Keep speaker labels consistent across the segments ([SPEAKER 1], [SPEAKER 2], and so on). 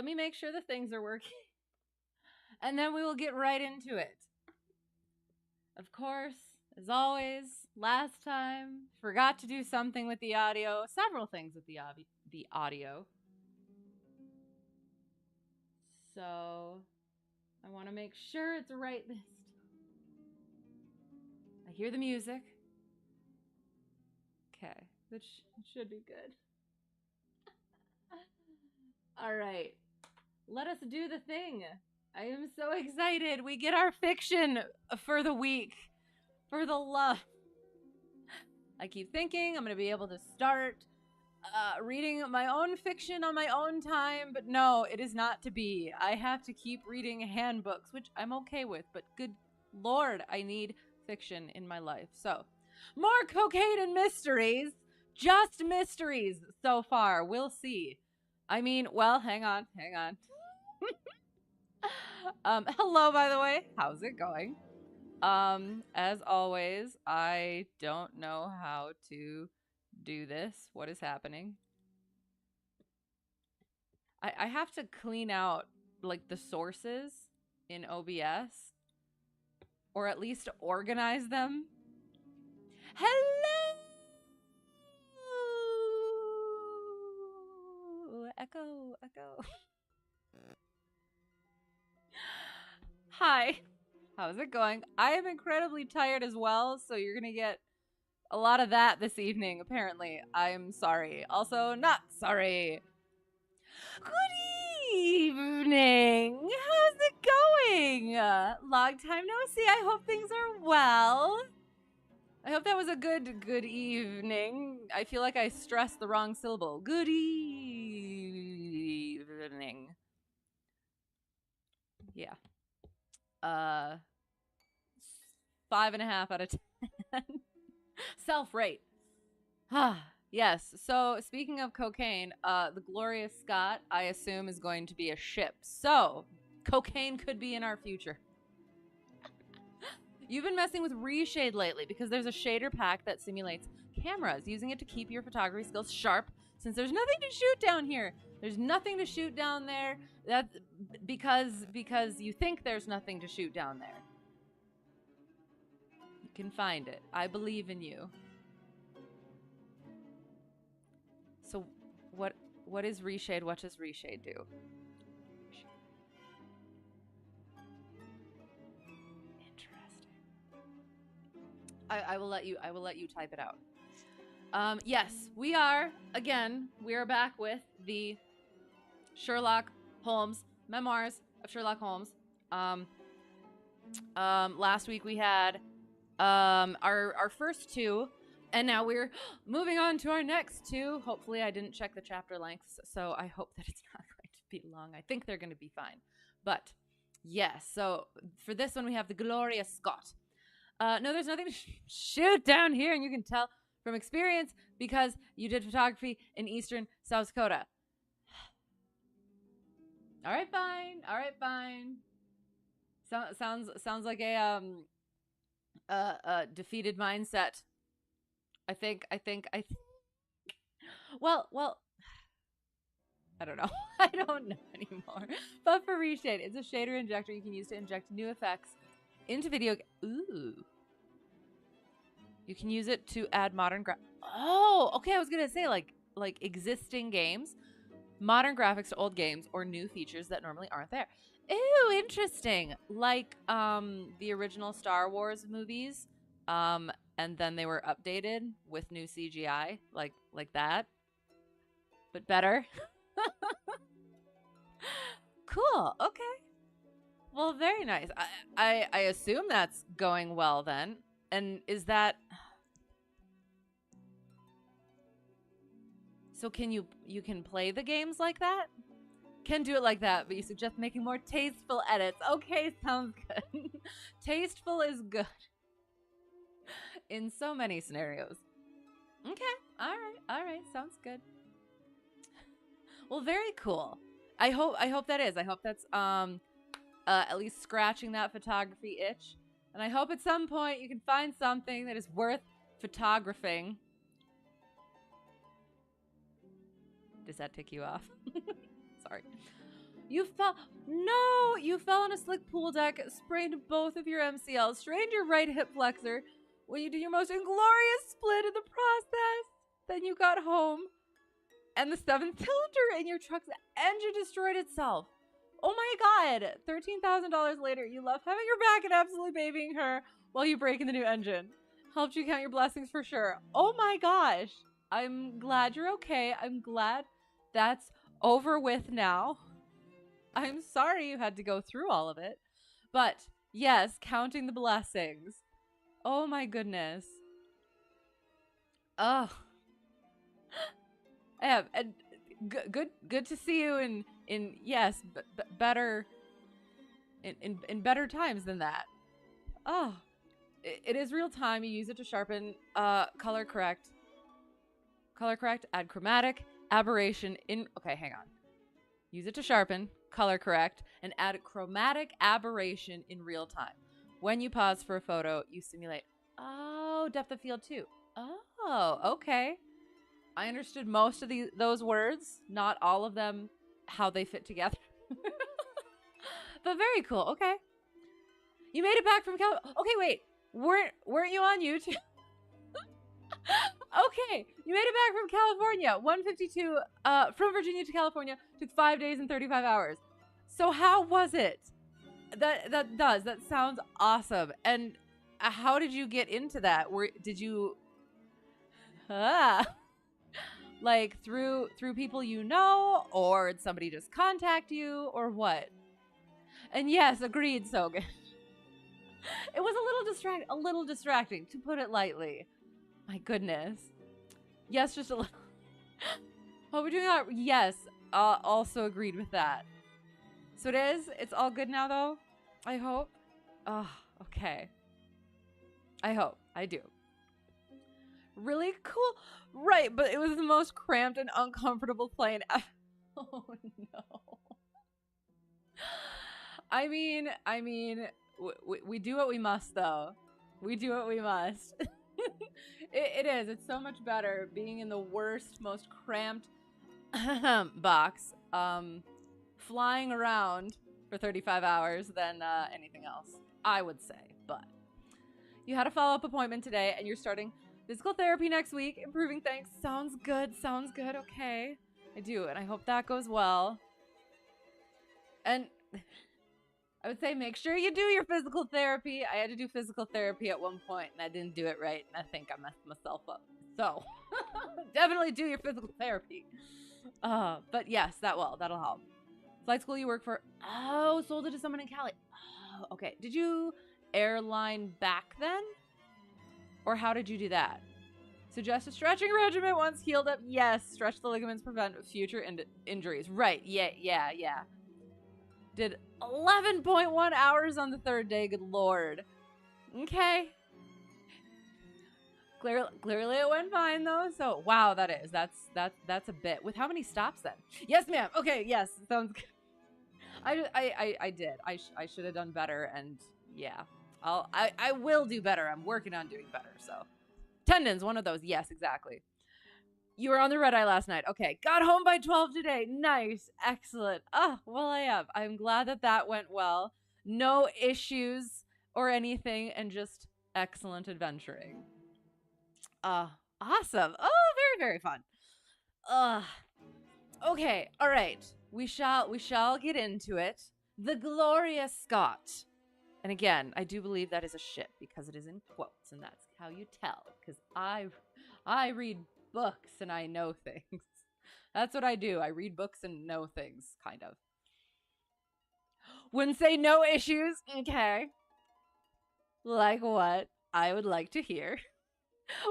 [SPEAKER 1] let me make sure the things are working. And then we will get right into it. Of course, as always, last time, forgot to do something with the audio. Several things with the audio. So, I want to make sure it's right this time. I hear the music. Okay, which should be good. All right, let us do the thing. I am so excited. We get our fiction for the week. For the love. I keep thinking I'm going to be able to start reading my own fiction on my own time, but no, it is not to be. I have to keep reading handbooks, which I'm okay with, but good Lord, I need fiction in my life. So, more cocaine and mysteries. Just mysteries so far. We'll see. I mean, well, hang on. Hello, by the way. How's it going? As always, I don't know how to do this. What is happening? I have to clean out, like, the sources in OBS. Or at least organize them. Hello! Echo. Hi. How's it going? I am incredibly tired as well, so you're gonna get a lot of that this evening, apparently. I'm sorry. Also, not sorry. Good evening. How's it going? Long time no see. I hope things are well. I hope that was a good evening. I feel like I stressed the wrong syllable. Good evening. Yeah. 5.5 out of 10. Self-rate. Yes. So speaking of cocaine, the Gloria Scott, I assume, is going to be a ship. So cocaine could be in our future. You've been messing with reshade lately because there's a shader pack that simulates cameras, using it to keep your photography skills sharp since there's nothing to shoot down here. There's nothing to shoot down there. That's because you think there's nothing to shoot down there. You can find it. I believe in you. So what is reshade? What does reshade do? I will let you type it out. Yes, we are back with the Sherlock Holmes Memoirs of Sherlock Holmes. Last week we had our first two, and now we're moving on to our next two. Hopefully I didn't check the chapter lengths, so I hope that it's not going to be long. I think they're going to be fine. But yes, so for this one we have the Gloria Scott. No, there's nothing to shoot down here, and you can tell from experience because you did photography in Eastern South Dakota. All right, fine. Sounds like a defeated mindset. I think. Well, I don't know. I don't know anymore. But for reshade, it's a shader injector you can use to inject new effects into video. Ooh. You can use it to add modern Oh, okay. I was gonna say like existing games, modern graphics to old games, or new features that normally aren't there. Ooh, interesting. Like the original Star Wars movies, and then they were updated with new CGI, like that, but better. Cool. Okay. Well, very nice. I assume that's going well then. And is that... So you can play the games like that? Can do it like that, but you suggest making more tasteful edits. Okay, sounds good. Tasteful is good. In so many scenarios. Okay. All right. Sounds good. Well, very cool. I hope that is. I hope that's at least scratching that photography itch. And I hope at some point you can find something that is worth photographing. Does that tick you off? Sorry. You fell. No, you fell on a slick pool deck, sprained both of your MCLs, strained your right hip flexor when you did your most inglorious split in the process. Then you got home, and the 7th cylinder in your truck's engine destroyed itself. Oh my god! $13,000 later, you left having her back and absolutely babying her while you break in the new engine. Helped you count your blessings for sure. Oh my gosh! I'm glad you're okay. I'm glad that's over with now. I'm sorry you had to go through all of it. But yes, counting the blessings. Oh my goodness. Oh. Yeah, and good to see you in yes, better in better times than that. Oh. It is real time. You use it to sharpen color correct, add chromatic aberration in okay, hang on. Use it to sharpen, color correct, and add chromatic aberration in real time. When you pause for a photo, you simulate, oh, depth of field too. Oh, okay. I understood most of those words, not all of them, how they fit together. But very cool. Okay. You made it back from California. Okay, wait. Weren't you on YouTube? Okay, you made it back from California. 152 from Virginia to California took 5 days and 35 hours. So how was it? That sounds awesome. And how did you get into that? Did you like through people you know, or did somebody just contact you, or what? And yes, agreed, Sogan. It was a little distracting, to put it lightly. My goodness. Yes, just a little. Oh, we're doing that. Yes, also agreed with that. So it is. It's all good now, though. I hope. Oh, okay. I hope. I do. Really cool. Right, but it was the most cramped and uncomfortable plane ever. Oh no. I mean, we do what we must, though. We do what we must. It is. It's so much better being in the worst, most cramped box, flying around for 35 hours than anything else, I would say. But you had a follow-up appointment today, and you're starting physical therapy next week. Improving, thanks. Sounds good. Sounds good. Okay. I do, and I hope that goes well. And I would say make sure you do your physical therapy. I had to do physical therapy at one point, and I didn't do it right, and I think I messed myself up. So, definitely do your physical therapy. But yes, that'll help. Flight school you work for. Oh, sold it to someone in Cali. Oh, okay. Did you airline back then? Or how did you do that? Suggest a stretching regimen once healed up. Yes, stretch the ligaments, prevent future injuries. Right, yeah. Did 11.1 hours on the 3rd day. Good lord. Okay. Clearly it went fine though. So wow, that's a bit. With how many stops then? Yes, ma'am. Okay, yes, sounds good. I did. I should have done better, and yeah, I will do better. I'm working on doing better. So tendons, one of those. Yes, exactly. You were on the red eye last night. Okay. Got home by 12 today. Nice. Excellent. Oh, well, I am. I'm glad that went well. No issues or anything, and just excellent adventuring. Awesome. Oh, very, very fun. Okay. All right. We shall get into it. The Gloria Scott. And again, I do believe that is a ship because it is in quotes, and that's how you tell. Because I read books and I know things. That's what I do. I read books and know things, kind of. Wouldn't say no issues. Okay. Like what? I would like to hear.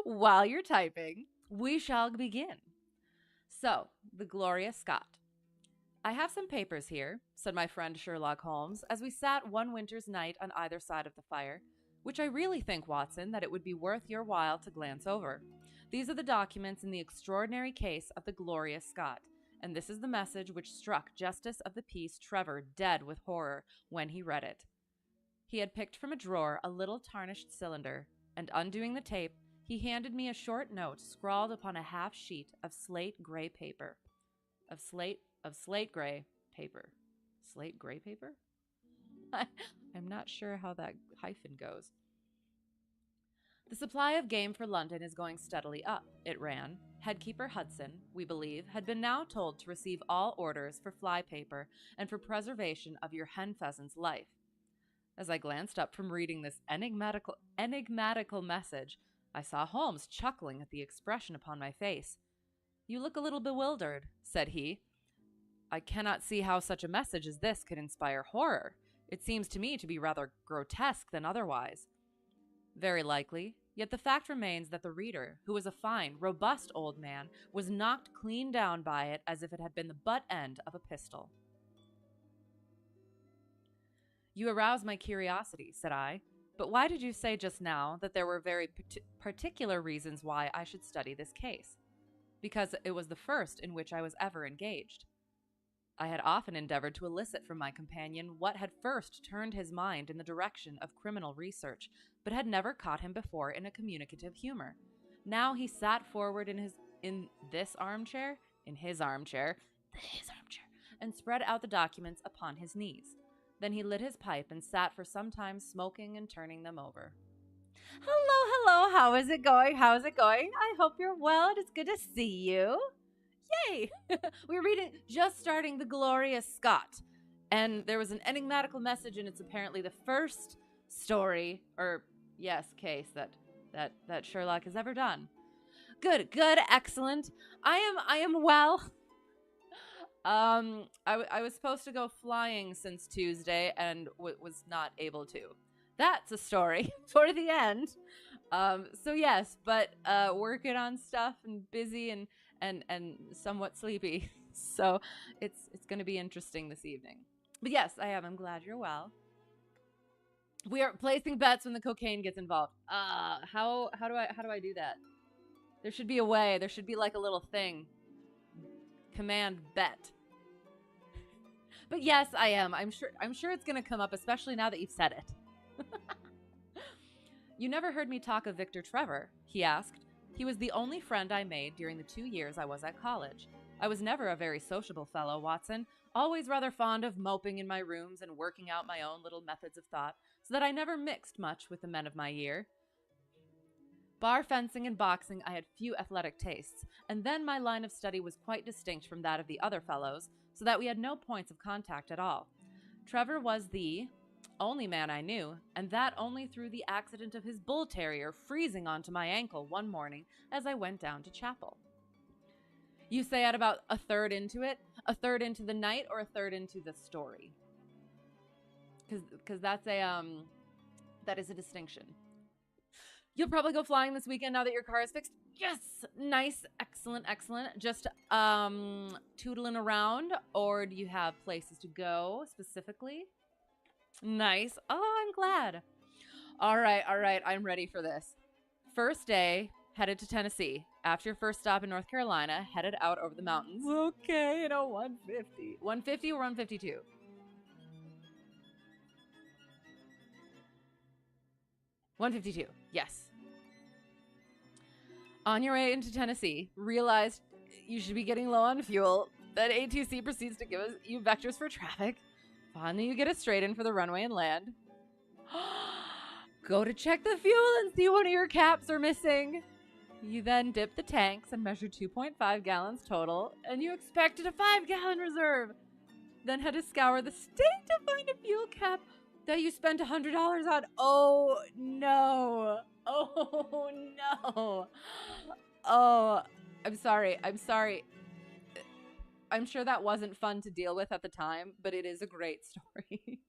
[SPEAKER 1] While you're typing, we shall begin. So, the Gloria Scott. I have some papers here, said my friend Sherlock Holmes, as we sat one winter's night on either side of the fire, which I really think, Watson, that it would be worth your while to glance over. These are the documents in the extraordinary case of the Gloria Scott, and this is the message which struck Justice of the Peace Trevor dead with horror when he read it. He had picked from a drawer a little tarnished cylinder, and undoing the tape, he handed me a short note scrawled upon a half-sheet of slate gray paper. Of slate gray paper. Slate gray paper? I'm not sure how that hyphen goes. The supply of game for London is going steadily up, it ran. Headkeeper Hudson, we believe, had been now told to receive all orders for fly paper and for preservation of your hen pheasant's life. As I glanced up from reading this enigmatical message, I saw Holmes chuckling at the expression upon my face. "You look a little bewildered," said he. "I cannot see how such a message as this could inspire horror. It seems to me to be rather grotesque than otherwise." "Very likely, yet the fact remains that the reader, who was a fine, robust old man, was knocked clean down by it as if it had been the butt end of a pistol." "You arouse my curiosity," said I. "But why did you say just now that there were very particular reasons why I should study this case?" "Because it was the first in which I was ever engaged." I had often endeavored to elicit from my companion what had first turned his mind in the direction of criminal research, but had never caught him before in a communicative humor. Now he sat forward in his armchair, and spread out the documents upon his knees. Then he lit his pipe and sat for some time smoking and turning them over. Hello, how is it going? I hope you're well. It is good to see you. Yay! We're just starting the Gloria Scott. And there was an enigmatical message, and it's apparently the first story, case that Sherlock has ever done. Good, excellent. I am well. I was supposed to go flying since Tuesday and was not able to. That's a story for the end. So yes, but working on stuff and busy and somewhat sleepy. So it's going to be interesting this evening. But yes, I am. I'm glad you're well. We are placing bets when the cocaine gets involved. How do I do that? There should be a way. There should be like a little thing. Command bet. But yes, I am. I'm sure it's going to come up, especially now that you've said it. "You never heard me talk of Victor Trevor?" he asked. "He was the only friend I made during the 2 years I was at college. I was never a very sociable fellow, Watson, always rather fond of moping in my rooms and working out my own little methods of thought, so that I never mixed much with the men of my year. Bar fencing and boxing, I had few athletic tastes, and then my line of study was quite distinct from that of the other fellows, so that we had no points of contact at all. Trevor was the only man I knew, and that only through the accident of his bull terrier freezing onto my ankle one morning as I went down to chapel." You say at about a third into it? A third into the night or a third into the story? Because that is a distinction. "You'll probably go flying this weekend now that your car is fixed?" "Yes! Nice. Excellent. Just tootling around, or do you have places to go specifically?" "Nice. Oh, I'm glad." All right. I'm ready for this. "First day, headed to Tennessee. After your first stop in North Carolina, headed out over the mountains." Okay, 150. 150 or 152? 152, yes. "On your way into Tennessee, realized you should be getting low on fuel. Then ATC proceeds to give you vectors for traffic. Finally, you get it straight in for the runway and land. Go to check the fuel and see one of your caps are missing. You then dip the tanks and measure 2.5 gallons total, and you expected a 5-gallon reserve. Then had to scour the state to find a fuel cap that you spent $100 on. Oh, no. Oh, no. Oh, I'm sorry. I'm sure that wasn't fun to deal with at the time, but it is a great story."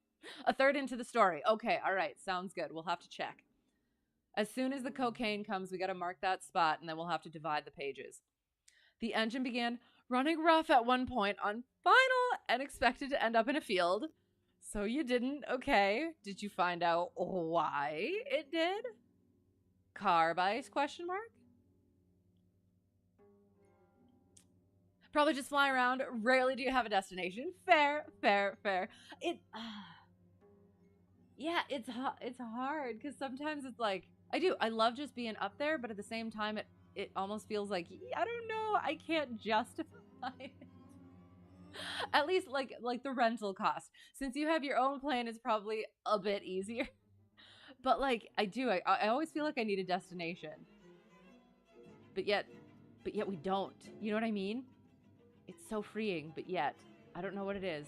[SPEAKER 1] A third into the story. Okay, all right. Sounds good. We'll have to check. "As soon as the cocaine comes, we got to mark that spot, and then we'll have to divide the pages. The engine began running rough at one point on final and expected to end up in a field. So you didn't. Okay. Did you find out why it did? Carb ice, question mark? Probably just flying around. Rarely do you have a destination. Fair. Yeah, it's hard because sometimes it's like, I love just being up there, but at the same time, it almost feels like, I don't know, I can't justify it. At least like the rental cost. Since you have your own plane, it's probably a bit easier. But like I always feel like I need a destination. But yet we don't. You know what I mean? It's so freeing, but yet I don't know what it is.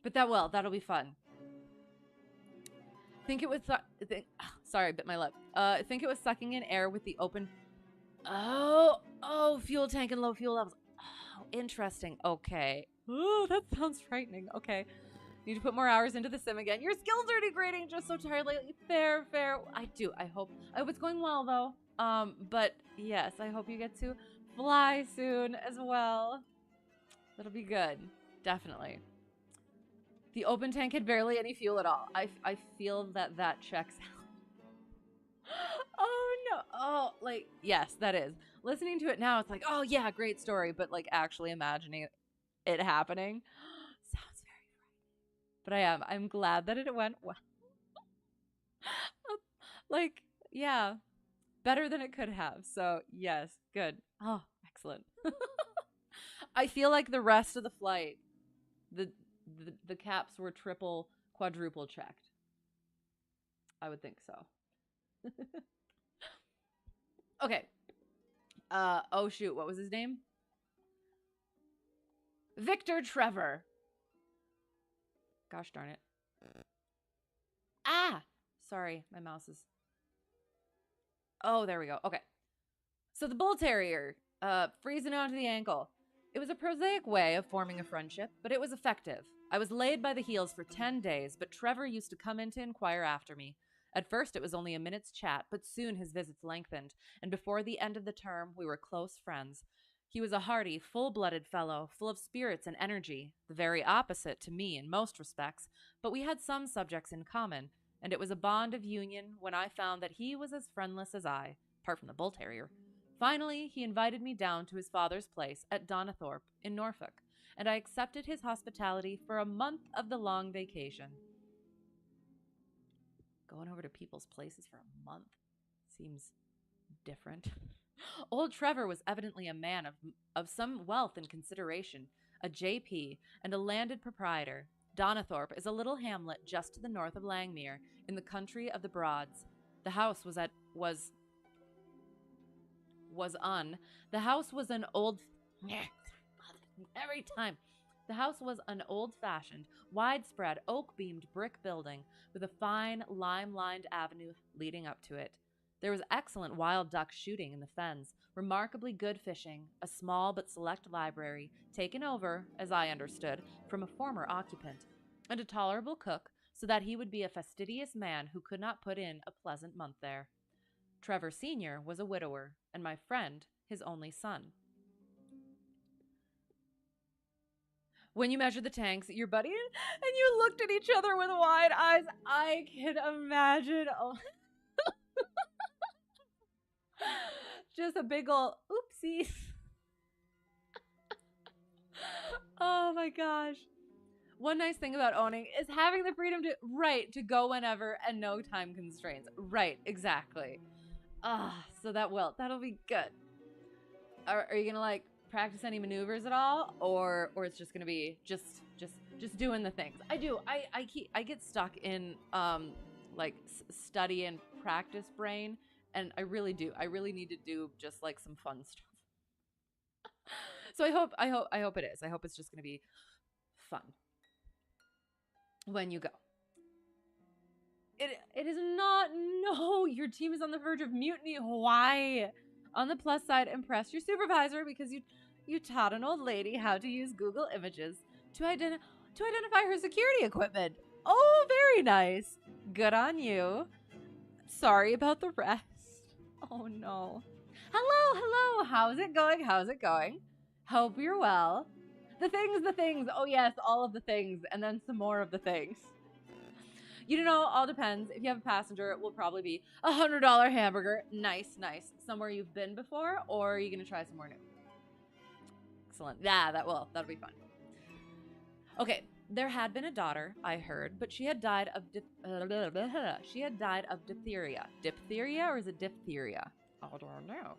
[SPEAKER 1] But that'll be fun. Think it was sorry, I bit my lip. Think it was sucking in air with the open. Oh, fuel tank and low fuel levels. Oh, interesting. Okay. Oh, that sounds frightening. Okay. Need to put more hours into the sim again. Your skills are degrading. Just so tired lately. Fair. I hope it's going well though. But yes, I hope you get to fly soon as well. That'll be good. Definitely. The open tank had barely any fuel at all. I feel that checks out. Oh no. Oh, like, yes, that is. Listening to it now, it's like, oh yeah, great story. But like actually imagining it happening sounds very frightening. But I'm glad that it went well. Like, yeah, better than it could have. So yes, good. Oh, excellent. I feel like the rest of the flight, the caps were triple, quadruple checked. I would think so. Okay. Oh shoot, what was his name? Victor Trevor. Gosh darn it. Ah! Sorry, my mouse is... Oh, there we go. Okay. So the bull terrier, freezing onto the ankle. It was a prosaic way of forming a friendship, but it was effective. I was laid by the heels for 10 days, but Trevor used to come in to inquire after me. At first, it was only a minute's chat, but soon his visits lengthened, and before the end of the term, we were close friends. He was a hearty, full-blooded fellow, full of spirits and energy, the very opposite to me in most respects, but we had some subjects in common, and it was a bond of union when I found that he was as friendless as I, apart from the bull terrier. Finally, he invited me down to his father's place at Donathorpe in Norfolk, and I accepted his hospitality for a month of the long vacation. Going over to people's places for a month seems different. Old Trevor was evidently a man of some wealth and consideration, a JP, and a landed proprietor. Donathorpe is a little hamlet just to the north of Langmere, in the country of the Broads. The house was an old... Every time. The house was an old-fashioned, widespread, oak-beamed brick building with a fine, lime-lined avenue leading up to it. There was excellent wild duck shooting in the fens, remarkably good fishing, a small but select library, taken over, as I understood, from a former occupant, and a tolerable cook, so that he would be a fastidious man who could not put in a pleasant month there. Trevor Sr. was a widower, and my friend his only son. When you measured the tanks, your buddy and you looked at each other with wide eyes, I can imagine. Oh. Just a big ol' oopsies. Oh my gosh. One nice thing about owning is having the freedom to go whenever and no time constraints. Right, exactly. So that'll be good. Are you gonna like practice any maneuvers at all, or it's just gonna be just doing the things? I get stuck in like study and practice brain, and I really need to do just like some fun stuff. So I hope it is. I hope it's just gonna be fun when you go. It is not. No, your team is on the verge of mutiny. Why? On the plus side, impress your supervisor because you taught an old lady how to use Google Images to identify her security equipment. Oh, very nice. Good on you. Sorry about the rest. Oh no. Hello. How's it going? Hope you're well. The things. Oh yes, all of the things, and then some more of the things. You know, all depends. If you have a passenger, it will probably be $100 hamburger. Nice. Somewhere you've been before, or are you gonna try somewhere new? Excellent. Yeah, that'll be fun. Okay, there had been a daughter, I heard, but she had died of diphtheria. Diphtheria, or is it diphtheria? I don't know.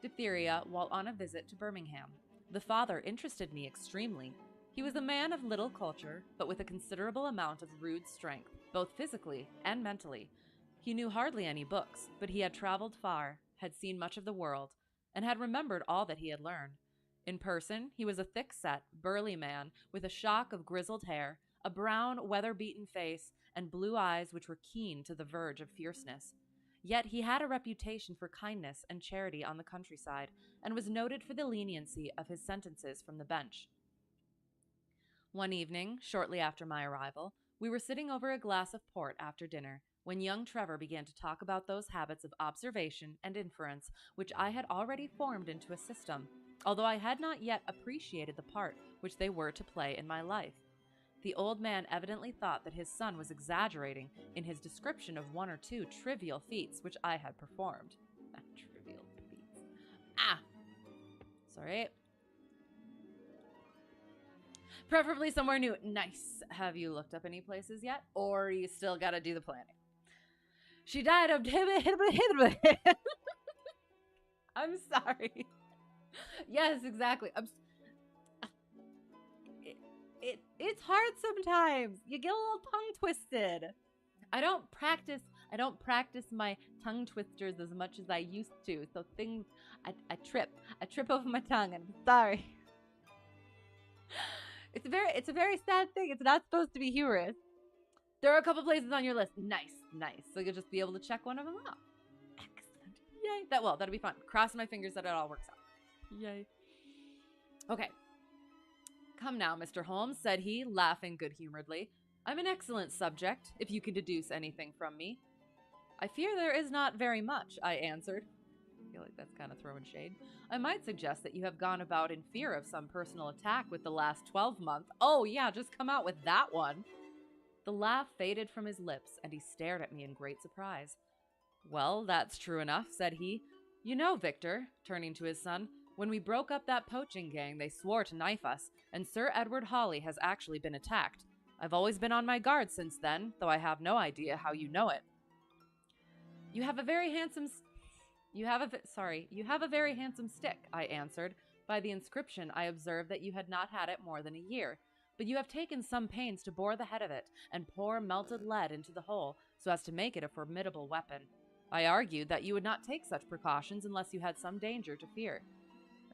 [SPEAKER 1] Diphtheria while on a visit to Birmingham. The father interested me extremely. He was a man of little culture, but with a considerable amount of rude strength, both physically and mentally. He knew hardly any books, but he had traveled far, had seen much of the world, and had remembered all that he had learned. In person, he was a thick-set, burly man with a shock of grizzled hair, a brown, weather-beaten face, and blue eyes which were keen to the verge of fierceness. Yet he had a reputation for kindness and charity on the countryside, and was noted for the leniency of his sentences from the bench. One evening, shortly after my arrival, we were sitting over a glass of port after dinner, when young Trevor began to talk about those habits of observation and inference which I had already formed into a system, although I had not yet appreciated the part which they were to play in my life. The old man evidently thought that his son was exaggerating in his description of one or two trivial feats which I had performed. Trivial feats. Sorry. Preferably somewhere new. Nice. Have you looked up any places yet? Or you still gotta do the planning? She died of... I'm sorry. Yes, exactly. It's hard sometimes. You get a little tongue twisted. I don't practice my tongue twisters as much as I used to. So things, I trip over my tongue. I'm sorry. It's a very sad thing. It's not supposed to be humorous. There are a couple places on your list. Nice. So you'll just be able to check one of them out. Excellent. Yay. That'll be fun. Crossing my fingers that it all works out. Yay. Okay. Come now, Mr. Holmes, said he, laughing good-humoredly. I'm an excellent subject, if you can deduce anything from me. I fear there is not very much, I answered. I feel like that's kind of throwing shade. I might suggest that you have gone about in fear of some personal attack with the last 12 months. Oh, yeah, just come out with that one. The laugh faded from his lips, and he stared at me in great surprise. Well, that's true enough, said he. You know, Victor, turning to his son, when we broke up that poaching gang, they swore to knife us, and Sir Edward Hawley has actually been attacked. I've always been on my guard since then, though I have no idea how you know it. You have a very handsome stick, I answered. By the inscription, I observed that you had not had it more than a year, but you have taken some pains to bore the head of it and pour melted lead into the hole so as to make it a formidable weapon. I argued that you would not take such precautions unless you had some danger to fear.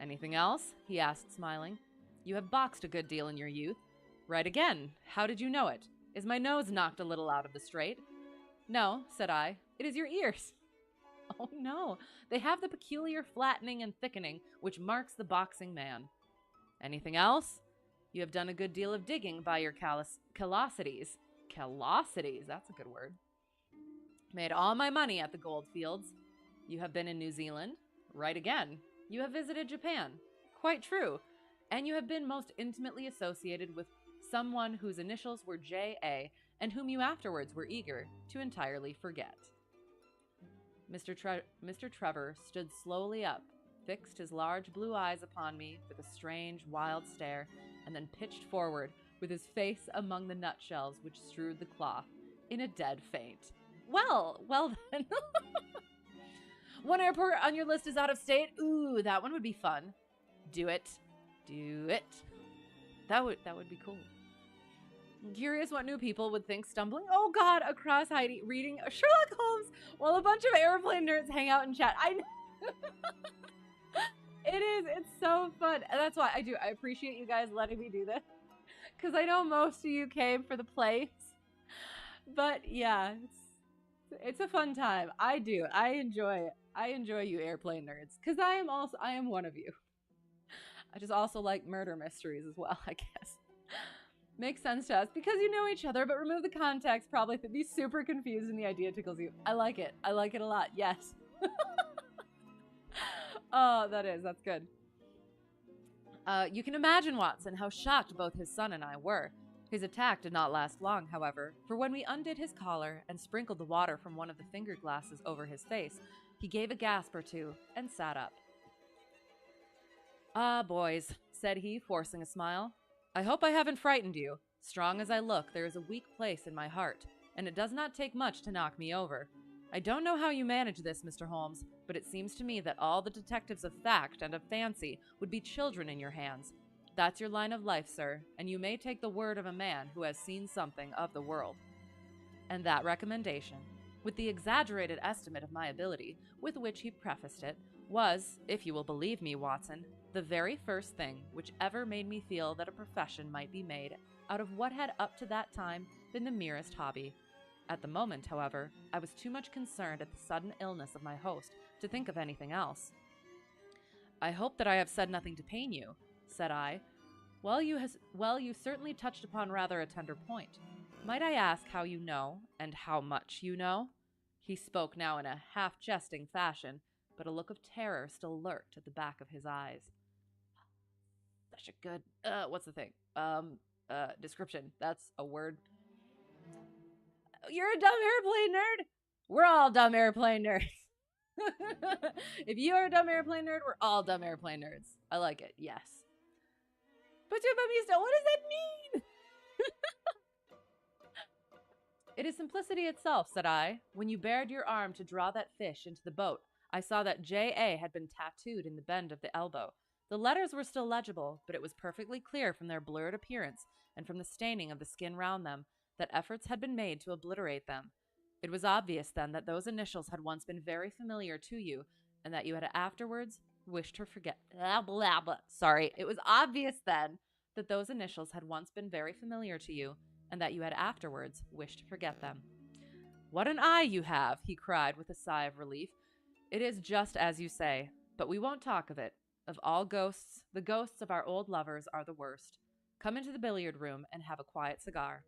[SPEAKER 1] Anything else? He asked, smiling. You have boxed a good deal in your youth. Right again. How did you know it? Is my nose knocked a little out of the straight? No, said I. It is your ears. Oh, no. They have the peculiar flattening and thickening which marks the boxing man. Anything else? You have done a good deal of digging by your callosities. Callosities? That's a good word. Made all my money at the gold fields. You have been in New Zealand. Right again. You have visited Japan. Quite true. And you have been most intimately associated with someone whose initials were J.A. and whom you afterwards were eager to entirely forget. Mr. Trevor stood slowly up, fixed his large blue eyes upon me with a strange, wild stare, and then pitched forward with his face among the nutshells which strewed the cloth, in a dead faint. Well then. One airport on your list is out of state. Ooh, that one would be fun. Do it. That would be cool. I'm curious what new people would think stumbling, oh God, across Heidi, reading Sherlock Holmes while a bunch of airplane nerds hang out and chat. I know. It's so fun. And that's why I appreciate you guys letting me do this. Because I know most of you came for the place. But yeah, it's a fun time. I do. I enjoy you airplane nerds. Because I am one of you. I just also like murder mysteries as well, I guess. Makes sense to us because you know each other, but remove the context, probably be super confused and the idea tickles you. I like it. I like it a lot. Yes. Oh, that's good. You can imagine, Watson, how shocked both his son and I were. His attack did not last long, however, for when we undid his collar and sprinkled the water from one of the finger glasses over his face, he gave a gasp or two and sat up. Ah, boys, said he, forcing a smile. I hope I haven't frightened you. Strong as I look, there is a weak place in my heart, and it does not take much to knock me over. I don't know how you manage this, Mr. Holmes, but it seems to me that all the detectives of fact and of fancy would be children in your hands. That's your line of life, sir, and you may take the word of a man who has seen something of the world. And that recommendation, with the exaggerated estimate of my ability with which he prefaced it, was, if you will believe me, Watson, the very first thing which ever made me feel that a profession might be made out of what had up to that time been the merest hobby. At the moment, however, I was too much concerned at the sudden illness of my host to think of anything else. I hope that I have said nothing to pain you, said I. Well, you certainly touched upon rather a tender point. Might I ask how you know, and how much you know? He spoke now in a half-jesting fashion, but a look of terror still lurked at the back of his eyes. Such a good, what's the thing? Description. That's a word. You're a dumb airplane nerd. We're all dumb airplane nerds. If you are a dumb airplane nerd, we're all dumb airplane nerds. I like it, yes. But what does that mean? It is simplicity itself, said I. When you bared your arm to draw that fish into the boat, I saw that J.A. had been tattooed in the bend of the elbow. The letters were still legible, but it was perfectly clear from their blurred appearance and from the staining of the skin round them that efforts had been made to obliterate them. It was obvious, then, that those initials had once been very familiar to you, and that you had afterwards wished to forget. Blah, blah, blah. Sorry. It was obvious, then, that those initials had once been very familiar to you, and that you had afterwards wished to forget them. What an eye you have, he cried with a sigh of relief. It is just as you say, but we won't talk of it. Of all ghosts, the ghosts of our old lovers are the worst. Come into the billiard room and have a quiet cigar.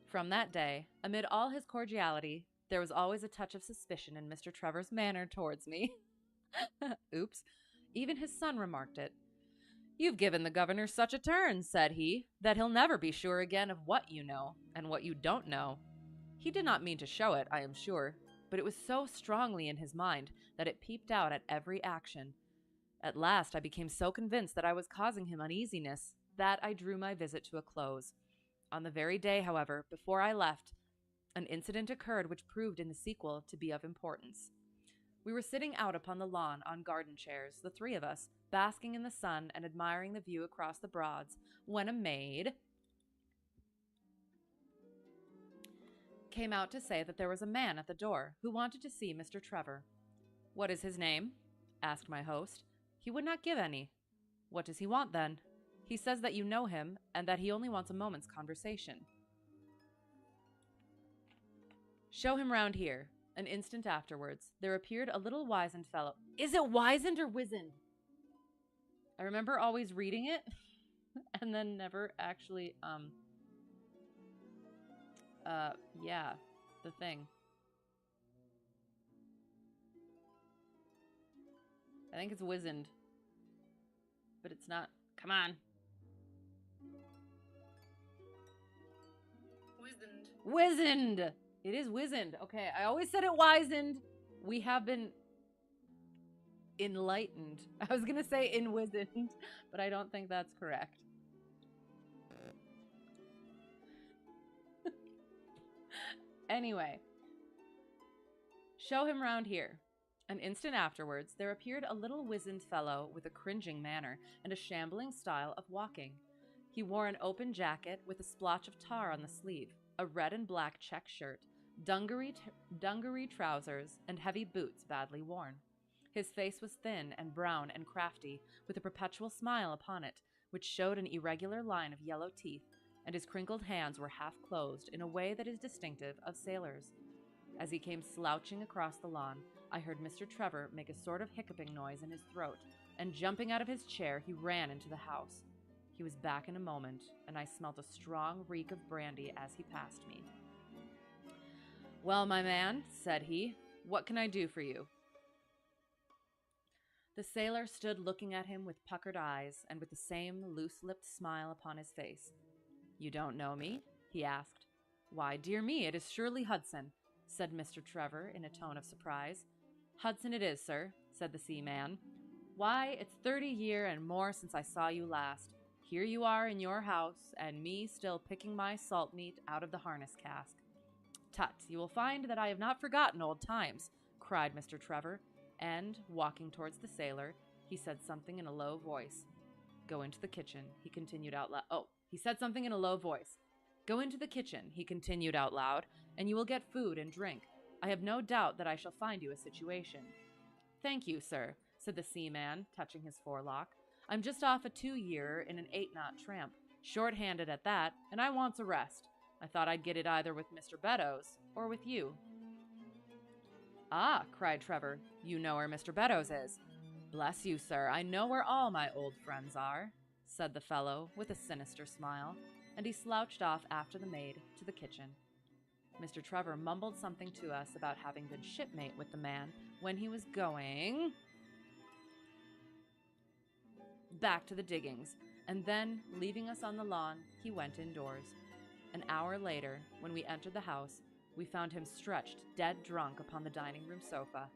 [SPEAKER 1] From that day, amid all his cordiality, there was always a touch of suspicion in Mr. Trevor's manner towards me. Oops. Even his son remarked it. You've given the governor such a turn, said he, that he'll never be sure again of what you know, and what you don't know. He did not mean to show it, I am sure, but it was so strongly in his mind that it peeped out at every action. At last I became so convinced that I was causing him uneasiness that I drew my visit to a close. On the very day, however, before I left, an incident occurred which proved in the sequel to be of importance. We were sitting out upon the lawn on garden chairs, the three of us, basking in the sun and admiring the view across the Broads, when a maid came out to say that there was a man at the door who wanted to see Mr. Trevor. What is his name? Asked my host. He would not give any. What does he want, then? He says that you know him, and that he only wants a moment's conversation. Show him round here. An instant afterwards, there appeared a little wizened fellow. Is it wizened or wizened? I remember always reading it, and then never actually, yeah, the thing. I think it's wizened, but it's not. Come on. Wizened. It is wizened. Okay, I always said it wizened. We have been enlightened. I was going to say enwizened, but I don't think that's correct. Anyway. Show him round here. An instant afterwards, there appeared a little wizened fellow with a cringing manner and a shambling style of walking. He wore an open jacket with a splotch of tar on the sleeve, a red and black check shirt, dungaree trousers, and heavy boots badly worn. His face was thin and brown and crafty, with a perpetual smile upon it, which showed an irregular line of yellow teeth, and his crinkled hands were half closed in a way that is distinctive of sailors. As he came slouching across the lawn, I heard Mr. Trevor make a sort of hiccuping noise in his throat, and jumping out of his chair, he ran into the house. He was back in a moment, and I smelt a strong reek of brandy as he passed me. Well, my man, said he, what can I do for you? The sailor stood looking at him with puckered eyes and with the same loose-lipped smile upon his face. You don't know me? He asked. Why, dear me, it is surely Hudson, said Mr. Trevor in a tone of surprise. Hudson it is, sir, said the seaman. Why, it's 30 year and more since I saw you last. Here you are in your house, and me still picking my salt meat out of the harness cask. Tut, you will find that I have not forgotten old times, cried Mr. Trevor, and, walking towards the sailor, He said something in a low voice. Go into the kitchen, he continued out loud. Oh, he said something in a low voice. Go into the kitchen, he continued out loud, and you will get food and drink. I have no doubt that I shall find you a situation. Thank you, sir, said the seaman, touching his forelock. I'm just off a 2-year in an 8-knot tramp, short-handed at that, and I wants a rest. I thought I'd get it either with Mr. Beddoes or with you. Ah, cried Trevor, you know where Mr. Beddoes is. Bless you, sir, I know where all my old friends are, said the fellow with a sinister smile, and he slouched off after the maid to the kitchen. Mr. Trevor mumbled something to us about having been shipmate with the man when he was going back to the diggings, and then, leaving us on the lawn, he went indoors. An hour later, when we entered the house, we found him stretched dead drunk upon the dining room sofa.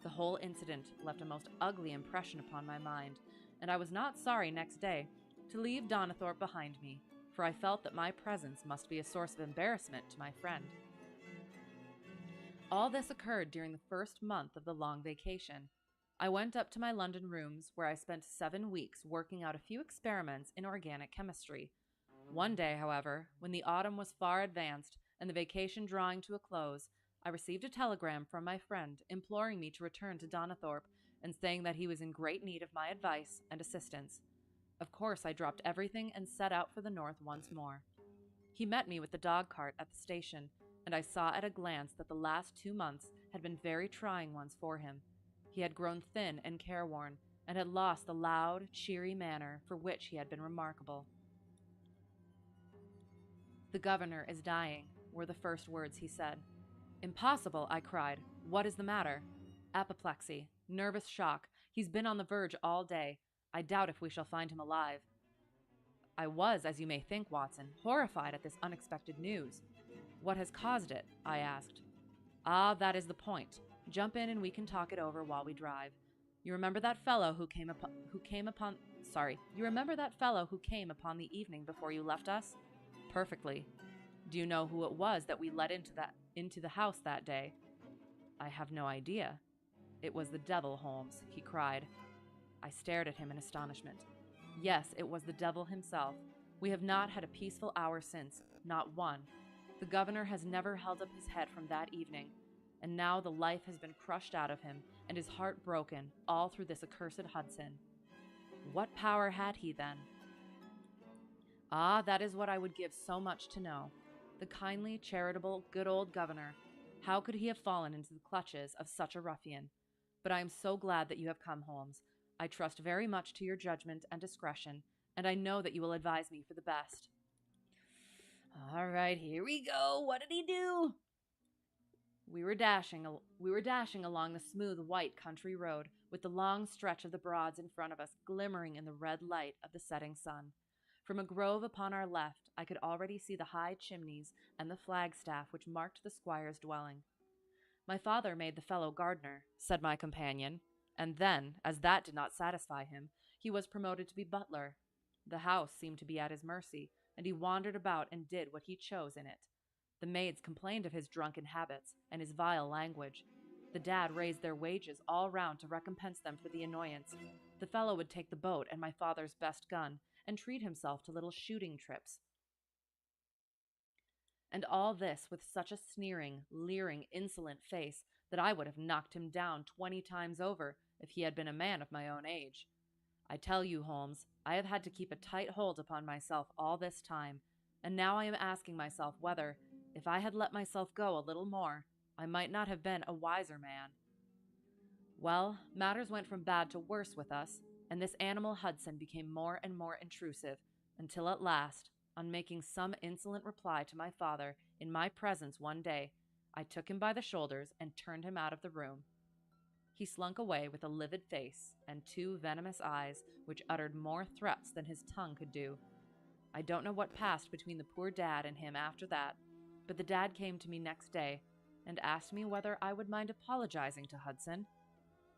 [SPEAKER 1] The whole incident left a most ugly impression upon my mind, and I was not sorry next day to leave Donathorpe behind me, for I felt that my presence must be a source of embarrassment to my friend. All this occurred during the first month of the long vacation. I went up to my London rooms, where I spent 7 weeks working out a few experiments in organic chemistry. One day, however, when the autumn was far advanced and the vacation drawing to a close, I received a telegram from my friend imploring me to return to Donathorpe and saying that he was in great need of my advice and assistance. Of course, I dropped everything and set out for the north once more. He met me with the dog cart at the station, and I saw at a glance that the last 2 months had been very trying ones for him. He had grown thin and careworn, and had lost the loud, cheery manner for which he had been remarkable. The governor is dying, were the first words he said. Impossible, I cried. What is the matter? Apoplexy. Nervous shock. He's been on the verge all day. I doubt if we shall find him alive. I was, as you may think, Watson, horrified at this unexpected news. What has caused it? I asked. Ah, that is the point. Jump in and we can talk it over while we drive. You remember that fellow who came upon the evening before you left us? Perfectly. Do you know who it was that we let into the house that day? I have no idea. It was the devil, Holmes, he cried. I stared at him in astonishment. Yes, it was the devil himself. We have not had a peaceful hour since, not one. The governor has never held up his head from that evening, and now the life has been crushed out of him, and his heart broken, all through this accursed Hudson. What power had he then? Ah, that is what I would give so much to know. The kindly, charitable, good old governor. How could he have fallen into the clutches of such a ruffian? But I am so glad that you have come, Holmes. I trust very much to your judgment and discretion, and I know that you will advise me for the best. All right, here we go. What did he do? We were dashing along the smooth, white country road, with the long stretch of the Broads in front of us glimmering in the red light of the setting sun. From a grove upon our left, I could already see the high chimneys and the flagstaff which marked the squire's dwelling. My father made the fellow gardener, said my companion, and then, as that did not satisfy him, he was promoted to be butler. The house seemed to be at his mercy, and he wandered about and did what he chose in it. The maids complained of his drunken habits and his vile language. The dad raised their wages all round to recompense them for the annoyance. The fellow would take the boat and my father's best gun, and treat himself to little shooting trips. And all this with such a sneering, leering, insolent face that I would have knocked him down 20 times over if he had been a man of my own age. I tell you, Holmes, I have had to keep a tight hold upon myself all this time, and now I am asking myself whether, if I had let myself go a little more, I might not have been a wiser man. Well, matters went from bad to worse with us, and this animal Hudson became more and more intrusive, until at last, on making some insolent reply to my father in my presence one day, I took him by the shoulders and turned him out of the room. He slunk away with a livid face and 2 venomous eyes which uttered more threats than his tongue could do. I don't know what passed between the poor dad and him after that, but the dad came to me next day and asked me whether I would mind apologizing to Hudson.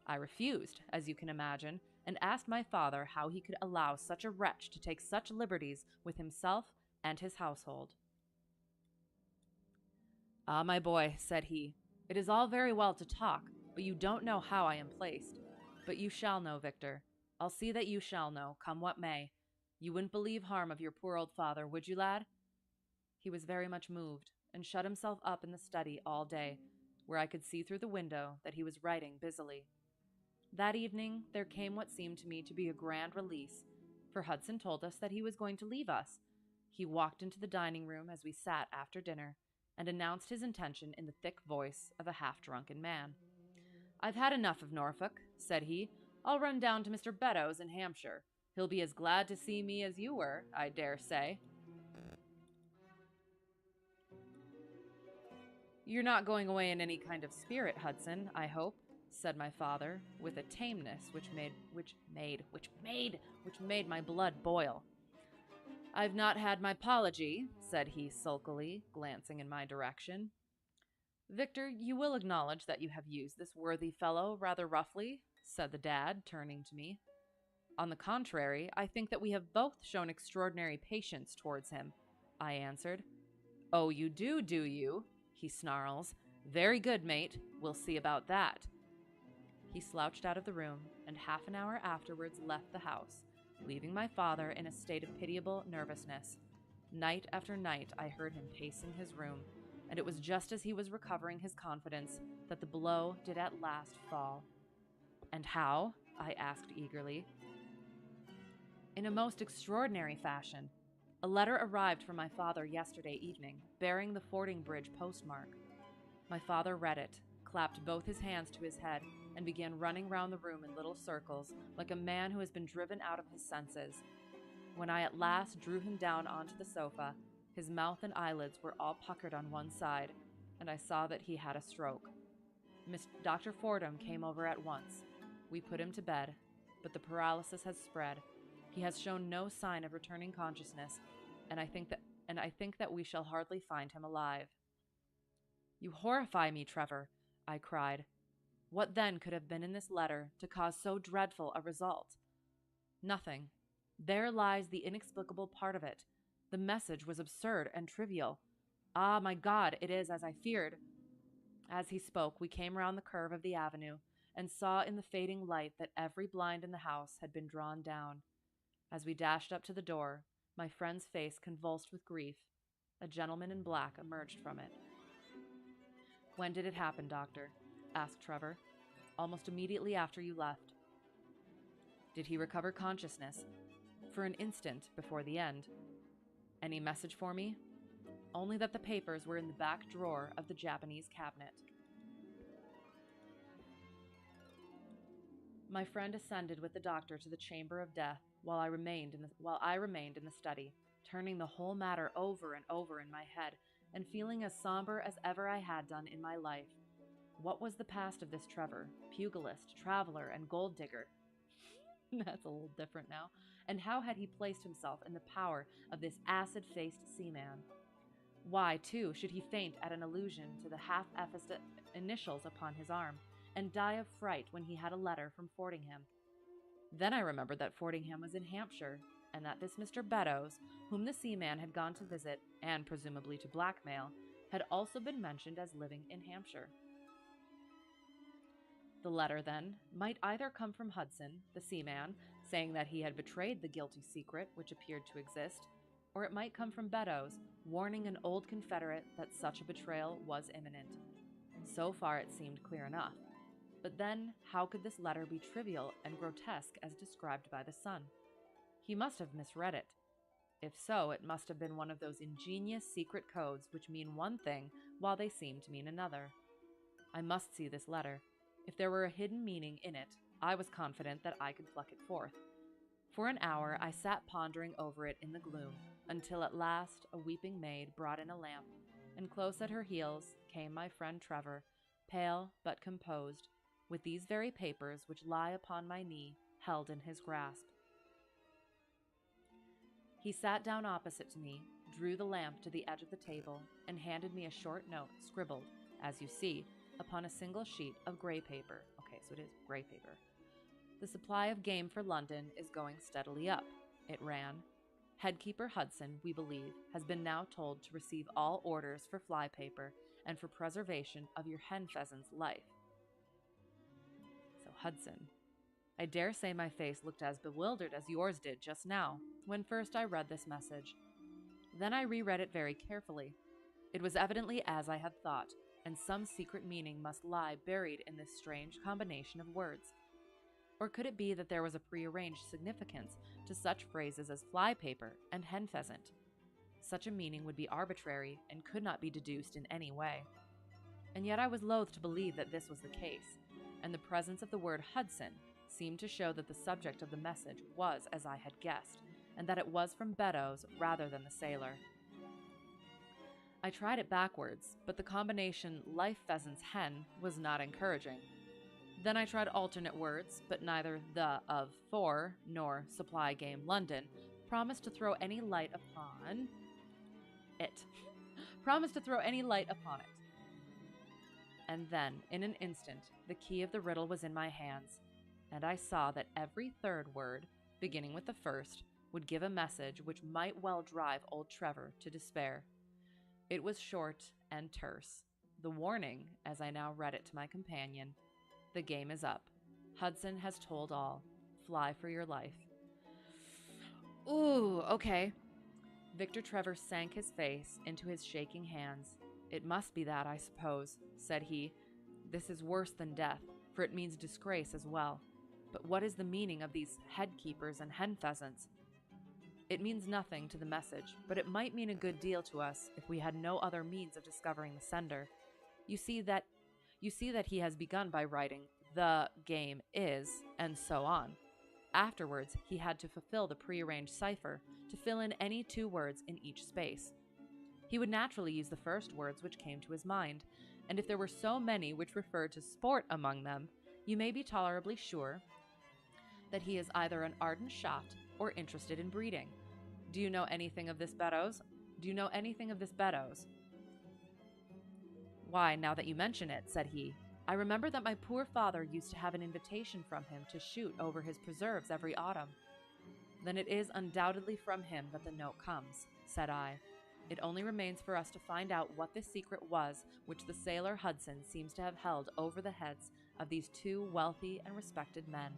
[SPEAKER 1] I refused, as you can imagine, and asked my father how he could allow such a wretch to take such liberties with himself and his household. Ah, my boy, said he, it is all very well to talk, but you don't know how I am placed. But you shall know, Victor. I'll see that you shall know, come what may. You wouldn't believe harm of your poor old father, would you, lad? He was very much moved, and shut himself up in the study all day, where I could see through the window that he was writing busily. That evening there came what seemed to me to be a grand release, for Hudson told us that he was going to leave us. He walked into the dining room as we sat after dinner, and announced his intention in the thick voice of a half-drunken man. "I've had enough of Norfolk," said he. "I'll run down to Mr. Beddoes in Hampshire. He'll be as glad to see me as you were, I dare say." "You're not going away in any kind of spirit, Hudson, I hope," said my father, with a tameness which made my blood boil. "I've not had my apology," said he sulkily, glancing in my direction. "Victor, you will acknowledge that you have used this worthy fellow rather roughly," said the dad, turning to me. "On the contrary, I think that we have both shown extraordinary patience towards him," I answered. "Oh, you do you?" he snarls. "Very good, mate. We'll see about that." He slouched out of the room, and half an hour afterwards left the house, leaving my father in a state of pitiable nervousness. Night after night I heard him pacing his room, and it was just as he was recovering his confidence that the blow did at last fall. "And how?" I asked eagerly. "In a most extraordinary fashion. A letter arrived from my father yesterday evening, bearing the Fordingbridge postmark." My father read it, clapped both his hands to his head, and began running round the room in little circles, like a man who has been driven out of his senses. When I at last drew him down onto the sofa, his mouth and eyelids were all puckered on one side, and I saw that he had a stroke. Dr. Fordham came over at once. We put him to bed, but the paralysis has spread. He has shown no sign of returning consciousness, and I think that we shall hardly find him alive." "You horrify me, Trevor," I cried. "What then could have been in this letter to cause so dreadful a result?" "Nothing. There lies the inexplicable part of it. The message was absurd and trivial. Ah, my God, it is as I feared." As he spoke, we came round the curve of the avenue, and saw in the fading light that every blind in the house had been drawn down. As we dashed up to the door, my friend's face convulsed with grief, a gentleman in black emerged from it. "When did it happen, doctor?" asked Trevor. "Almost immediately after you left." "Did he recover consciousness?" "For an instant before the end." "Any message for me?" "Only that the papers were in the back drawer of the Japanese cabinet." My friend ascended with the doctor to the chamber of death, while I remained in the study, turning the whole matter over and over in my head, and feeling as somber as ever I had done in my life. What was the past of this Trevor, pugilist, traveler, and gold digger? That's a little different now. And how had he placed himself in the power of this acid-faced seaman? Why, too, should he faint at an allusion to the half-effaced initials upon his arm, and die of fright when he had a letter from Fordingham? Then I remembered that Fordingham was in Hampshire, and that this Mr. Beddoes, whom the seaman had gone to visit, and presumably to blackmail, had also been mentioned as living in Hampshire. The letter, then, might either come from Hudson, the seaman, saying that he had betrayed the guilty secret which appeared to exist, or it might come from Beddoes, warning an old confederate that such a betrayal was imminent. So far it seemed clear enough. But then, how could this letter be trivial and grotesque as described by the son? He must have misread it. If so, it must have been one of those ingenious secret codes which mean one thing while they seem to mean another. I must see this letter. If there were a hidden meaning in it, I was confident that I could pluck it forth. For an hour I sat pondering over it in the gloom, until at last a weeping maid brought in a lamp, and close at her heels came my friend Trevor, pale but composed, with these very papers which lie upon my knee held in his grasp. He sat down opposite to me, drew the lamp to the edge of the table, and handed me a short note scribbled, as you see, upon a single sheet of gray paper. Okay, so it is gray paper. "The supply of game for London is going steadily up," it ran. "Headkeeper Hudson, we believe, has been now told to receive all orders for fly paper and for preservation of your hen pheasant's life." So Hudson. I dare say my face looked as bewildered as yours did just now, when first I read this message. Then I reread it very carefully. It was evidently as I had thought, and some secret meaning must lie buried in this strange combination of words. Or could it be that there was a prearranged significance to such phrases as flypaper and hen pheasant? Such a meaning would be arbitrary and could not be deduced in any way. And yet I was loath to believe that this was the case, and the presence of the word Hudson seemed to show that the subject of the message was as I had guessed, and that it was from Beddoes rather than the sailor. I tried it backwards, but the combination life pheasant's hen was not encouraging. Then I tried alternate words, but neither the of for nor supply game London promised to throw any light upon it. And then, in an instant, the key of the riddle was in my hands, and I saw that every third word, beginning with the first, would give a message which might well drive old Trevor to despair. It was short and terse. The warning, as I now read it to my companion: the game is up. Hudson has told all. Fly for your life. Ooh, okay. Victor Trevor sank his face into his shaking hands. It must be that, I suppose, said he. This is worse than death, for it means disgrace as well. But what is the meaning of these head keepers and hen pheasants? It means nothing to the message, but it might mean a good deal to us if we had no other means of discovering the sender. You see that he has begun by writing, "The game is," and so on. Afterwards, he had to fulfill the prearranged cipher to fill in any 2 words in each space. He would naturally use the first words which came to his mind, and if there were so many which referred to sport among them, you may be tolerably sure that he is either an ardent shot or interested in breeding. Do you know anything of this Beddoes? Why, now that you mention it, said he, I remember that my poor father used to have an invitation from him to shoot over his preserves every autumn. Then it is undoubtedly from him that the note comes, said I. It only remains for us to find out what this secret was which the sailor Hudson seems to have held over the heads of these 2 wealthy and respected men.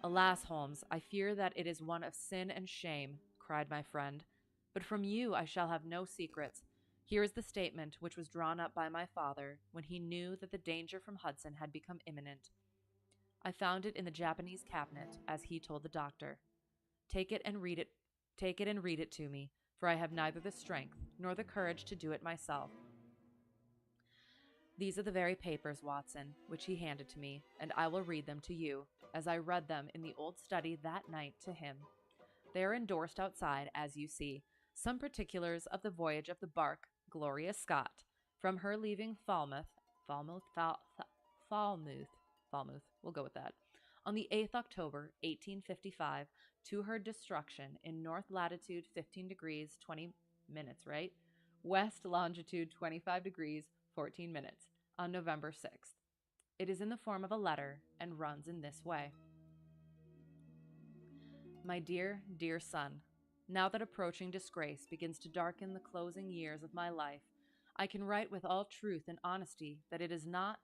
[SPEAKER 1] Alas, Holmes, I fear that it is one of sin and shame, cried my friend. But from you I shall have no secrets. Here is the statement which was drawn up by my father when he knew that the danger from Hudson had become imminent. I found it in the Japanese cabinet, as he told the doctor. Take it and read it to me, for I have neither the strength nor the courage to do it myself. These are the very papers, Watson, which he handed to me, and I will read them to you, as I read them in the old study that night to him. They are endorsed outside, as you see, some particulars of the voyage of the bark Gloria Scott, from her leaving Falmouth, we'll go with that, on the 8th October, 1855, to her destruction in north latitude 15 degrees 20 minutes, right? West longitude 25 degrees 14 minutes, on November 6th. It is in the form of a letter and runs in this way. My dear, dear son, now that approaching disgrace begins to darken the closing years of my life, I can write with all truth and honesty that it is not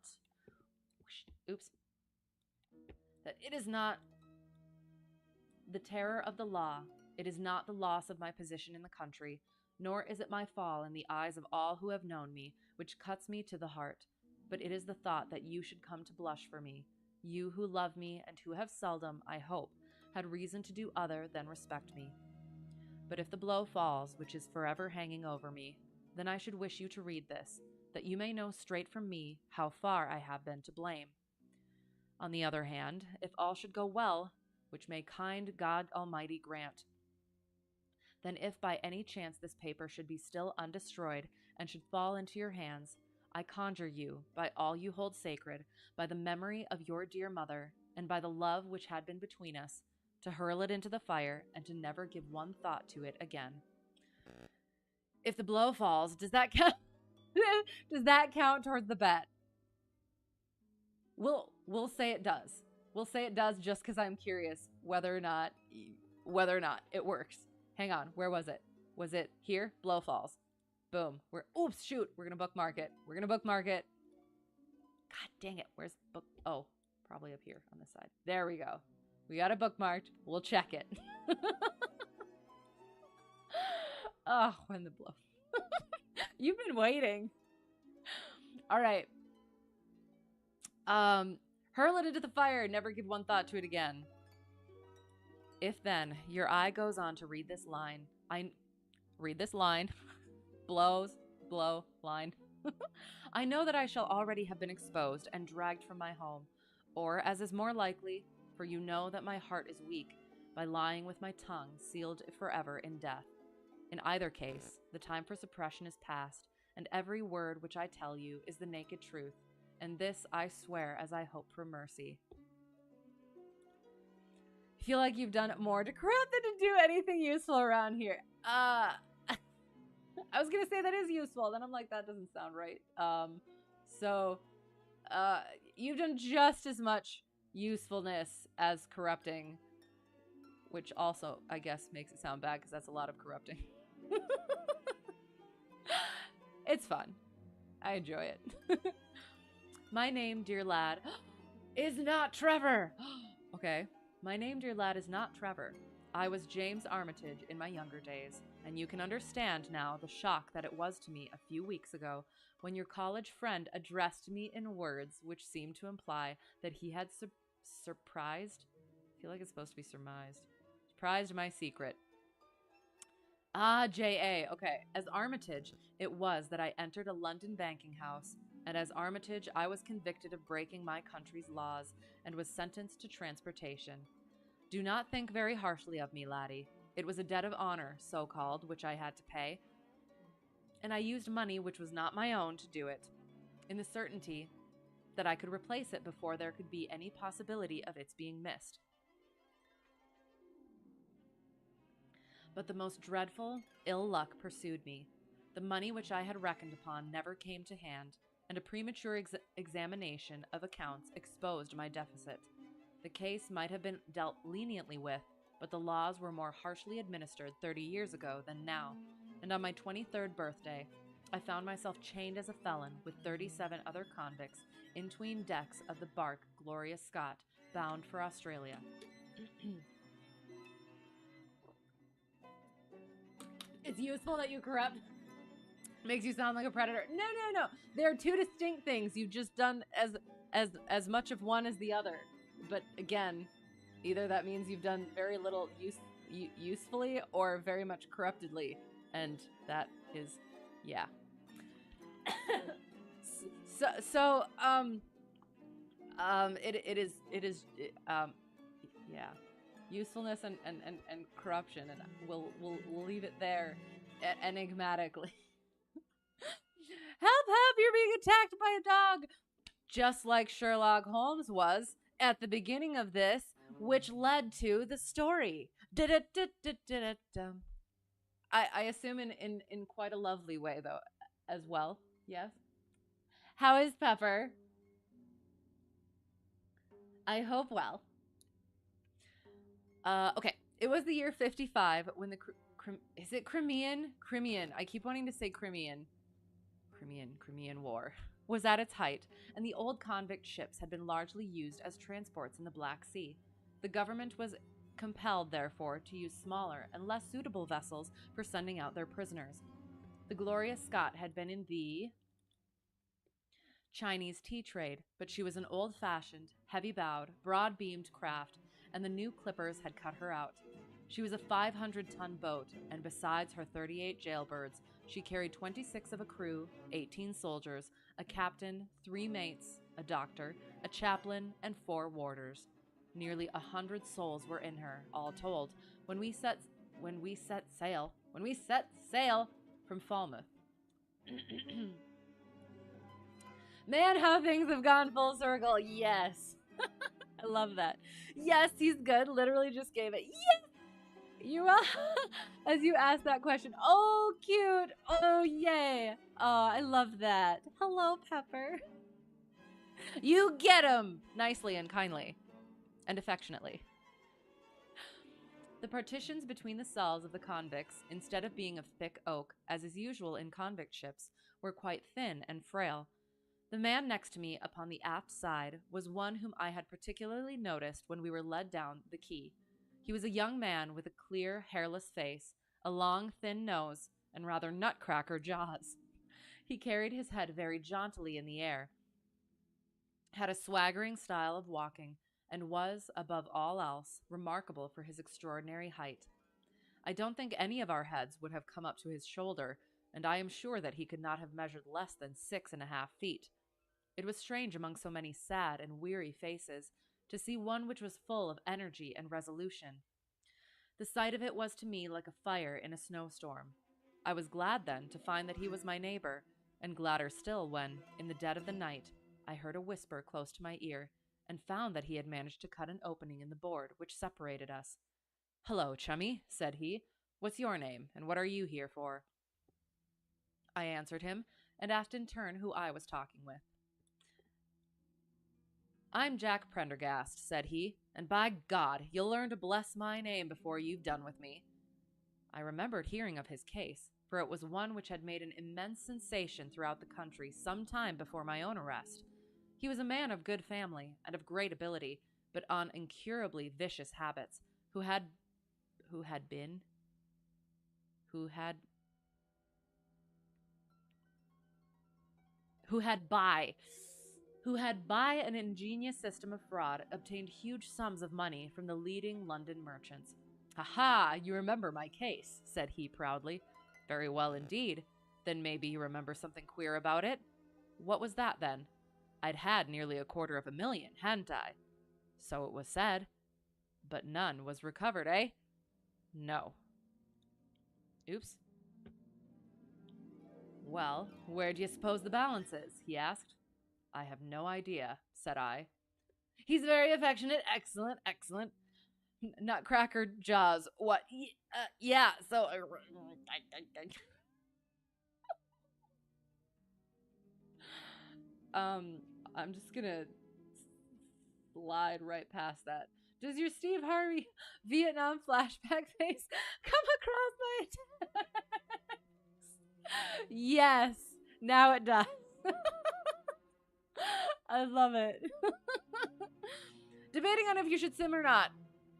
[SPEAKER 1] the terror of the law, it is not the loss of my position in the country, nor is it my fall in the eyes of all who have known me, which cuts me to the heart, but it is the thought that you should come to blush for me, you who love me and who have seldom, I hope, had reason to do other than respect me. But if the blow falls, which is forever hanging over me, then I should wish you to read this, that you may know straight from me how far I have been to blame. On the other hand, if all should go well, which may kind God Almighty grant, then if by any chance this paper should be still undestroyed and should fall into your hands, I conjure you, by all you hold sacred, by the memory of your dear mother, and by the love which had been between us, to hurl it into the fire and to never give one thought to it again. If the blow falls, does that count? Does that count towards the bet? We'll say it does. We'll say it does just because I'm curious whether or not it works. Hang on, where was it? Was it here? Blow falls. Boom. We're gonna bookmark it. God dang it. Where's book? Oh, Probably up here on this side. There we go. We got it bookmarked. We'll check it. Oh, when the blow. You've been waiting. All right. Hurl it into the fire. Never give one thought to it again. If then your eye goes on to read this line, blows, blow, line. I know that I shall already have been exposed and dragged from my home, or, as is more likely, for you know that my heart is weak, by lying with my tongue sealed forever in death. In either case, the time for suppression is past, and every word which I tell you is the naked truth, and this I swear as I hope for mercy. I feel like you've done more to corrupt than to do anything useful around here. I was gonna say that is useful, then I'm like, that doesn't sound right. You've done just as much usefulness as corrupting, which also, I guess, makes it sound bad because that's a lot of corrupting. It's fun. I enjoy it. My name, dear lad, is not Trevor. Okay. My name, dear lad, is not Trevor. I was James Armitage in my younger days, and you can understand now the shock that it was to me a few weeks ago when your college friend addressed me in words which seemed to imply that he had surprised? I feel like it's supposed to be surmised. Surprised my secret. Ah, J.A. Okay. As Armitage, it was that I entered a London banking house, and as Armitage, I was convicted of breaking my country's laws and was sentenced to transportation. Do not think very harshly of me, laddie. It was a debt of honor, so-called, which I had to pay, and I used money which was not my own to do it, in the certainty that I could replace it before there could be any possibility of its being missed. But the most dreadful ill luck pursued me. The money which I had reckoned upon never came to hand, and a premature examination of accounts exposed my deficit. The case might have been dealt leniently with, but the laws were more harshly administered 30 years ago than now, and on my 23rd birthday, I found myself chained as a felon with 37 other convicts in 'tween decks of the bark Gloria Scott, bound for Australia. It's useful that you corrupt. Makes you sound like a predator. No. There are two distinct things. You've just done as much of one as the other. But again, either that means you've done very little usefully or very much corruptedly, and that is, yeah. It is yeah, usefulness and corruption, and we'll leave it there enigmatically. Help, you're being attacked by a dog, just like Sherlock Holmes was at the beginning of this, which led to the story. I assume in quite a lovely way, though, as well. Yes? How is Pepper? I hope well. Okay. It was the year 55 when the is it Crimean? Crimean. I keep wanting to say Crimean War was at its height, and the old convict ships had been largely used as transports in the Black Sea. The government was compelled, therefore, to use smaller and less suitable vessels for sending out their prisoners. The Gloria Scott had been in the Chinese tea trade, but she was an old-fashioned, heavy-bowed, broad-beamed craft, and the new clippers had cut her out. She was a 500-ton boat, and besides her 38 jailbirds, she carried 26 of a crew, 18 soldiers, a captain, 3 mates, a doctor, a chaplain, and 4 warders. Nearly 100 souls were in her, all told, when we set sail from Falmouth. Man, how things have gone full circle. Yes. I love that. Yes, he's good. Literally just gave it. Yes. You as you asked that question. Oh, cute. Oh, yay. Oh, I love that. Hello, Pepper. You get him. Nicely and kindly. And affectionately. The partitions between the cells of the convicts, instead of being of thick oak, as is usual in convict ships, were quite thin and frail. The man next to me upon the aft side was one whom I had particularly noticed when we were led down the quay. He was a young man with a clear, hairless face, a long, thin nose, and rather nutcracker jaws. He carried his head very jauntily in the air, had a swaggering style of walking, and was, above all else, remarkable for his extraordinary height. I don't think any of our heads would have come up to his shoulder, and I am sure that he could not have measured less than 6.5 feet. It was strange among so many sad and weary faces to see one which was full of energy and resolution. The sight of it was to me like a fire in a snowstorm. I was glad then to find that he was my neighbor, and gladder still when, in the dead of the night, I heard a whisper close to my ear, and found that he had managed to cut an opening in the board which separated us. "Hello, chummy," said he. "What's your name, and what are you here for?" I answered him, and asked in turn who I was talking with. "I'm Jack Prendergast," said he, "and by God, you'll learn to bless my name before you've done with me." I remembered hearing of his case, for it was one which had made an immense sensation throughout the country some time before my own arrest. He was a man of good family and of great ability, but on incurably vicious habits, who had by an ingenious system of fraud obtained huge sums of money from the leading London merchants. "Ha ha! You remember my case," said he proudly. "Very well indeed. Then maybe you remember something queer about it?" "What was that, then?" "I'd had nearly $250,000, hadn't I?" "So it was said." "But none was recovered, eh?" "No." "Oops." "Well, where do you suppose the balance is?" he asked. "I have no idea," said I. "He's very affectionate, excellent, excellent. Nutcracker jaws. What? Yeah, so... I'm just gonna slide right past that. Does your Steve Harvey Vietnam flashback face come across my text? Yes, now it does. I love it. Debating on if you should sim or not.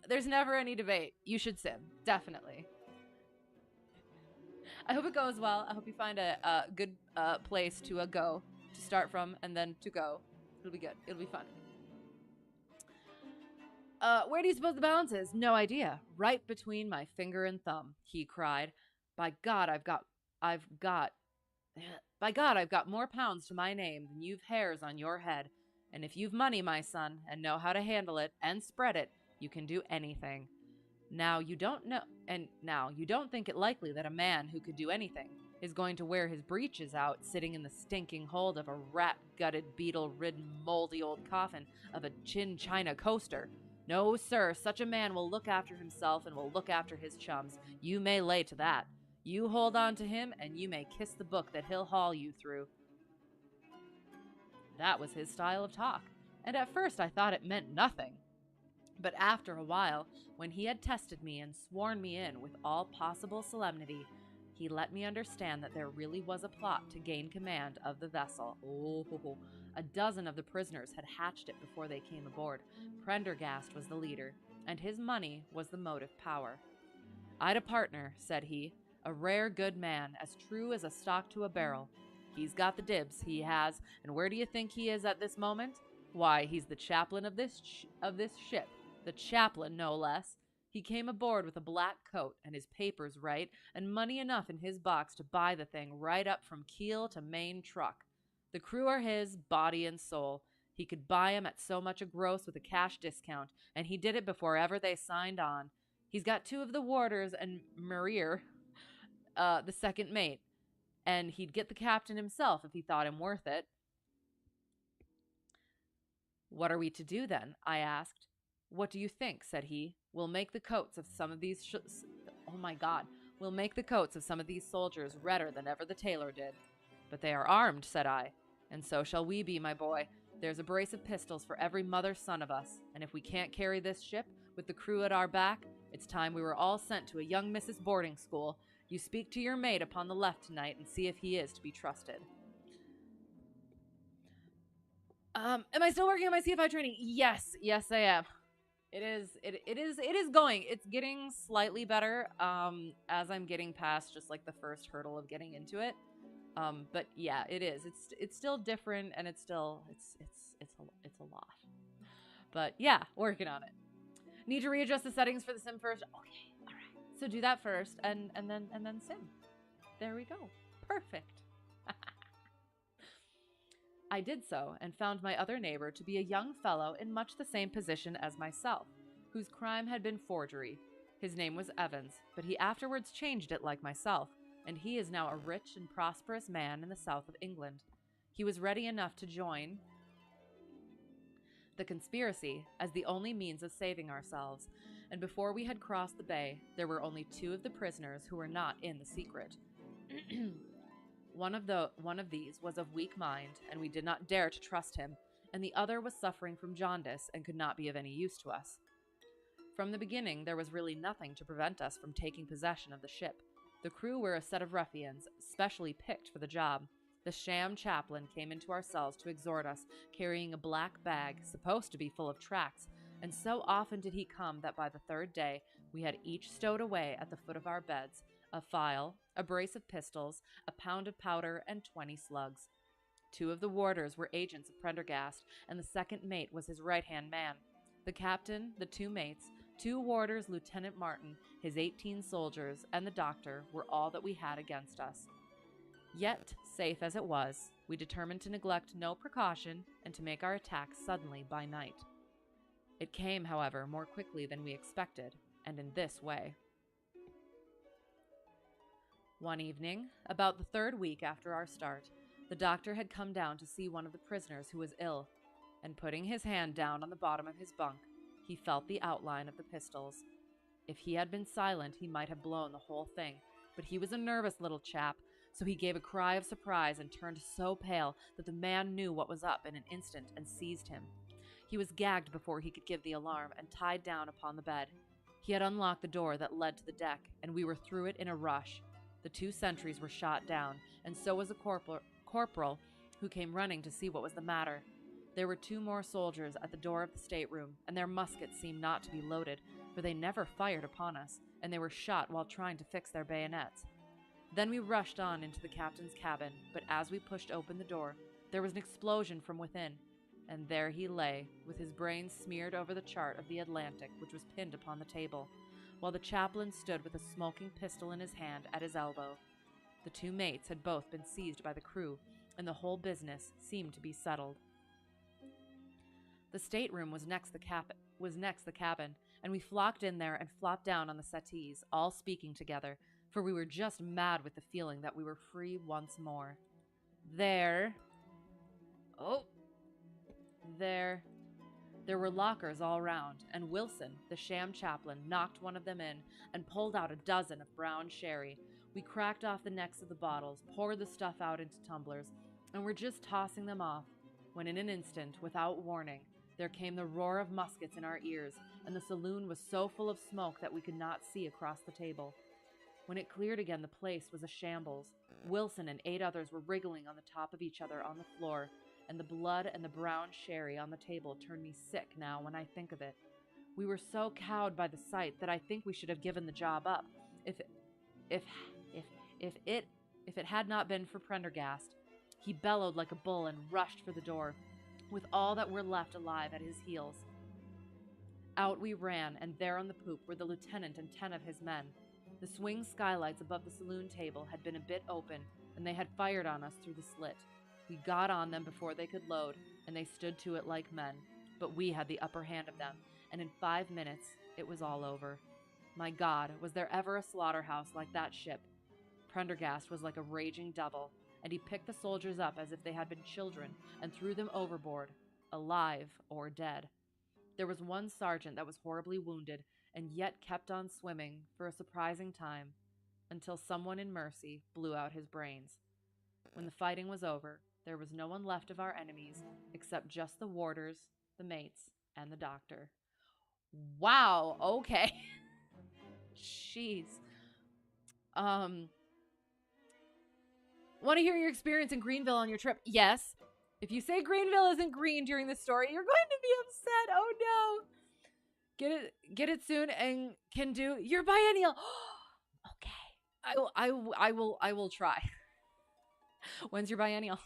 [SPEAKER 1] There's never any debate. You should sim. Definitely. I hope it goes well. I hope you find a good place to go, to start from, and then to go. It'll be good. It'll be fun. Where do you suppose the balance is? No idea. Right between my finger and thumb, he cried. By God, I've got more pounds to my name than you've hairs on your head. And if you've money, my son, and know how to handle it and spread it, you can do anything. Now you don't think it likely that a man who could do anything is going to wear his breeches out sitting in the stinking hold of a rat-gutted, beetle-ridden, moldy old coffin of a China coaster. No, sir, such a man will look after himself and will look after his chums. You may lay to that. You hold on to him, and you may kiss the book that he'll haul you through. That was his style of talk, and at first I thought it meant nothing. But after a while, when he had tested me and sworn me in with all possible solemnity, he let me understand that there really was a plot to gain command of the vessel. Oh, a dozen of the prisoners had hatched it before they came aboard. Prendergast was the leader, and his money was the motive power. "I'd a partner," said he, "a rare good man, as true as a stock to a barrel. He's got the dibs, he has, and where do you think he is at this moment? Why, he's the chaplain of this ship. The chaplain, no less. He came aboard with a black coat and his papers right, and money enough in his box to buy the thing right up from keel to main truck. The crew are his, body and soul. He could buy 'em at so much a gross with a cash discount, and he did it before ever they signed on. He's got 2 of the warders and Maria, the second mate, and he'd get the captain himself if he thought him worth it." "What are we to do, then?" I asked. "What do you think?" said he. "We'll make the coats of some of these We'll make the coats of some of these soldiers redder than ever the tailor did." "But they are armed," said I. "And so shall we be, my boy. There's a brace of pistols for every mother's son of us, and if we can't carry this ship, with the crew at our back, it's time we were all sent to a young Mrs. boarding school. You speak to your mate upon the left tonight and see if he is to be trusted." Am I still working on my CFI training? Yes, yes, I am. It is going. It's getting slightly better. As I'm getting past just like the first hurdle of getting into it. But yeah, it is. It's still different, and it's a lot. But yeah, working on it. Need to readjust the settings for the sim first. Okay, all right. So do that first, and then sim. There we go. Perfect. I did so, and found my other neighbor to be a young fellow in much the same position as myself, whose crime had been forgery. His name was Evans, but he afterwards changed it like myself, and he is now a rich and prosperous man in the south of England. He was ready enough to join the conspiracy as the only means of saving ourselves, and before we had crossed the bay, there were only 2 of the prisoners who were not in the secret. One of these was of weak mind, and we did not dare to trust him, and the other was suffering from jaundice and could not be of any use to us. From the beginning, there was really nothing to prevent us from taking possession of the ship. The crew were a set of ruffians, specially picked for the job. The sham chaplain came into our cells to exhort us, carrying a black bag, supposed to be full of tracts, and so often did he come that by the 3rd day we had each stowed away at the foot of our beds a file, a brace of pistols, a pound of powder, and 20 slugs. 2 of the warders were agents of Prendergast, and the second mate was his right-hand man. The captain, the 2 mates, 2 warders, Lieutenant Martin, his 18 soldiers, and the doctor were all that we had against us. Yet, safe as it was, we determined to neglect no precaution and to make our attack suddenly by night. It came, however, more quickly than we expected, and in this way. One evening, about the 3rd week after our start, the doctor had come down to see one of the prisoners who was ill, and putting his hand down on the bottom of his bunk, he felt the outline of the pistols. If he had been silent, he might have blown the whole thing, but he was a nervous little chap, so he gave a cry of surprise and turned so pale that the man knew what was up in an instant and seized him. He was gagged before he could give the alarm and tied down upon the bed. He had unlocked the door that led to the deck, and we were through it in a rush. The 2 sentries were shot down, and so was a corporal who came running to see what was the matter. There were 2 more soldiers at the door of the stateroom, and their muskets seemed not to be loaded, for they never fired upon us, and they were shot while trying to fix their bayonets. Then we rushed on into the captain's cabin, but as we pushed open the door, there was an explosion from within, and there he lay, with his brains smeared over the chart of the Atlantic, which was pinned upon the table, while the chaplain stood with a smoking pistol in his hand at his elbow. The 2 mates had both been seized by the crew, and the whole business seemed to be settled. The stateroom was next the cabin, and we flocked in there and flopped down on the settees, all speaking together, for we were just mad with the feeling that we were free once more. There were lockers all round, and Wilson, the sham chaplain, knocked one of them in and pulled out a dozen of brown sherry. We cracked off the necks of the bottles, poured the stuff out into tumblers, and were just tossing them off, when in an instant, without warning, there came the roar of muskets in our ears, and the saloon was so full of smoke that we could not see across the table. When it cleared again, the place was a shambles. Wilson and 8 others were wriggling on the top of each other on the floor, and the blood and the brown sherry on the table turned me sick now when I think of it. We were so cowed by the sight that I think we should have given the job up, if it had not been for Prendergast. He bellowed like a bull and rushed for the door, with all that were left alive at his heels. Out we ran, and there on the poop were the lieutenant and 10 of his men. The swing skylights above the saloon table had been a bit open, and they had fired on us through the slit. We got on them before they could load, and they stood to it like men, but we had the upper hand of them, and in 5 minutes it was all over. My God, was there ever a slaughterhouse like that ship? Prendergast was like a raging devil, and he picked the soldiers up as if they had been children and threw them overboard, alive or dead. There was one sergeant that was horribly wounded and yet kept on swimming for a surprising time, until someone in mercy blew out his brains. When the fighting was over, there was no one left of our enemies except just the warders, the mates, and the doctor. Wow, okay. Jeez. Want to hear your experience in Greenville on your trip? Yes. If you say Greenville isn't green during the story, you're going to be upset. Oh no. Get it soon and can do your biennial. Okay. I will try. When's your biennial?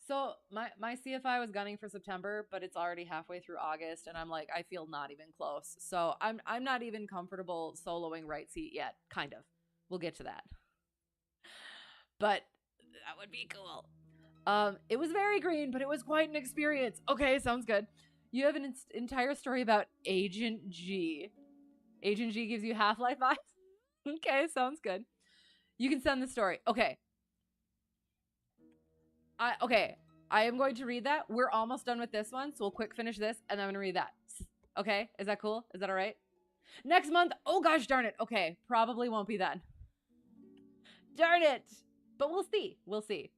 [SPEAKER 1] So my CFI was gunning for September, but it's already halfway through August, and I'm like, I feel not even close. So I'm not even comfortable soloing right seat yet. Kind of. We'll get to that. But that would be cool. It was very green, but it was quite an experience. Okay, sounds good. You have an entire story about Agent G. Agent G gives you Half-Life vibes? Okay, sounds good. You can send the story. Okay. I am going to read that. We're almost done with this one, so we'll quick finish this, and I'm going to read that. Okay? Is that cool? Is that all right? Next month. Oh, gosh darn it. Okay, probably won't be then. Darn it. But we'll see. We'll see.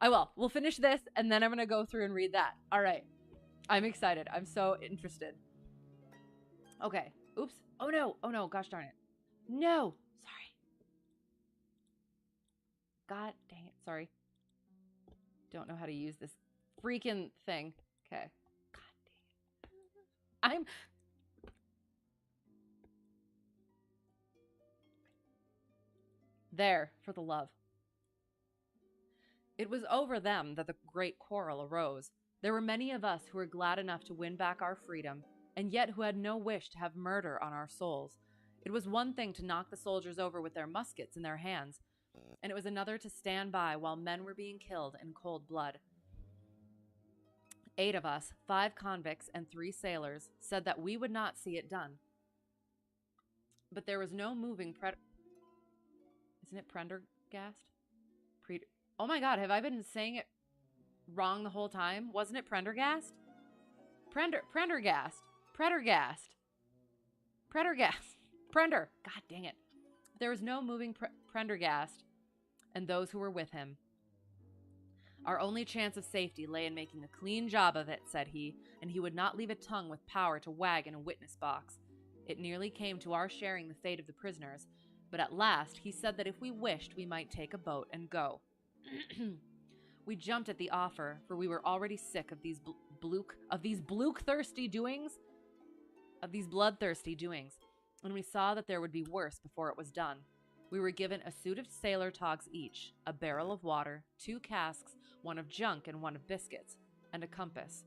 [SPEAKER 1] I will. We'll finish this, and then I'm going to go through and read that. All right. I'm excited. I'm so interested. Okay. Oops. Oh, no. Oh, no. Gosh darn it. No. Sorry. God dang it. Sorry. Don't know how to use this freaking thing. Okay. God dang it. There for the love. It was over them that the great quarrel arose. There were many of us who were glad enough to win back our freedom, and yet who had no wish to have murder on our souls. It was one thing to knock the soldiers over with their muskets in their hands, and it was another to stand by while men were being killed in cold blood. 8 of us, 5 convicts and 3 sailors, said that we would not see it done. But there was no moving Isn't it Prendergast? Oh my god, have I been saying it wrong the whole time? Wasn't it Prendergast? Prendergast. Prender. God dang it. There was no moving Prendergast and those who were with him. Our only chance of safety lay in making a clean job of it, said he, and he would not leave a tongue with power to wag in a witness box. It nearly came to our sharing the fate of the prisoners, but at last he said that if we wished, we might take a boat and go. We jumped at the offer, for we were already sick of these bloodthirsty doings, and we saw that there would be worse before it was done. We were given a suit of sailor togs each, a barrel of water, 2 casks, one of junk and one of biscuits, and a compass.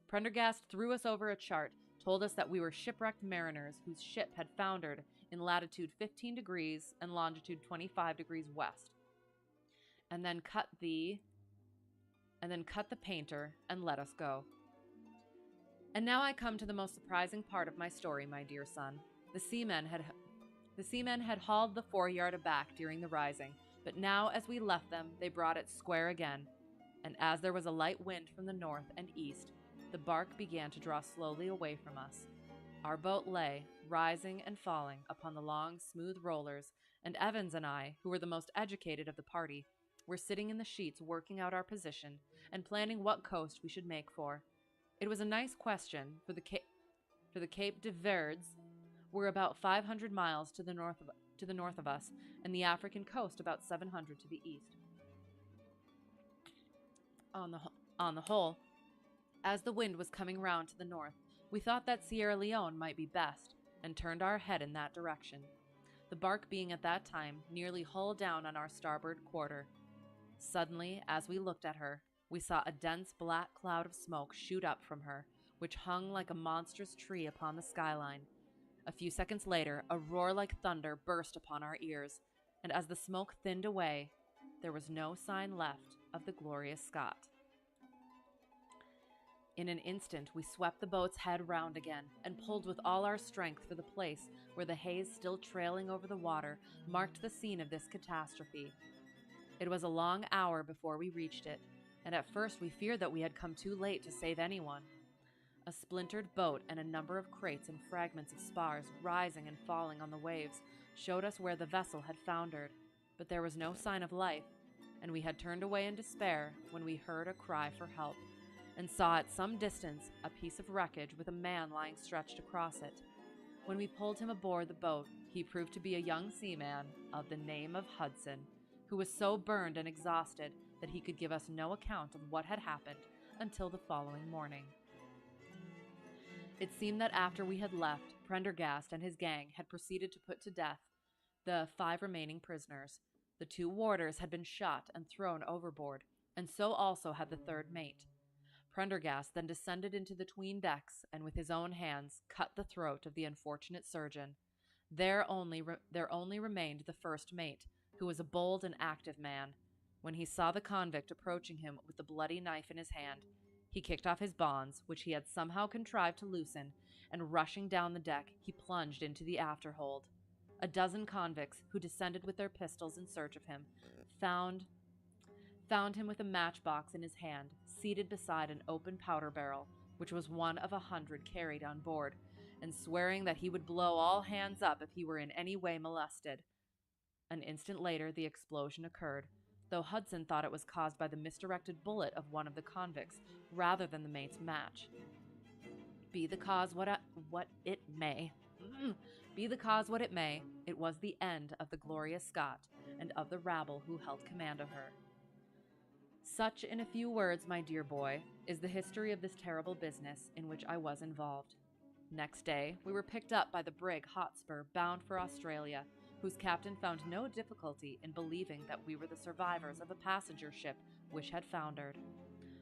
[SPEAKER 1] Prendergast threw us over a chart, told us that we were shipwrecked mariners whose ship had foundered in latitude 15 degrees and longitude 25 degrees west, and then cut the painter and let us go. And now I come to the most surprising part of my story, my dear son. The seamen had hauled the foreyard aback during the rising, but now as we left them, they brought it square again, and as there was a light wind from the north and east, the bark began to draw slowly away from us. Our boat lay, rising and falling, upon the long, smooth rollers, and Evans and I, who were the most educated of the party, were sitting in the sheets working out our position and planning what coast we should make for. It was a nice question, for the Cape de Verds were about 500 miles to the north of us, and the African coast about 700 to the east. On the whole, as the wind was coming round to the north, we thought that Sierra Leone might be best, and turned our head in that direction, the bark being at that time nearly hull down on our starboard quarter. Suddenly, as we looked at her, we saw a dense black cloud of smoke shoot up from her, which hung like a monstrous tree upon the skyline. A few seconds later, a roar like thunder burst upon our ears, and as the smoke thinned away, there was no sign left of the Gloria Scott. In an instant, we swept the boat's head round again and pulled with all our strength for the place where the haze still trailing over the water marked the scene of this catastrophe. It was a long hour before we reached it, and at first we feared that we had come too late to save anyone. A splintered boat and a number of crates and fragments of spars rising and falling on the waves showed us where the vessel had foundered, but there was no sign of life, and we had turned away in despair when we heard a cry for help, and saw at some distance a piece of wreckage with a man lying stretched across it. When we pulled him aboard the boat, he proved to be a young seaman of the name of Hudson, who was so burned and exhausted that he could give us no account of what had happened until the following morning. It seemed that after we had left, Prendergast and his gang had proceeded to put to death the 5 remaining prisoners. The 2 warders had been shot and thrown overboard, and so also had the 3rd mate. Prendergast then descended into the 'tween decks and with his own hands cut the throat of the unfortunate surgeon. There only remained the 1st mate, who was a bold and active man. When he saw the convict approaching him with the bloody knife in his hand, he kicked off his bonds, which he had somehow contrived to loosen, and rushing down the deck, he plunged into the afterhold. A dozen convicts, who descended with their pistols in search of him, found him with a matchbox in his hand, seated beside an open powder barrel, which was one of 100 carried on board, and swearing that he would blow all hands up if he were in any way molested. An instant later, the explosion occurred, though Hudson thought it was caused by the misdirected bullet of one of the convicts rather than the mate's match. Be the cause what it may, it was the end of the Gloria Scott and of the rabble who held command of her. Such, in a few words, my dear boy, is the history of this terrible business in which I was involved. Next day, we were picked up by the brig Hotspur, bound for Australia, whose captain found no difficulty in believing that we were the survivors of a passenger ship which had foundered.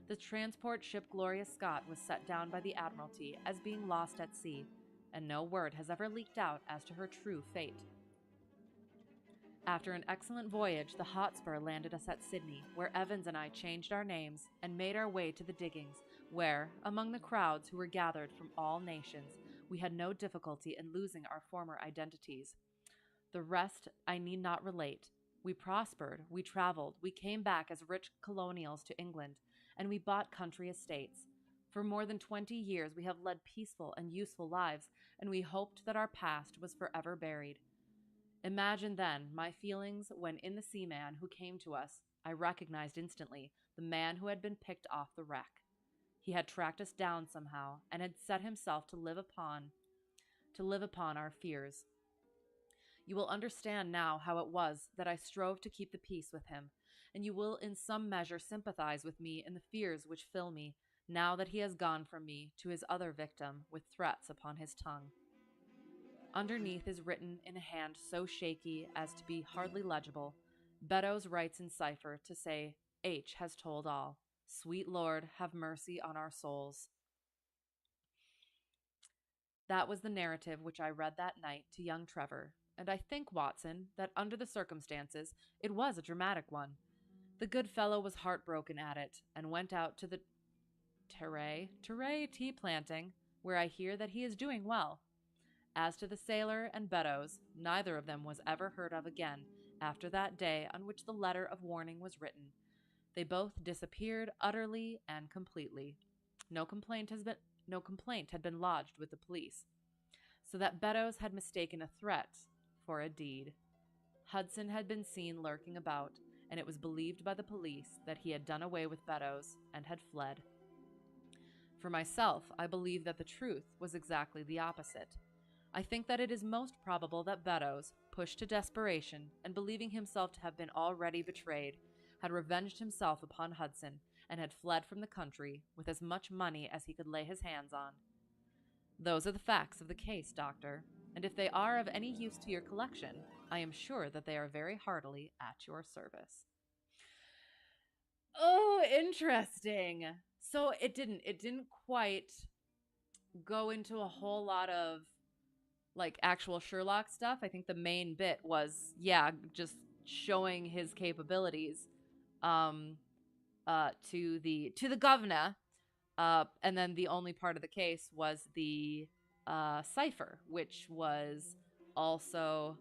[SPEAKER 1] The transport ship Gloria Scott was set down by the Admiralty as being lost at sea, and no word has ever leaked out as to her true fate. After an excellent voyage, the Hotspur landed us at Sydney, where Evans and I changed our names and made our way to the diggings, where, among the crowds who were gathered from all nations, we had no difficulty in losing our former identities. The rest I need not relate. We prospered, we traveled, we came back as rich colonials to England, and we bought country estates. For more than 20 years we have led peaceful and useful lives, and we hoped that our past was forever buried. Imagine, then, my feelings when in the seaman who came to us, I recognized instantly the man who had been picked off the wreck. He had tracked us down somehow, and had set himself to live upon our fears. You will understand now how it was that I strove to keep the peace with him, and you will in some measure sympathize with me in the fears which fill me, now that he has gone from me to his other victim with threats upon his tongue. Underneath is written in a hand so shaky as to be hardly legible. Beddoes writes in cipher to say, H has told all. Sweet Lord, have mercy on our souls. That was the narrative which I read that night to young Trevor, and I think, Watson, that under the circumstances it was a dramatic one. The good fellow was heartbroken at it, and went out to the Teray tea planting, where I hear that he is doing well. As to the sailor and Beddoes, neither of them was ever heard of again after that day on which the letter of warning was written. They both disappeared utterly and completely. No complaint had been lodged with the police, so that Beddoes had mistaken a threat for a deed. Hudson had been seen lurking about, and it was believed by the police that he had done away with Beddoes and had fled. For myself, I believe that the truth was exactly the opposite. I think that it is most probable that Beddoes, pushed to desperation, and believing himself to have been already betrayed, had revenged himself upon Hudson, and had fled from the country with as much money as he could lay his hands on. Those are the facts of the case, Doctor, and if they are of any use to your collection, I am sure that they are very heartily at your service. Oh, interesting. So it didn't quite go into a whole lot of like actual Sherlock stuff. I think the main bit was, just showing his capabilities to the governor, and then the only part of the case was the cipher, which was also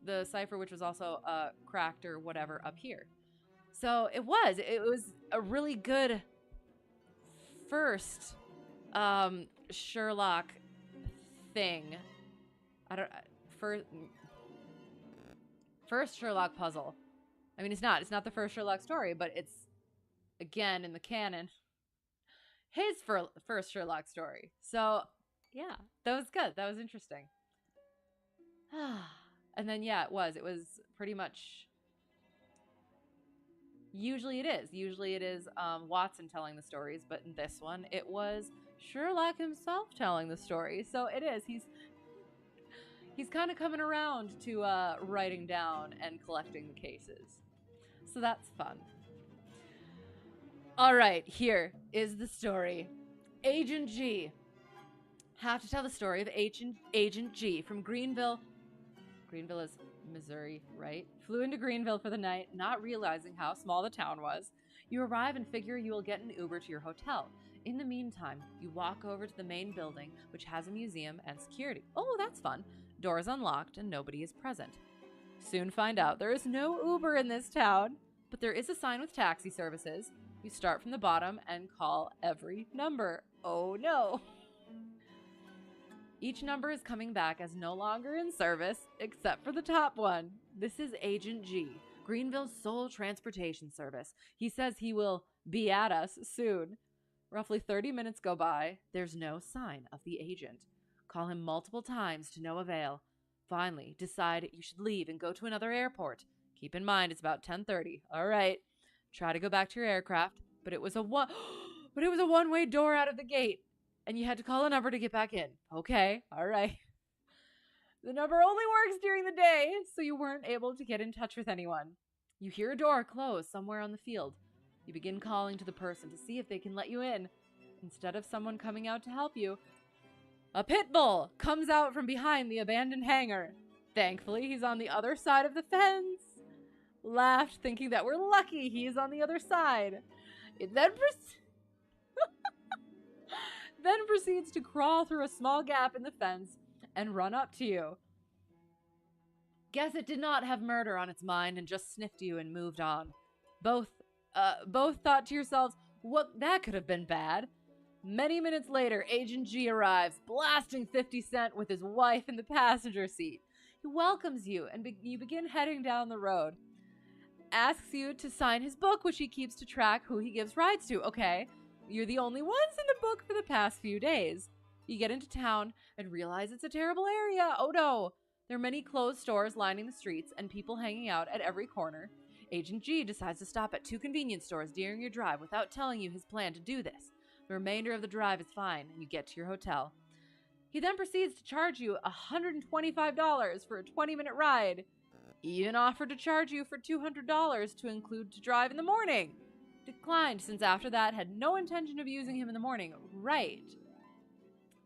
[SPEAKER 1] the cipher which was also cracked or whatever up here. So it was a really good first Sherlock thing. First Sherlock puzzle. I mean, it's not the first Sherlock story, but it's, again, in the canon, his first Sherlock story. So, yeah, that was good. That was interesting. And then, yeah, it was pretty much, usually it is Watson telling the stories, but in this one, it was Sherlock himself telling the story. So it is, he's kind of coming around to writing down and collecting the cases. So that's fun. All right, here is the story. Agent G. Have to tell the story of Agent G from Greenville. Greenville is Missouri, right? Flew into Greenville for the night, not realizing how small the town was. You arrive and figure you will get an Uber to your hotel. In the meantime, you walk over to the main building, which has a museum and security. Oh, that's fun. Doors unlocked and nobody is present. Soon find out there is no Uber in this town, but there is a sign with taxi services. You start from the bottom and call every number. Oh no. Each number is coming back as no longer in service, except for the top one. This is Agent G, Greenville's sole transportation service. He says he will be at us soon. Roughly 30 minutes go by. There's no sign of the agent. Call him multiple times to no avail. Finally, decide you should leave and go to another airport. Keep in mind it's about 10:30. All right. Try to go back to your aircraft, but it was a one-way door out of the gate, and you had to call a number to get back in. Okay, all right. The number only works during the day, so you weren't able to get in touch with anyone. You hear a door close somewhere on the field. You begin calling to the person to see if they can let you in. Instead of someone coming out to help you, a pit bull comes out from behind the abandoned hangar. Thankfully, he's on the other side of the fence. Laughed, thinking that we're lucky he is on the other side. It then proceeds to crawl through a small gap in the fence and run up to you. Guess it did not have murder on its mind and just sniffed you and moved on. Both thought to yourselves, what, that could have been bad. Many minutes later, Agent G arrives, blasting 50 Cent with his wife in the passenger seat. He welcomes you, and you begin heading down the road. Asks you to sign his book, which he keeps to track who he gives rides to. Okay, you're the only ones in the book for the past few days. You get into town and realize it's a terrible area. Oh no! There are many closed stores lining the streets and people hanging out at every corner. Agent G decides to stop at 2 convenience stores during your drive without telling you his plan to do this. The remainder of the drive is fine, and you get to your hotel. He then proceeds to charge you $125 for a 20-minute ride. Even offered to charge you for $200 to include to drive in the morning. Declined, since after that had no intention of using him in the morning. Right.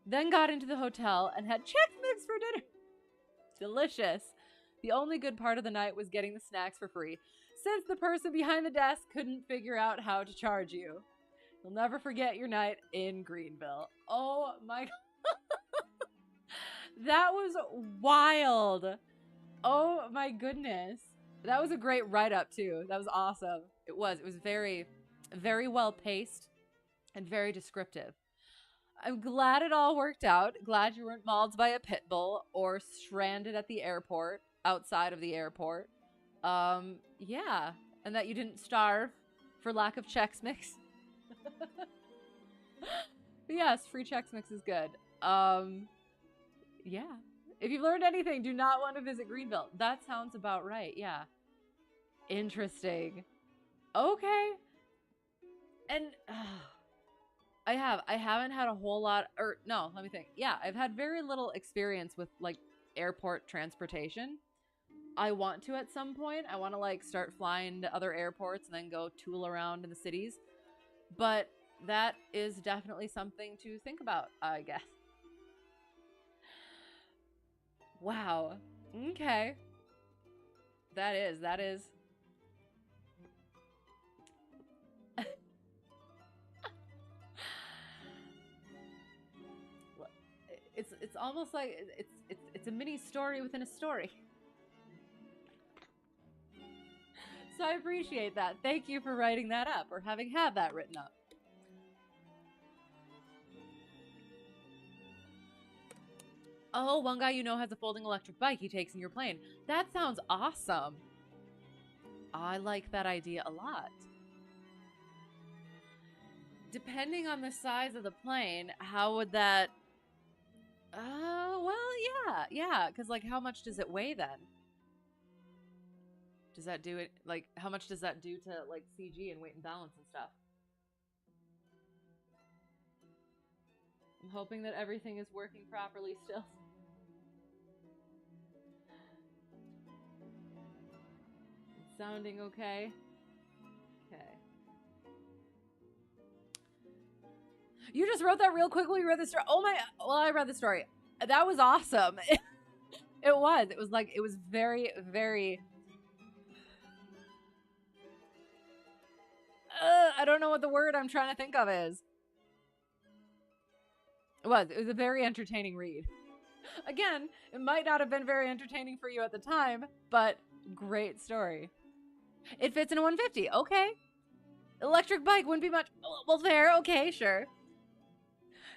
[SPEAKER 1] Then got into the hotel and had Chex Mix for dinner. Delicious. The only good part of the night was getting the snacks for free, since the person behind the desk couldn't figure out how to charge you. You'll never forget your night in Greenville. Oh my god. That was wild. Oh my goodness. That was a great write-up too. That was awesome. It was very, very well paced and very descriptive. I'm glad it all worked out. Glad you weren't mauled by a pit bull or stranded at the airport, outside of the airport. Yeah. And that you didn't starve for lack of Chex Mix. But yes, free Chex Mix is good. Yeah. If you've learned anything, do not want to visit Greenville. That sounds about right, yeah. Interesting. Okay. And I haven't had a whole lot, or no, let me think. Yeah, I've had very little experience with like airport transportation. I want to at some point. I want to like start flying to other airports and then go tool around in the cities. But that is definitely something to think about, I guess. Wow. Okay. That is. It's almost like it's a mini story within a story. So I appreciate that. Thank you for writing that up, or having had that written up. Oh, one guy you know has a folding electric bike he takes in your plane. That sounds awesome. I like that idea a lot. Depending on the size of the plane, how would that... well, yeah. Because, like, how much does it weigh then? Does that do it? Like, how much does that do to, like, CG and weight and balance and stuff? I'm hoping that everything is working properly still. It's sounding okay? Okay. You just wrote that real quick while you read the story? Oh my... Well, I read the story. That was awesome. It was. It was like... It was very, very... I don't know what the word I'm trying to think of is. It was a very entertaining read. Again, it might not have been very entertaining for you at the time, but great story. It fits in a 150. Okay. Electric bike wouldn't be much. Well, there. Okay, sure.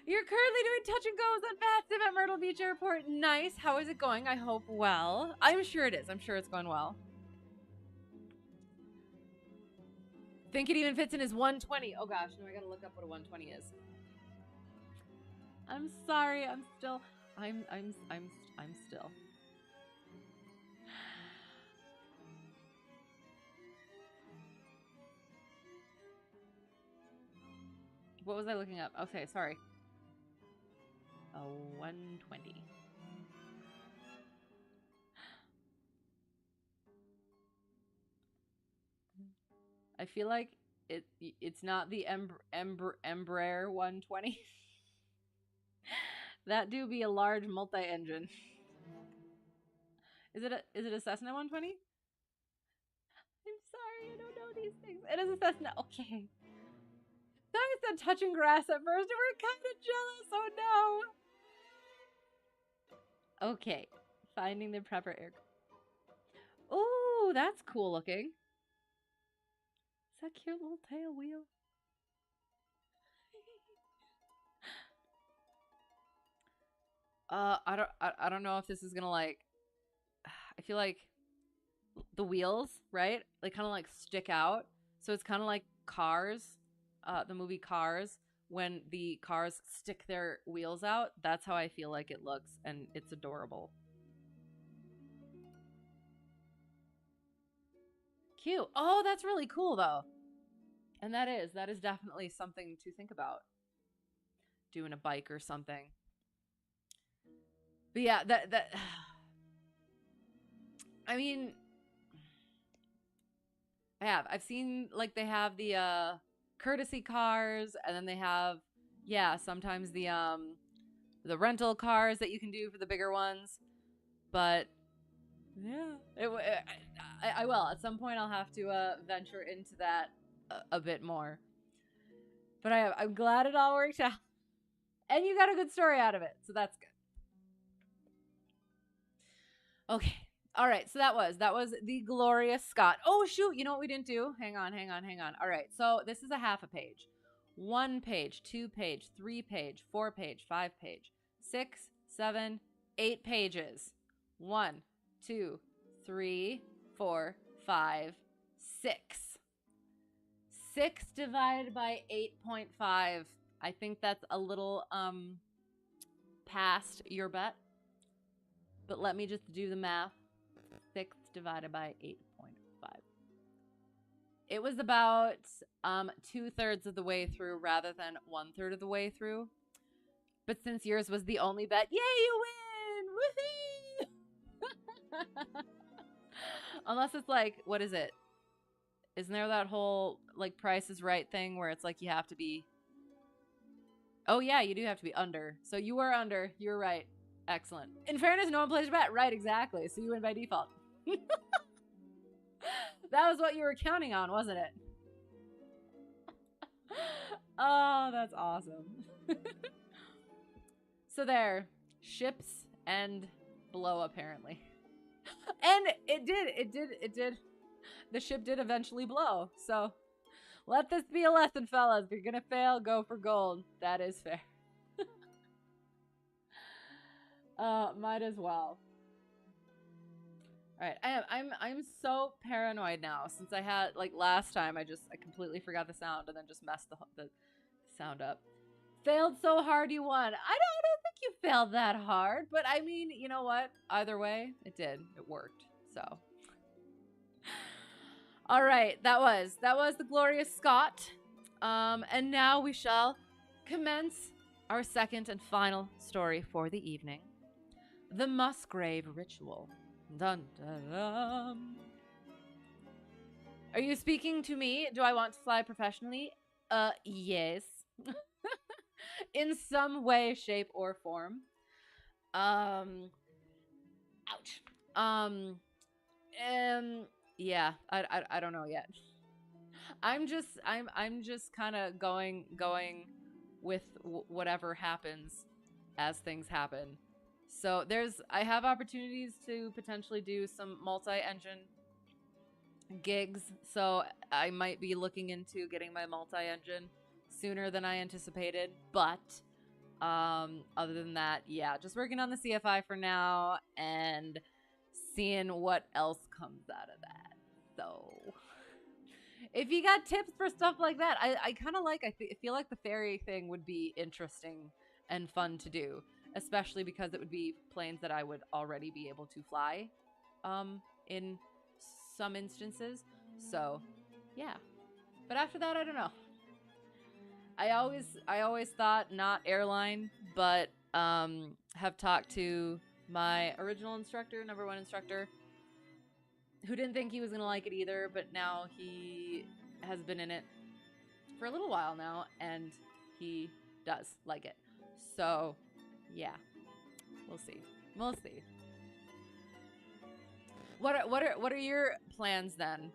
[SPEAKER 1] You're currently doing touch and goes on Massive at Myrtle Beach Airport. Nice. How is it going? I hope well. I'm sure it is. I'm sure it's going well. Think it even fits in his 120. Oh gosh, no, I gotta look up what a 120 is. I'm sorry, I'm still. What was I looking up? Okay, sorry. A 120. I feel like it's not the Embraer 120. That do be a large multi-engine. Is it a Cessna 120? I'm sorry, I don't know these things. It is a Cessna. Okay. I said touching grass at first, and we're kind of jealous. Oh no. Okay, finding the proper air. Oh, that's cool looking. Is that cute little tail wheel? I don't know if this is gonna like. I feel like the wheels, right? They kind of like stick out, so it's kind of like Cars, the movie Cars. When the cars stick their wheels out, that's how I feel like it looks, and it's adorable. Cute. Oh, that's really cool though. And that is definitely something to think about. Doing a bike or something. But yeah, that I mean, I've seen like they have the courtesy cars, and then they have sometimes the rental cars that you can do for the bigger ones. But yeah, I will at some point. I'll have to venture into that a bit more. But I'm glad it all worked out, and you got a good story out of it, so that's good. Okay. All right. So that was the Gloria Scott. Oh, shoot. You know what we didn't do? Hang on. All right. So this is a half a page. 1 page, 2 page, 3 page, 4 page, 5 page, 6, 7, 8 pages. 1, 2, 3, 4, 5, 6. 6 divided by 8.5. I think that's a little past your bet. But let me just do the math. 6 divided by 8.5. It was about 2/3 of the way through rather than 1/3 of the way through. But since yours was the only bet, yay, you win! Woohoo! Unless it's like, what is it? Isn't there that whole like Price is Right thing where it's like you have to be... Oh yeah, you do have to be under. So you were under. You were right. Excellent. In fairness, no one plays a bet. Right, exactly. So you win by default. That was what you were counting on, wasn't it? Oh, that's awesome. So there. Ships and blow, apparently. And it did. The ship did eventually blow. So let this be a lesson, fellas. If you're gonna fail, go for gold. That is fair. Might as well. All right, I'm so paranoid now since I had like last time I completely forgot the sound and then just messed the sound up. Failed so hard you won. I don't think you failed that hard, but I mean, you know what? Either way, it did. It worked. So All right, that was the Glorious Scott. And now we shall commence our second and final story for the evening. The Musgrave Ritual. Dun, dun, dun. Are you speaking to me? Do I want to fly professionally? Yes. In some way, shape, or form. Ouch. Yeah, I don't know yet. I'm just kind of going with whatever happens as things happen. So I have opportunities to potentially do some multi-engine gigs. So I might be looking into getting my multi-engine sooner than I anticipated, but other than that, yeah, just working on the CFI for now and seeing what else comes out of that. So if you got tips for stuff like that, I kind of like, I feel like the ferry thing would be interesting and fun to do, especially because it would be planes that I would already be able to fly in some instances. So yeah, but after that, I don't know. I always thought not airline, but have talked to my original instructor, number one instructor, who didn't think he was going to like it either, but now he has been in it for a little while now, and he does like it. So, yeah, we'll see. We'll see. What are your plans then?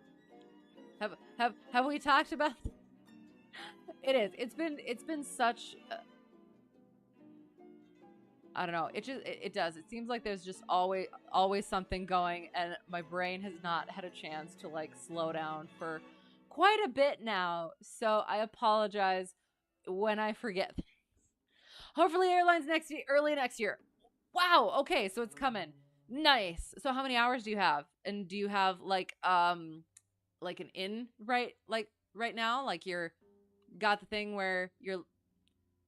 [SPEAKER 1] Have we talked about? It is. It's been such. I don't know. It does. It seems like there's just always something going, and my brain has not had a chance to like slow down for quite a bit now. So I apologize when I forget things. Hopefully, airlines early next year. Wow. Okay, so it's coming. Nice. So how many hours do you have? And do you have like an in right now? Like you're got the thing where you're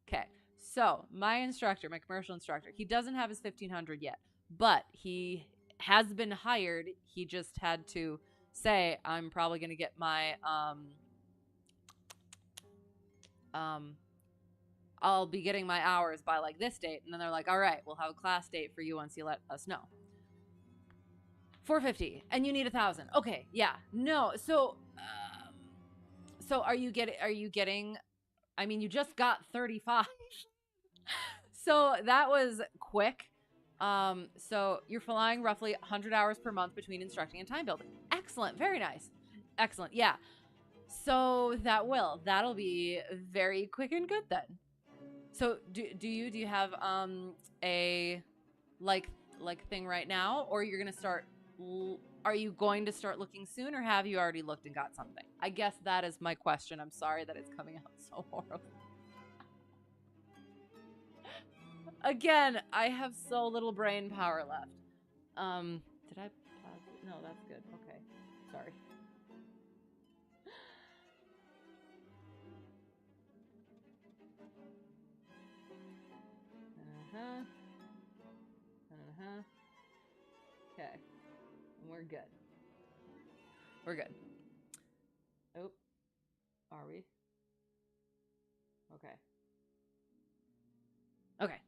[SPEAKER 1] okay. So my instructor, my commercial instructor, he doesn't have his 1500 yet, but he has been hired. He just had to say, I'm probably going to get my, I'll be getting my hours by like this date. And then they're like, all right, we'll have a class date for you once you let us know. 450 and you need 1,000. Okay. Yeah. No. So are you getting, I mean, you just got 35. So that was quick. So you're flying roughly 100 hours per month between instructing and time building. Excellent. Very nice. Excellent. Yeah. So that'll be very quick and good then. So do you have a like thing right now, or you're going to start, are you going to start looking soon, or have you already looked and got something? I guess that is my question. I'm sorry that it's coming out so horrible. Again, I have so little brain power left. Did I pause it? No, that's good. Okay. Sorry. Okay. And we're good. We're good. Oh. Are we? Okay. Okay.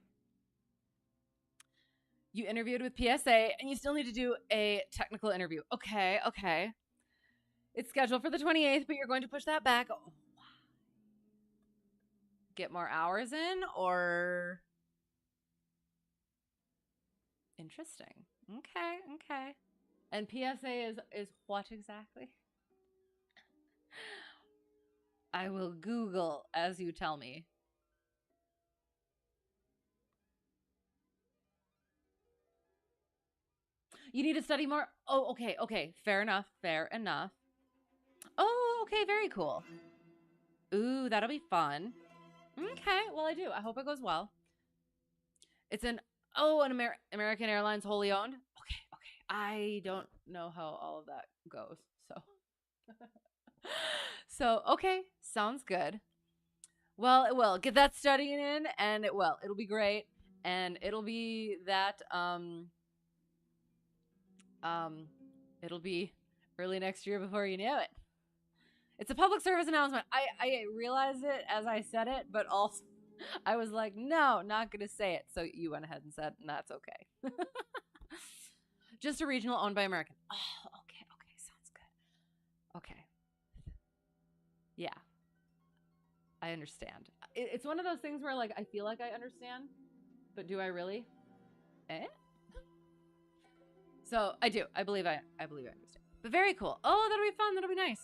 [SPEAKER 1] You interviewed with PSA and you still need to do a technical interview. Okay, okay. It's scheduled for the 28th, but you're going to push that back. Oh, get more hours in, or interesting. Okay, okay. And PSA is what exactly? I will Google as you tell me. You need to study more. Oh, okay, okay. Fair enough. Fair enough. Oh, okay. Very cool. Ooh, that'll be fun. Okay. Well, I do. I hope it goes well. It's an American Airlines wholly owned. Okay, okay. I don't know how all of that goes. So so okay, sounds good. Well, it will. Get that studying in, and it will. It'll be great. And it'll be that it'll be early next year before you knew it. It's a public service announcement. I realized it as I said it, but also I was like, no, not going to say it. So you went ahead and said, and that's okay. Just a regional owned by American. Oh, okay. Sounds good. Okay. Yeah, I understand. It's one of those things where, like, I feel like I understand, but do I really? So I do. I believe I understand. But very cool. Oh, that'll be fun. That'll be nice.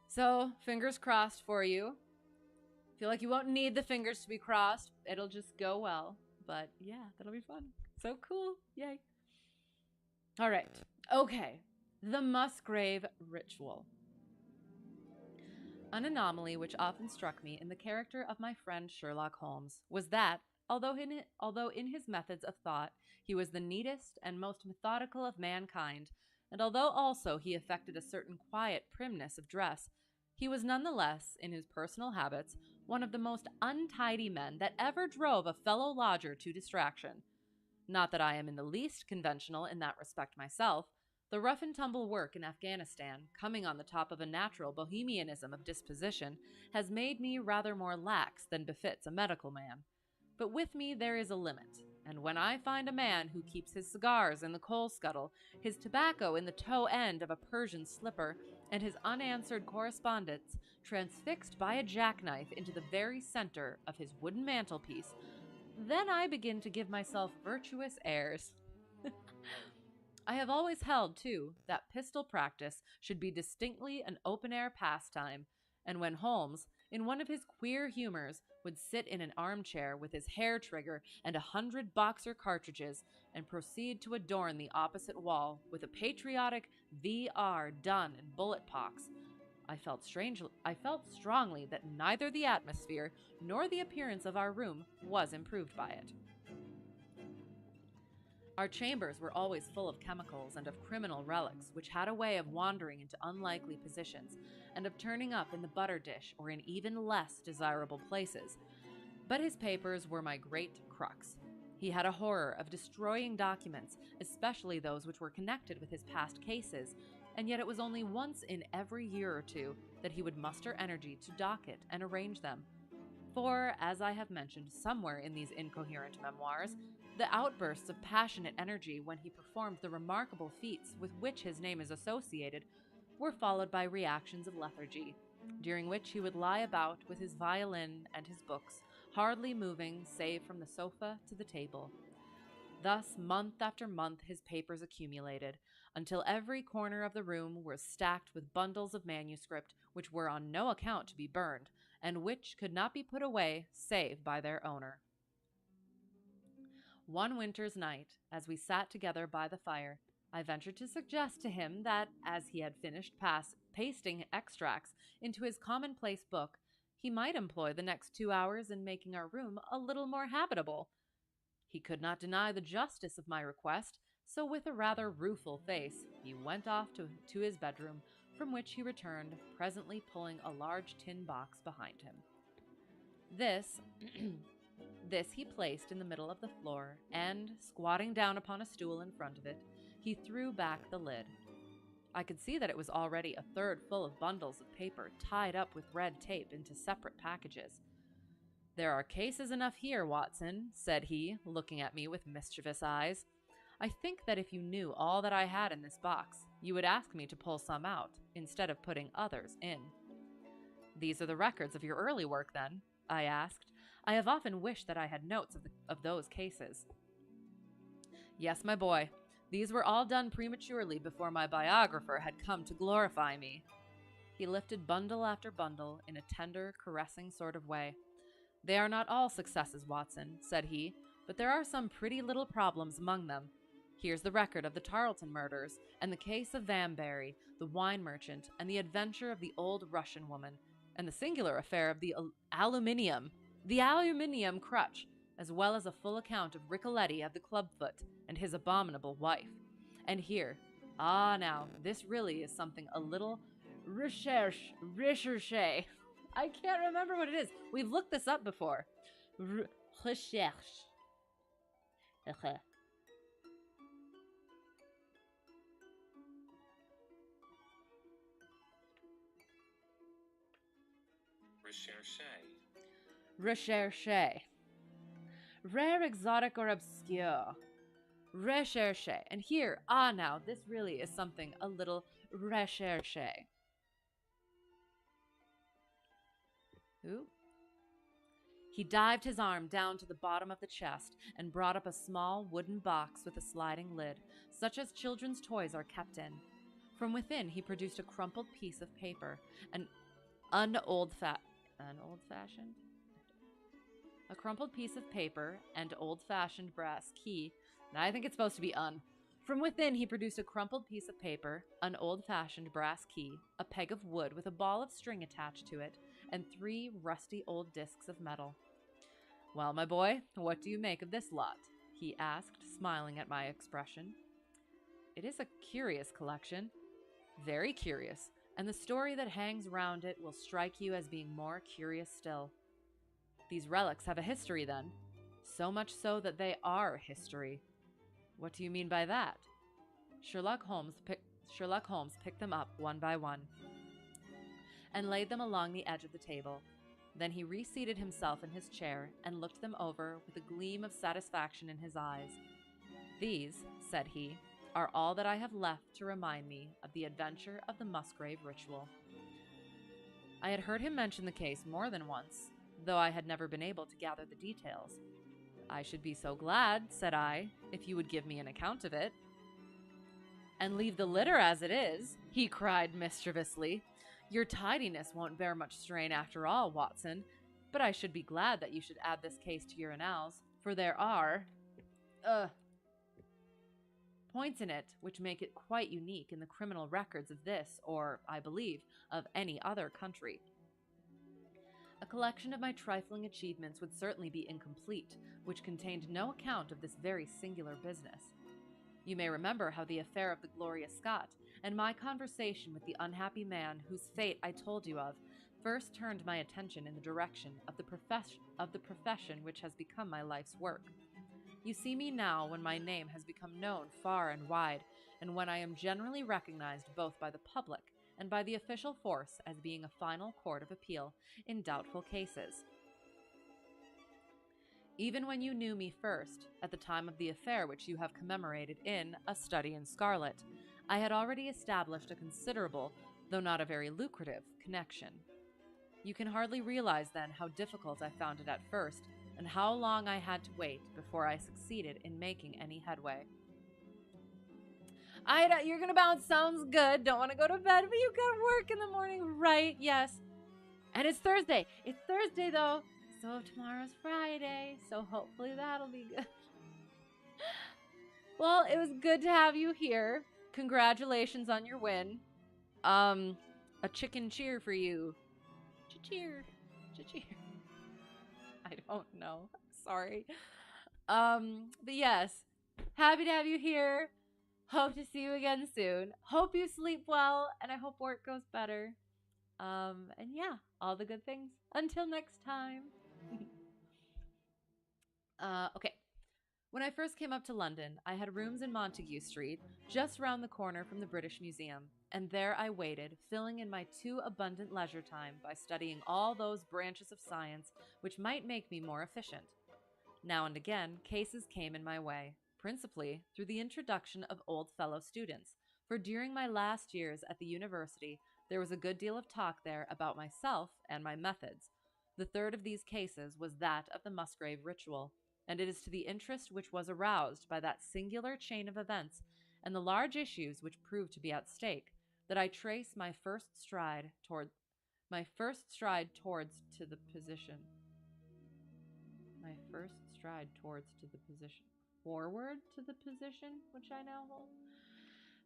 [SPEAKER 1] So fingers crossed for you. Feel like you won't need the fingers to be crossed. It'll just go well. But yeah, that'll be fun. So cool. Yay. All right. Okay. The Musgrave Ritual. An anomaly which often struck me in the character of my friend Sherlock Holmes was that, although in his methods of thought he was the neatest and most methodical of mankind, and although also he affected a certain quiet primness of dress, he was nonetheless, in his personal habits, one of the most untidy men that ever drove a fellow lodger to distraction. Not that I am in the least conventional in that respect myself. The rough and tumble work in Afghanistan, coming on the top of a natural bohemianism of disposition, has made me rather more lax than befits a medical man. But with me there is a limit, and when I find a man who keeps his cigars in the coal scuttle, his tobacco in the toe end of a Persian slipper, and his unanswered correspondence transfixed by a jackknife into the very center of his wooden mantelpiece, then I begin to give myself virtuous airs. I have always held, too, that pistol practice should be distinctly an open-air pastime, and when Holmes, in one of his queer humors, would sit in an armchair with his hair trigger and 100 boxer cartridges and proceed to adorn the opposite wall with a patriotic VR done in bullet pox, I felt strongly that neither the atmosphere nor the appearance of our room was improved by it. Our chambers were always full of chemicals and of criminal relics, which had a way of wandering into unlikely positions and of turning up in the butter dish or in even less desirable places. But his papers were my great crux. He had a horror of destroying documents, especially those which were connected with his past cases, and yet it was only once in every year or two that he would muster energy to docket and arrange them. For, as I have mentioned somewhere in these incoherent memoirs, the outbursts of passionate energy when he performed the remarkable feats with which his name is associated were followed by reactions of lethargy, during which he would lie about with his violin and his books, hardly moving save from the sofa to the table. Thus, month after month, his papers accumulated, until every corner of the room was stacked with bundles of manuscript which were on no account to be burned, and which could not be put away save by their owner. One winter's night, as we sat together by the fire, I ventured to suggest to him that, as he had finished pasting extracts into his commonplace book, he might employ the next 2 hours in making our room a little more habitable. He could not deny the justice of my request, so with a rather rueful face, he went off to his bedroom, from which he returned, presently pulling a large tin box behind him. This he placed in the middle of the floor, and, squatting down upon a stool in front of it, he threw back the lid. I could see that it was already a third full of bundles of paper tied up with red tape into separate packages. "There are cases enough here, Watson," said he, looking at me with mischievous eyes. "I think that if you knew all that I had in this box, you would ask me to pull some out, instead of putting others in." "These are the records of your early work, then?" I asked. "I have often wished that I had notes of those cases." "Yes, my boy. These were all done prematurely before my biographer had come to glorify me." He lifted bundle after bundle in a tender, caressing sort of way. "They are not all successes, Watson," said he, "but there are some pretty little problems among them. Here's the record of the Tarleton murders, and the case of Vanbury, the wine merchant, and the adventure of the old Russian woman, and the singular affair of the aluminium crutch, as well as a full account of Ricoletti of the Clubfoot and his abominable wife. And here, now, this really is something a little recherche. I can't remember what it is. We've looked this up before. Recherche. Recherche. Rare, exotic, or obscure. Recherche. And here, now, this really is something a little recherche. Ooh. He dived his arm down to the bottom of the chest and brought up a small wooden box with a sliding lid, such as children's toys are kept in. From within, he produced a crumpled piece of paper, a crumpled piece of paper and old-fashioned brass key. I think it's supposed to be un. From within, he produced a crumpled piece of paper, an old-fashioned brass key, a peg of wood with a ball of string attached to it, and 3 rusty old discs of metal. Well, my boy, what do you make of this lot? He asked, smiling at my expression. It is a curious collection. Very curious, and the story that hangs round it will strike you as being more curious still. These relics have a history, then. So much so that they are history. What do you mean by that? Sherlock Holmes picked them up one by one and laid them along the edge of the table. Then he reseated himself in his chair and looked them over with a gleam of satisfaction in his eyes. These, said he, are all that I have left to remind me of the adventure of the Musgrave ritual. I had heard him mention the case more than once, though I had never been able to gather the details. I should be so glad, said I, if you would give me an account of it. And leave the litter as it is, he cried mischievously. Your tidiness won't bear much strain after all, Watson, but I should be glad that you should add this case to your annals, for there are, points in it which make it quite unique in the criminal records of this, or, I believe, of any other country. A collection of my trifling achievements would certainly be incomplete, which contained no account of this very singular business. You may remember how the affair of the Gloria Scott, and my conversation with the unhappy man whose fate I told you of, first turned my attention in the direction of the profession which has become my life's work. You see me now when my name has become known far and wide, and when I am generally recognized both by the public and by the official force as being a final court of appeal in doubtful cases. Even when you knew me first, at the time of the affair which you have commemorated in A Study in Scarlet, I had already established a considerable, though not a very lucrative, connection. You can hardly realize then how difficult I found it at first, and how long I had to wait before I succeeded in making any headway. You're gonna bounce, sounds good, don't want to go to bed, but you gotta work in the morning, right? Yes. And it's Thursday. It's Thursday, though. So tomorrow's Friday, so hopefully that'll be good. Well, it was good to have you here. Congratulations on your win. A chicken cheer for you. Cheer. Cheer. I don't know. Sorry. But yes, happy to have you here. Hope to see you again soon. Hope you sleep well, and I hope work goes better. And yeah, all the good things. Until next time. Okay. When I first came up to London, I had rooms in Montague Street, just round the corner from the British Museum, and there I waited, filling in my too abundant leisure time by studying all those branches of science which might make me more efficient. Now and again, cases came in my way, principally through the introduction of old fellow students, for during my last years at the university, there was a good deal of talk there about myself and my methods. The third of these cases was that of the Musgrave ritual, and it is to the interest which was aroused by that singular chain of events and the large issues which proved to be at stake that I trace my first stride towards to the position. Forward to the position which I now hold.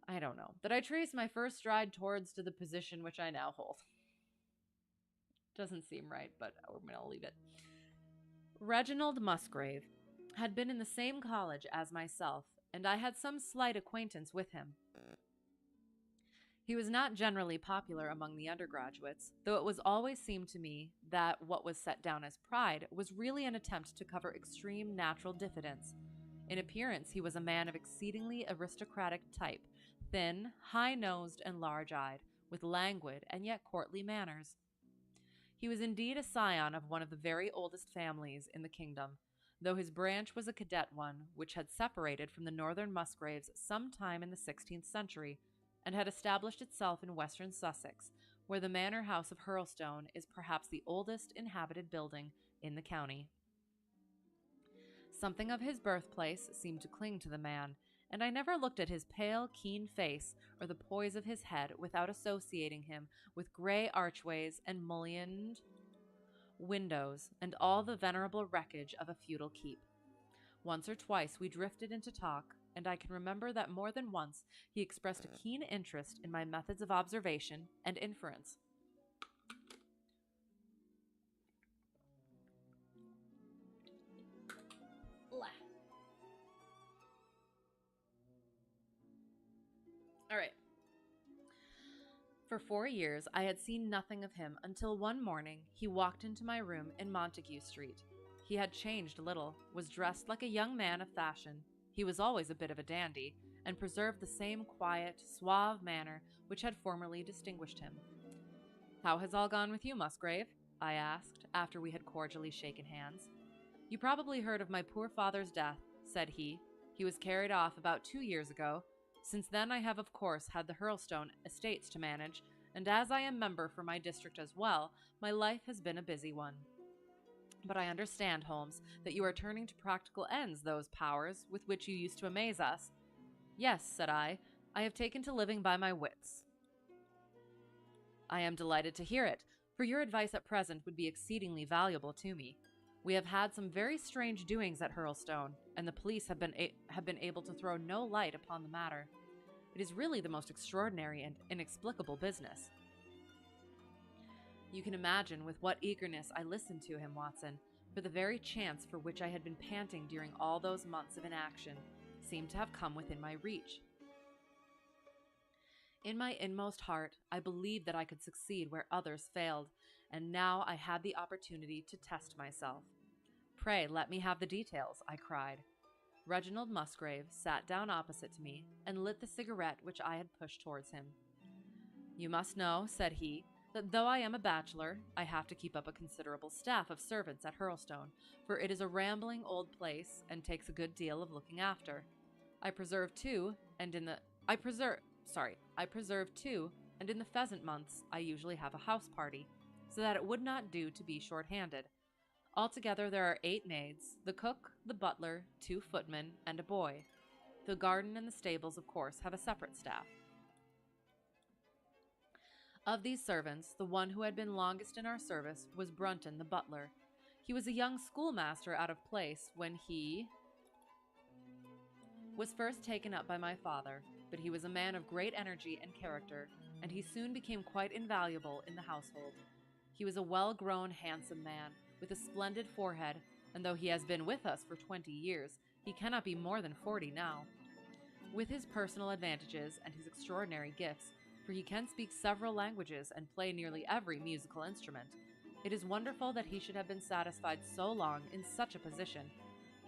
[SPEAKER 1] I don't know. That I trace my first stride towards to the position which I now hold. Doesn't seem right, but I'm going to leave it. Reginald Musgrave had been in the same college as myself, and I had some slight acquaintance with him. He was not generally popular among the undergraduates, though it was always seemed to me that what was set down as pride was really an attempt to cover extreme natural diffidence. In appearance, he was a man of exceedingly aristocratic type, thin, high-nosed, and large-eyed, with languid and yet courtly manners. He was indeed a scion of one of the very oldest families in the kingdom, though his branch was a cadet one which had separated from the northern Musgraves some time in the 16th century and had established itself in western Sussex, where the manor house of Hurlstone is perhaps the oldest inhabited building in the county. Something of his birthplace seemed to cling to the man, and I never looked at his pale, keen face or the poise of his head without associating him with gray archways and mullioned windows and all the venerable wreckage of a feudal keep. Once or twice we drifted into talk, and I can remember that more than once he expressed a keen interest in my methods of observation and inference. All right. For 4 years, I had seen nothing of him until one morning he walked into my room in Montague Street. He had changed little, was dressed like a young man of fashion. He was always a bit of a dandy, and preserved the same quiet, suave manner which had formerly distinguished him. "How has all gone with you, Musgrave?" I asked, after we had cordially shaken hands. "You probably heard of my poor father's death," said he. "He was carried off about 2 years ago. Since then I have of course had the Hurlstone estates to manage, and as I am member for my district as well, my life has been a busy one. But I understand, Holmes, that you are turning to practical ends those powers with which you used to amaze us." "Yes," said I have taken to living by my wits." "I am delighted to hear it, for your advice at present would be exceedingly valuable to me. We have had some very strange doings at Hurlstone, and the police have been able to throw no light upon the matter. It is really the most extraordinary and inexplicable business." You can imagine with what eagerness I listened to him, Watson, for the very chance for which I had been panting during all those months of inaction seemed to have come within my reach. In my inmost heart, I believed that I could succeed where others failed, and now I had the opportunity to test myself. "Pray let me have the details," I cried. Reginald Musgrave sat down opposite to me and lit the cigarette which I had pushed towards him. "You must know," said he, "that though I am a bachelor, I have to keep up a considerable staff of servants at Hurlstone, for it is a rambling old place and takes a good deal of looking after. I preserve two, and in the pheasant months I usually have a house party, so that it would not do to be short-handed. Altogether there are 8 maids, the cook, the butler, 2 footmen, and a boy. The garden and the stables, of course, have a separate staff. Of these servants, the one who had been longest in our service was Brunton, the butler. He was a young schoolmaster out of place when he was first taken up by my father, but he was a man of great energy and character, and he soon became quite invaluable in the household. He was a well-grown, handsome man, with a splendid forehead, and though he has been with us for 20 years, he cannot be more than 40 now. With his personal advantages and his extraordinary gifts, for he can speak several languages and play nearly every musical instrument, it is wonderful that he should have been satisfied so long in such a position,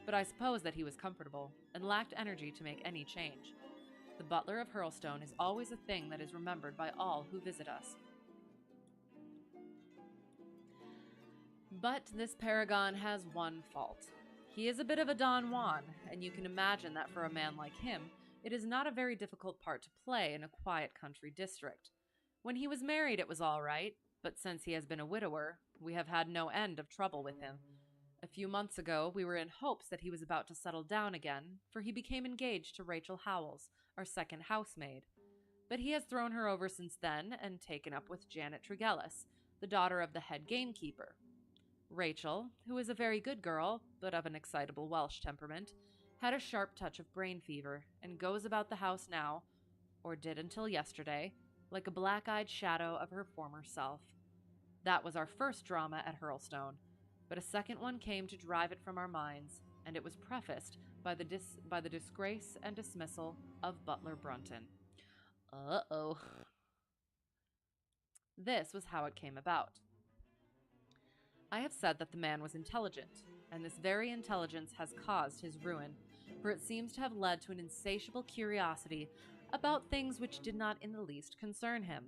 [SPEAKER 1] but I suppose that he was comfortable, and lacked energy to make any change. The butler of Hurlstone is always a thing that is remembered by all who visit us. But this paragon has one fault. He is a bit of a Don Juan, and you can imagine that for a man like him, it is not a very difficult part to play in a quiet country district. When he was married it was all right, but since he has been a widower, we have had no end of trouble with him. A few months ago we were in hopes that he was about to settle down again, for he became engaged to Rachel Howells, our second housemaid. But he has thrown her over since then and taken up with Janet Tregellis, the daughter of the head gamekeeper. Rachel, who is a very good girl, but of an excitable Welsh temperament, had a sharp touch of brain fever, and goes about the house now, or did until yesterday, like a black-eyed shadow of her former self. That was our first drama at Hurlstone, but a second one came to drive it from our minds, and it was prefaced by the disgrace and dismissal of Butler Brunton. Uh-oh. This was how it came about. I have said that the man was intelligent, and this very intelligence has caused his ruin, for it seems to have led to an insatiable curiosity about things which did not in the least concern him.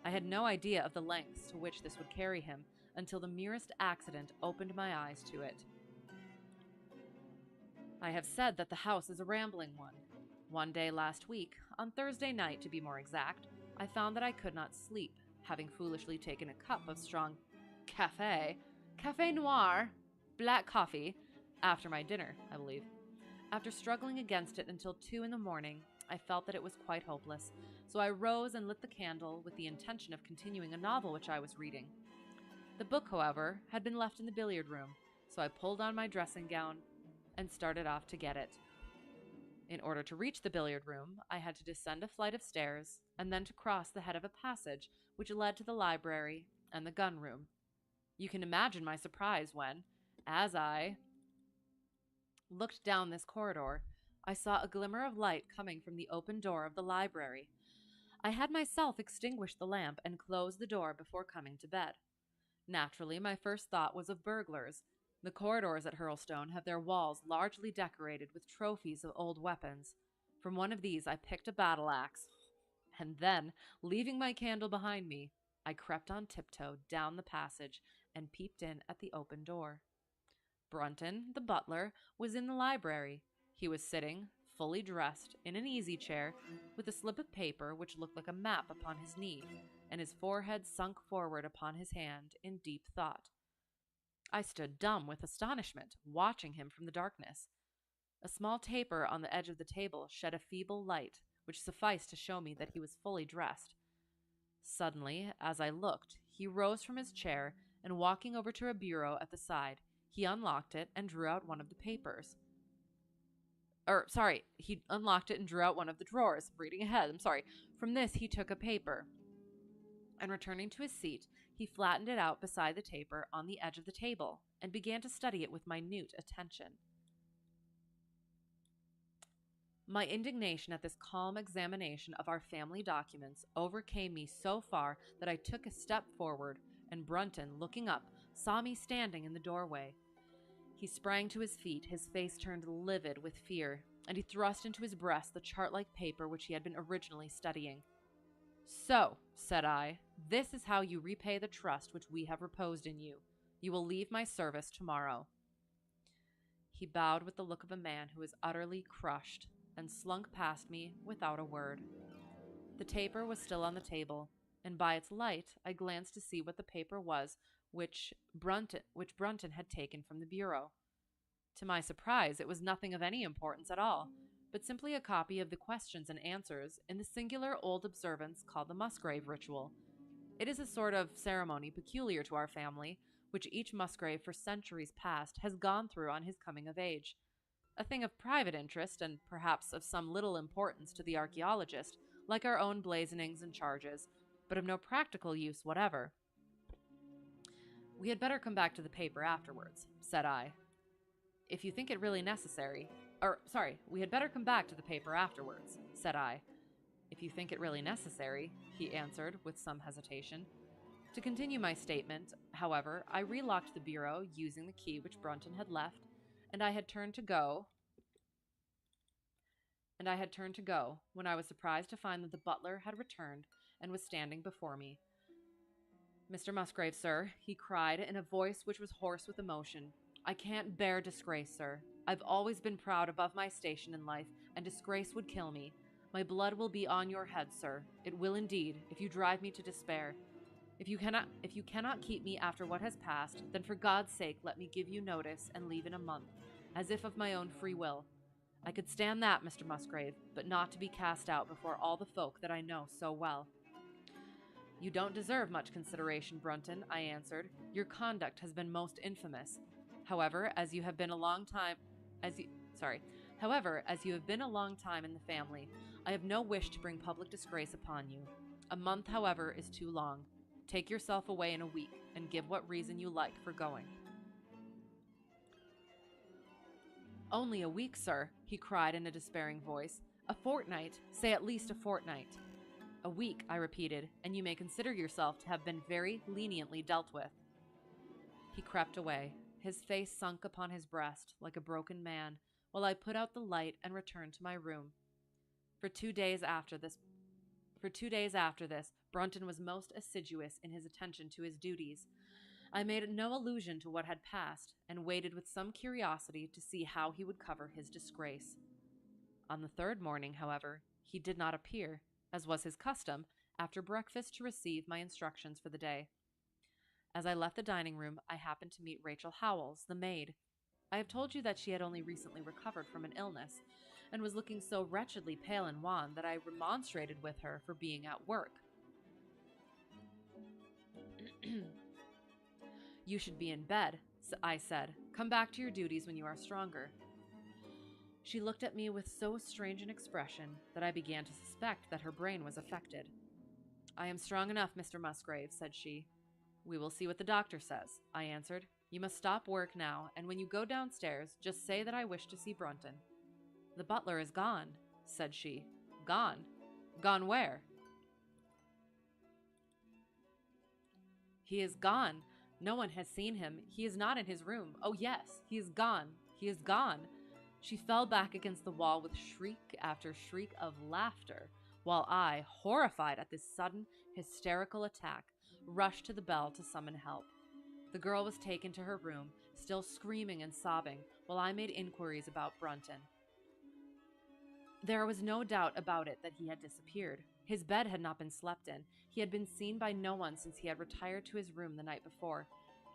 [SPEAKER 1] I had no idea of the lengths to which this would carry him, until the merest accident opened my eyes to it. I have said that the house is a rambling one. One day last week, on Thursday night to be more exact, I found that I could not sleep, having foolishly taken a cup of strong café noir, black coffee, after my dinner, I believe. After struggling against it until 2 in the morning, I felt that it was quite hopeless, so I rose and lit the candle with the intention of continuing a novel which I was reading. The book, however, had been left in the billiard room, so I pulled on my dressing gown and started off to get it. In order to reach the billiard room, I had to descend a flight of stairs and then to cross the head of a passage which led to the library and the gun room. You can imagine my surprise when, as I looked down this corridor, I saw a glimmer of light coming from the open door of the library. I had myself extinguished the lamp and closed the door before coming to bed. Naturally, my first thought was of burglars. The corridors at Hurlstone have their walls largely decorated with trophies of old weapons. From one of these I picked a battle axe, and then, leaving my candle behind me, I crept on tiptoe down the passage and peeped in at the open door. Brunton, the butler, was in the library. He was sitting, fully dressed, in an easy chair, with a slip of paper which looked like a map upon his knee, and his forehead sunk forward upon his hand in deep thought. I stood dumb with astonishment, watching him from the darkness. A small taper on the edge of the table shed a feeble light, which sufficed to show me that he was fully dressed. Suddenly, as I looked, he rose from his chair, and walking over to a bureau at the side, he unlocked it and drew out one of the papers. He unlocked it and drew out one of the drawers. Reading ahead, From this, he took a paper, and returning to his seat, he flattened it out beside the taper on the edge of the table, and began to study it with minute attention. My indignation at this calm examination of our family documents overcame me so far that I took a step forward, and Brunton, looking up, saw me standing in the doorway. He sprang to his feet, his face turned livid with fear, and he thrust into his breast the chart-like paper which he had been originally studying. "So," said I, "this is how you repay the trust which we have reposed in you. You will leave my service tomorrow." He bowed with the look of a man who is utterly crushed, and slunk past me without a word. The taper was still on the table, and by its light I glanced to see what the paper was which Brunton had taken from the bureau. To my surprise, it was nothing of any importance at all, but simply a copy of the questions and answers in the singular old observance called the Musgrave ritual. It is a sort of ceremony peculiar to our family, which each Musgrave for centuries past has gone through on his coming of age. A thing of private interest, and perhaps of some little importance to the archaeologist, like our own blazonings and charges, but of no practical use whatever. "We had better come back to the paper afterwards," said I. "If you think it really necessary—" we had better come back to the paper afterwards," said I. "If you think it really necessary," he answered with some hesitation. To continue my statement, however, I relocked the bureau using the key which Brunton had left, and I had turned to go when I was surprised to find that the butler had returned and was standing before me. "Mr. Musgrave, sir," he cried in a voice which was hoarse with emotion, "I can't bear disgrace, sir. I've always been proud above my station in life, and disgrace would kill me. My blood will be on your head, sir. It will indeed, if you drive me to despair. If you cannot keep me after what has passed, then for God's sake let me give you notice and leave in a month, as if of my own free will. I could stand that, Mr. Musgrave, but not to be cast out before all the folk that I know so well." "You don't deserve much consideration, Brunton," I answered. "Your conduct has been most infamous. However, as you have been a long time in the family, I have no wish to bring public disgrace upon you. A month, however, is too long. Take yourself away in a week, and give what reason you like for going." "Only a week, sir," he cried in a despairing voice. "A fortnight, say at least a fortnight." "A week," I repeated, "and you may consider yourself to have been very leniently dealt with." He crept away, his face sunk upon his breast like a broken man, while I put out the light and returned to my room. For 2 days after this, Brunton was most assiduous in his attention to his duties, I made no allusion to what had passed, and waited with some curiosity to see how he would cover his disgrace. On the third morning, however, he did not appear, as was his custom, after breakfast to receive my instructions for the day. As I left the dining room, I happened to meet Rachel Howells, the maid. I have told you that she had only recently recovered from an illness, and was looking so wretchedly pale and wan that I remonstrated with her for being at work. You should be in bed, I said. Come back to your duties when you are stronger. She looked at me with so strange an expression that I began to suspect that her brain was affected. I am strong enough, Mr. Musgrave, said she. We will see what the doctor says, I answered. You must stop work now, and when you go downstairs, just say that I wish to see Brunton. The butler is gone, said she. Gone? Gone where? He is gone. No one has seen him. He is not in his room. Oh, yes, he is gone. He is gone. She fell back against the wall with shriek after shriek of laughter, while I, horrified at this sudden, hysterical attack, rushed to the bell to summon help. The girl was taken to her room, still screaming and sobbing, while I made inquiries about Brunton. There was no doubt about it that he had disappeared. His bed had not been slept in. He had been seen by no one since he had retired to his room the night before,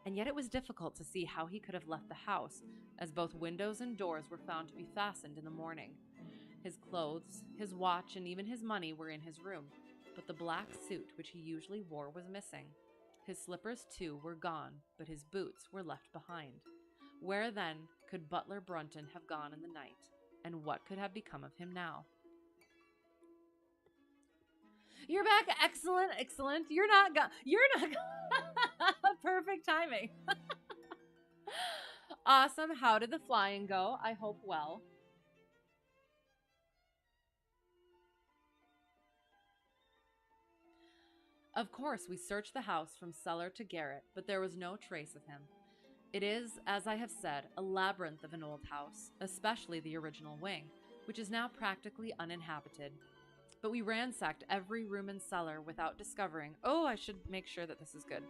[SPEAKER 1] and yet it was difficult to see how he could have left the house, as both windows and doors were found to be fastened in the morning. His clothes, his watch, and even his money were in his room, but the black suit which he usually wore was missing. His slippers, too, were gone, but his boots were left behind. Where, then, could Butler Brunton have gone in the night, and what could have become of him now? You're back. Excellent, excellent. You're not perfect timing. Awesome. How did the flying go? I hope well. Of course, we searched the house from cellar to garret, but there was no trace of him. It is, as I have said, a labyrinth of an old house, especially the original wing, which is now practically uninhabited. But we ransacked every room and cellar without discovering... Oh, I should make sure that this is good.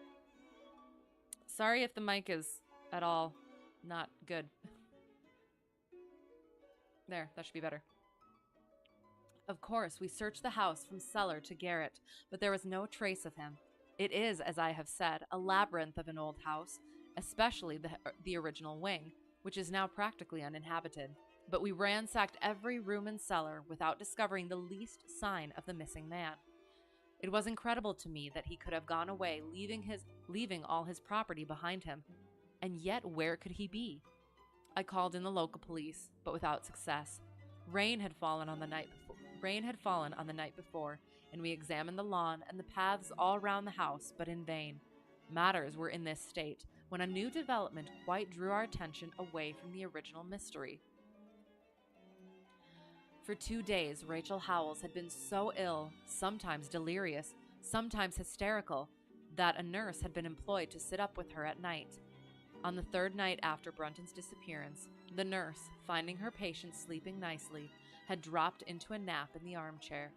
[SPEAKER 1] Sorry if the mic is at all not good. There, that should be better. Of course, we searched the house from cellar to garret, but there was no trace of him. It is, as I have said, a labyrinth of an old house, especially the original wing, which is now practically uninhabited. But we ransacked every room and cellar without discovering the least sign of the missing man. It was incredible to me that he could have gone away, leaving all his property behind him. And yet, where could he be? I called in the local police, but without success. Rain had fallen on the night before, and we examined the lawn and the paths all round the house, but in vain. Matters were in this state when a new development quite drew our attention away from the original mystery. For 2 days, Rachel Howells had been so ill, sometimes delirious, sometimes hysterical, that a nurse had been employed to sit up with her at night. On the third night after Brunton's disappearance, the nurse, finding her patient sleeping nicely, had dropped into a nap in the armchair,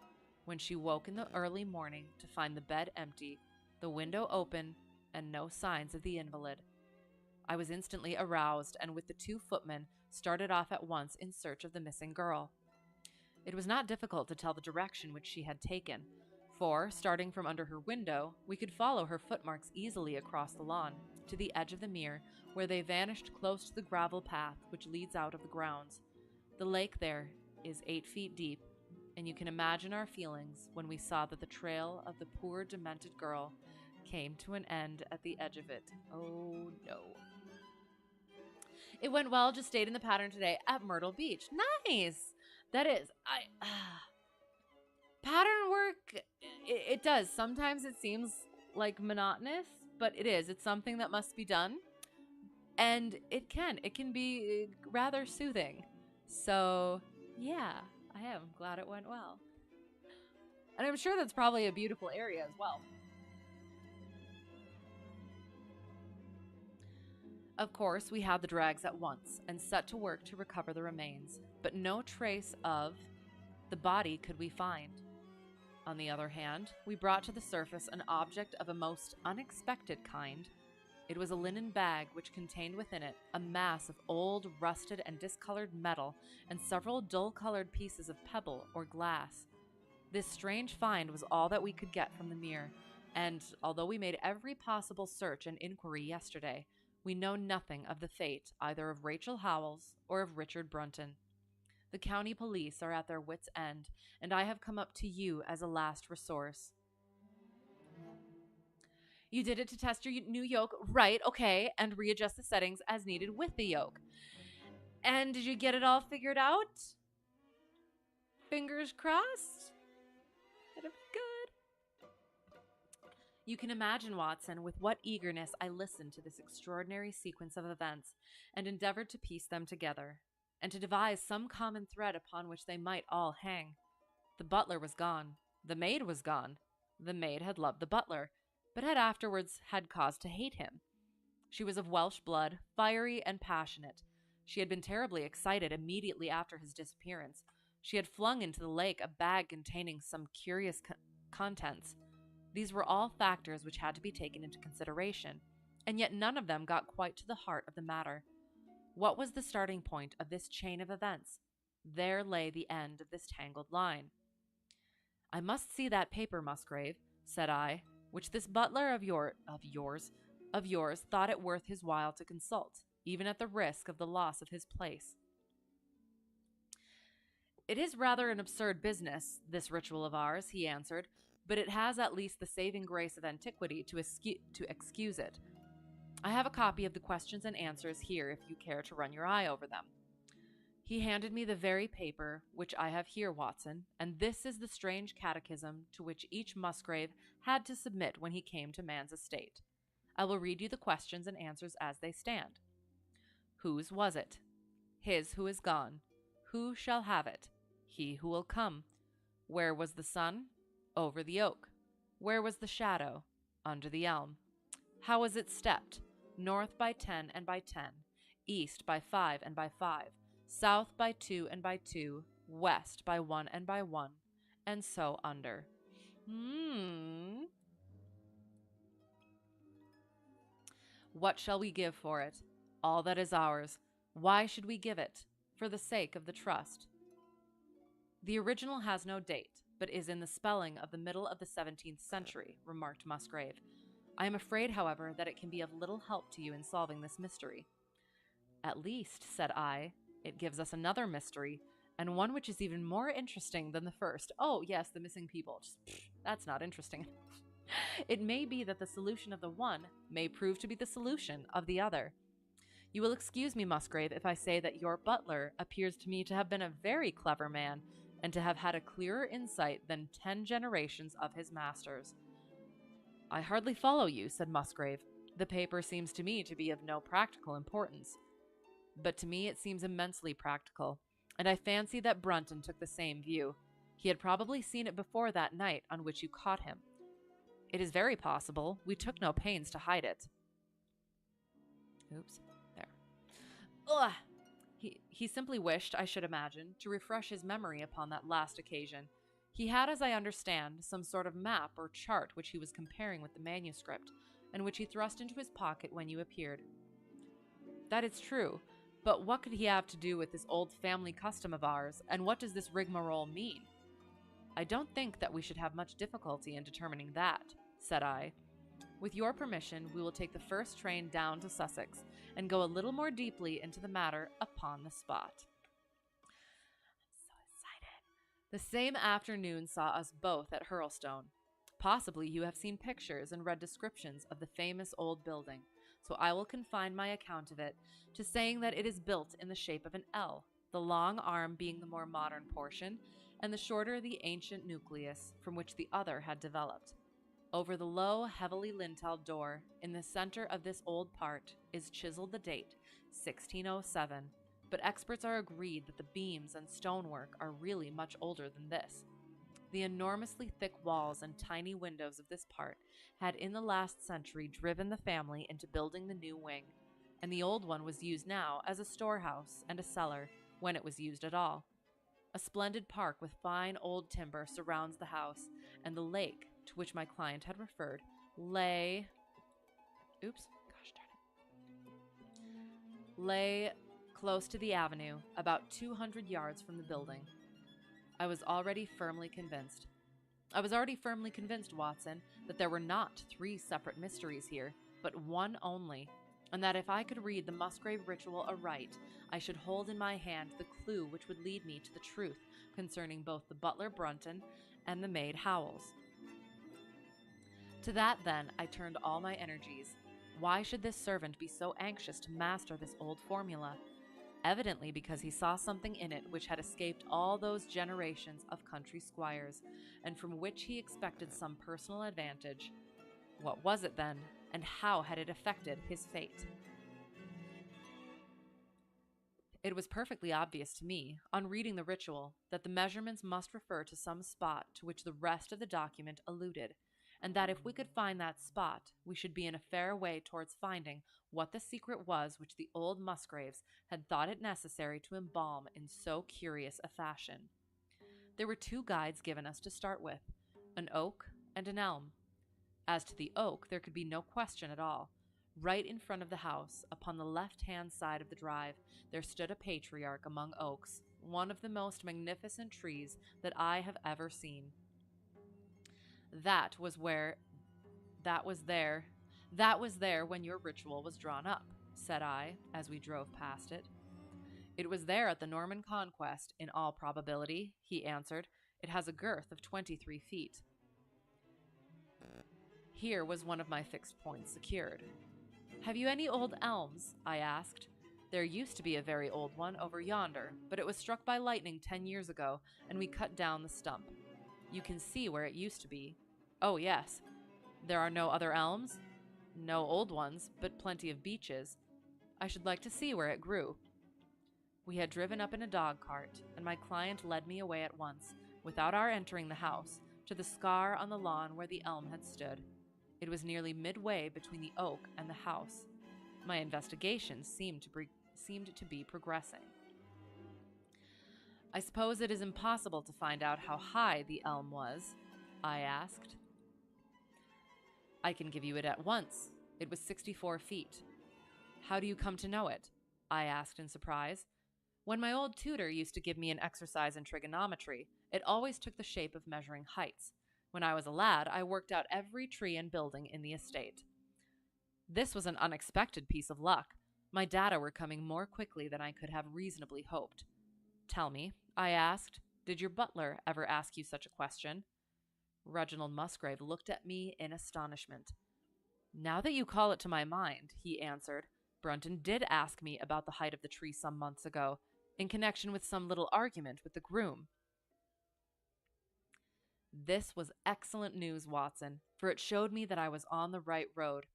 [SPEAKER 1] when she woke in the early morning to find the bed empty, the window open, and no signs of the invalid. I was instantly aroused, and with the 2 footmen, started off at once in search of the missing girl. It was not difficult to tell the direction which she had taken, for, starting from under her window, we could follow her footmarks easily across the lawn, to the edge of the mere, where they vanished close to the gravel path which leads out of the grounds. The lake there is 8 feet deep, and you can imagine our feelings when we saw that the trail of the poor demented girl came to an end at the edge of it. Oh no. It went well, just stayed in the pattern today at Myrtle Beach. Nice! That is, pattern work, it does. Sometimes it seems like monotonous, but it is. It's something that must be done. And it can be rather soothing. So, yeah, I am glad it went well. And I'm sure that's probably a beautiful area as well. Of course, we had the drags at once and set to work to recover the remains, but no trace of the body could we find. On the other hand, we brought to the surface an object of a most unexpected kind, It was a linen bag which contained within it a mass of old, rusted, and discolored metal and several dull-colored pieces of pebble or glass. This strange find was all that we could get from the mere, and although we made every possible search and inquiry yesterday, we know nothing of the fate either of Rachel Howells or of Richard Brunton. The county police are at their wits' end, and I have come up to you as a last resource. You did it to test your new yoke, right, okay, and readjust the settings as needed with the yoke. And did you get it all figured out? Fingers crossed? That'd be good. You can imagine, Watson, with what eagerness I listened to this extraordinary sequence of events and endeavored to piece them together, and to devise some common thread upon which they might all hang. The butler was gone. The maid was gone. The maid had loved the butler, but had afterwards had cause to hate him. She was of Welsh blood, fiery and passionate. She had been terribly excited immediately after his disappearance. She had flung into the lake a bag containing some curious contents. These were all factors which had to be taken into consideration, and yet none of them got quite to the heart of the matter. What was the starting point of this chain of events? There lay the end of this tangled line. I must see that paper, Musgrave, said I, which this butler of yours thought it worth his while to consult, even at the risk of the loss of his place. It is rather an absurd business, this ritual of ours, he answered, but it has at least the saving grace of antiquity to excuse it. I have a copy of the questions and answers here if you care to run your eye over them. He handed me the very paper which I have here, Watson, and this is the strange catechism to which each Musgrave had to submit when he came to man's estate. I will read you the questions and answers as they stand. Whose was it? His who is gone. Who shall have it? He who will come. Where was the sun? Over the oak. Where was the shadow? Under the elm. How was it stepped? North by 10 and by 10, east by 5 and by 5, south by 2 and by 2, west by 1 and by 1, and so under. What shall we give for it? All that is ours. Why should we give it? For the sake of the trust. The original has no date, but is in the spelling of the middle of the 17th century, remarked Musgrave. I am afraid, however, that it can be of little help to you in solving this mystery. At least, said I, it gives us another mystery, and one which is even more interesting than the first. Oh, yes, the missing people. That's not interesting. It may be that the solution of the one may prove to be the solution of the other. You will excuse me, Musgrave, if I say that your butler appears to me to have been a very clever man, and to have had a clearer insight than 10 generations of his masters. I hardly follow you, said Musgrave. The paper seems to me to be of no practical importance. But to me it seems immensely practical, and I fancy that Brunton took the same view. He had probably seen it before that night on which you caught him. It is very possible. We took no pains to hide it. Oops, there. Ugh! He simply wished, I should imagine, to refresh his memory upon that last occasion. He had, as I understand, some sort of map or chart which he was comparing with the manuscript, and which he thrust into his pocket when you appeared. That is true, but what could he have to do with this old family custom of ours, and what does this rigmarole mean? I don't think that we should have much difficulty in determining that, said I. With your permission, we will take the first train down to Sussex, and go a little more deeply into the matter upon the spot. The same afternoon saw us both at Hurlstone. Possibly you have seen pictures and read descriptions of the famous old building, so I will confine my account of it to saying that it is built in the shape of an L, the long arm being the more modern portion, and the shorter the ancient nucleus from which the other had developed. Over the low, heavily lintelled door, in the center of this old part, is chiseled the date, 1607, but experts are agreed that the beams and stonework are really much older than this. The enormously thick walls and tiny windows of this part had in the last century driven the family into building the new wing, and the old one was used now as a storehouse and a cellar, when it was used at all. A splendid park with fine old timber surrounds the house, and the lake, to which my client had referred, lay... Oops, gosh darn lay close to the avenue, about 200 yards from the building. I was already firmly convinced, Watson, that there were not 3 separate mysteries here, but one only, and that if I could read the Musgrave ritual aright, I should hold in my hand the clue which would lead me to the truth concerning both the butler Brunton and the maid Howells. To that, then, I turned all my energies. Why should this servant be so anxious to master this old formula? Evidently because he saw something in it which had escaped all those generations of country squires, and from which he expected some personal advantage. What was it, then, and how had it affected his fate? It was perfectly obvious to me, on reading the ritual, that the measurements must refer to some spot to which the rest of the document alluded, and that if we could find that spot, we should be in a fair way towards finding what the secret was which the old Musgraves had thought it necessary to embalm in so curious a fashion. There were 2 guides given us to start with, an oak and an elm. As to the oak, there could be no question at all. Right in front of the house, upon the left-hand side of the drive, there stood a patriarch among oaks, one of the most magnificent trees that I have ever seen. That was there when your ritual was drawn up, said I, as we drove past it. It was there at the Norman Conquest, in all probability, he answered. It has a girth of 23 feet. Here was one of my fixed points secured. Have you any old elms? I asked. There used to be a very old one over yonder, but it was struck by lightning 10 years ago, and we cut down the stump. You can see where it used to be. Oh, yes. There are no other elms? No old ones, but plenty of beeches. I should like to see where it grew. We had driven up in a dog cart, and my client led me away at once, without our entering the house, to the scar on the lawn where the elm had stood. It was nearly midway between the oak and the house. My investigation seemed to be progressing. I suppose it is impossible to find out how high the elm was? I asked. I can give you it at once. It was 64 feet. How do you come to know it? I asked in surprise. When my old tutor used to give me an exercise in trigonometry, it always took the shape of measuring heights. When I was a lad, I worked out every tree and building in the estate. This was an unexpected piece of luck. My data were coming more quickly than I could have reasonably hoped. Tell me, I asked, did your butler ever ask you such a question? Reginald Musgrave looked at me in astonishment. Now that you call it to my mind, he answered, Brunton did ask me about the height of the tree some months ago, in connection with some little argument with the groom. This was excellent news, Watson, for it showed me that I was on the right road.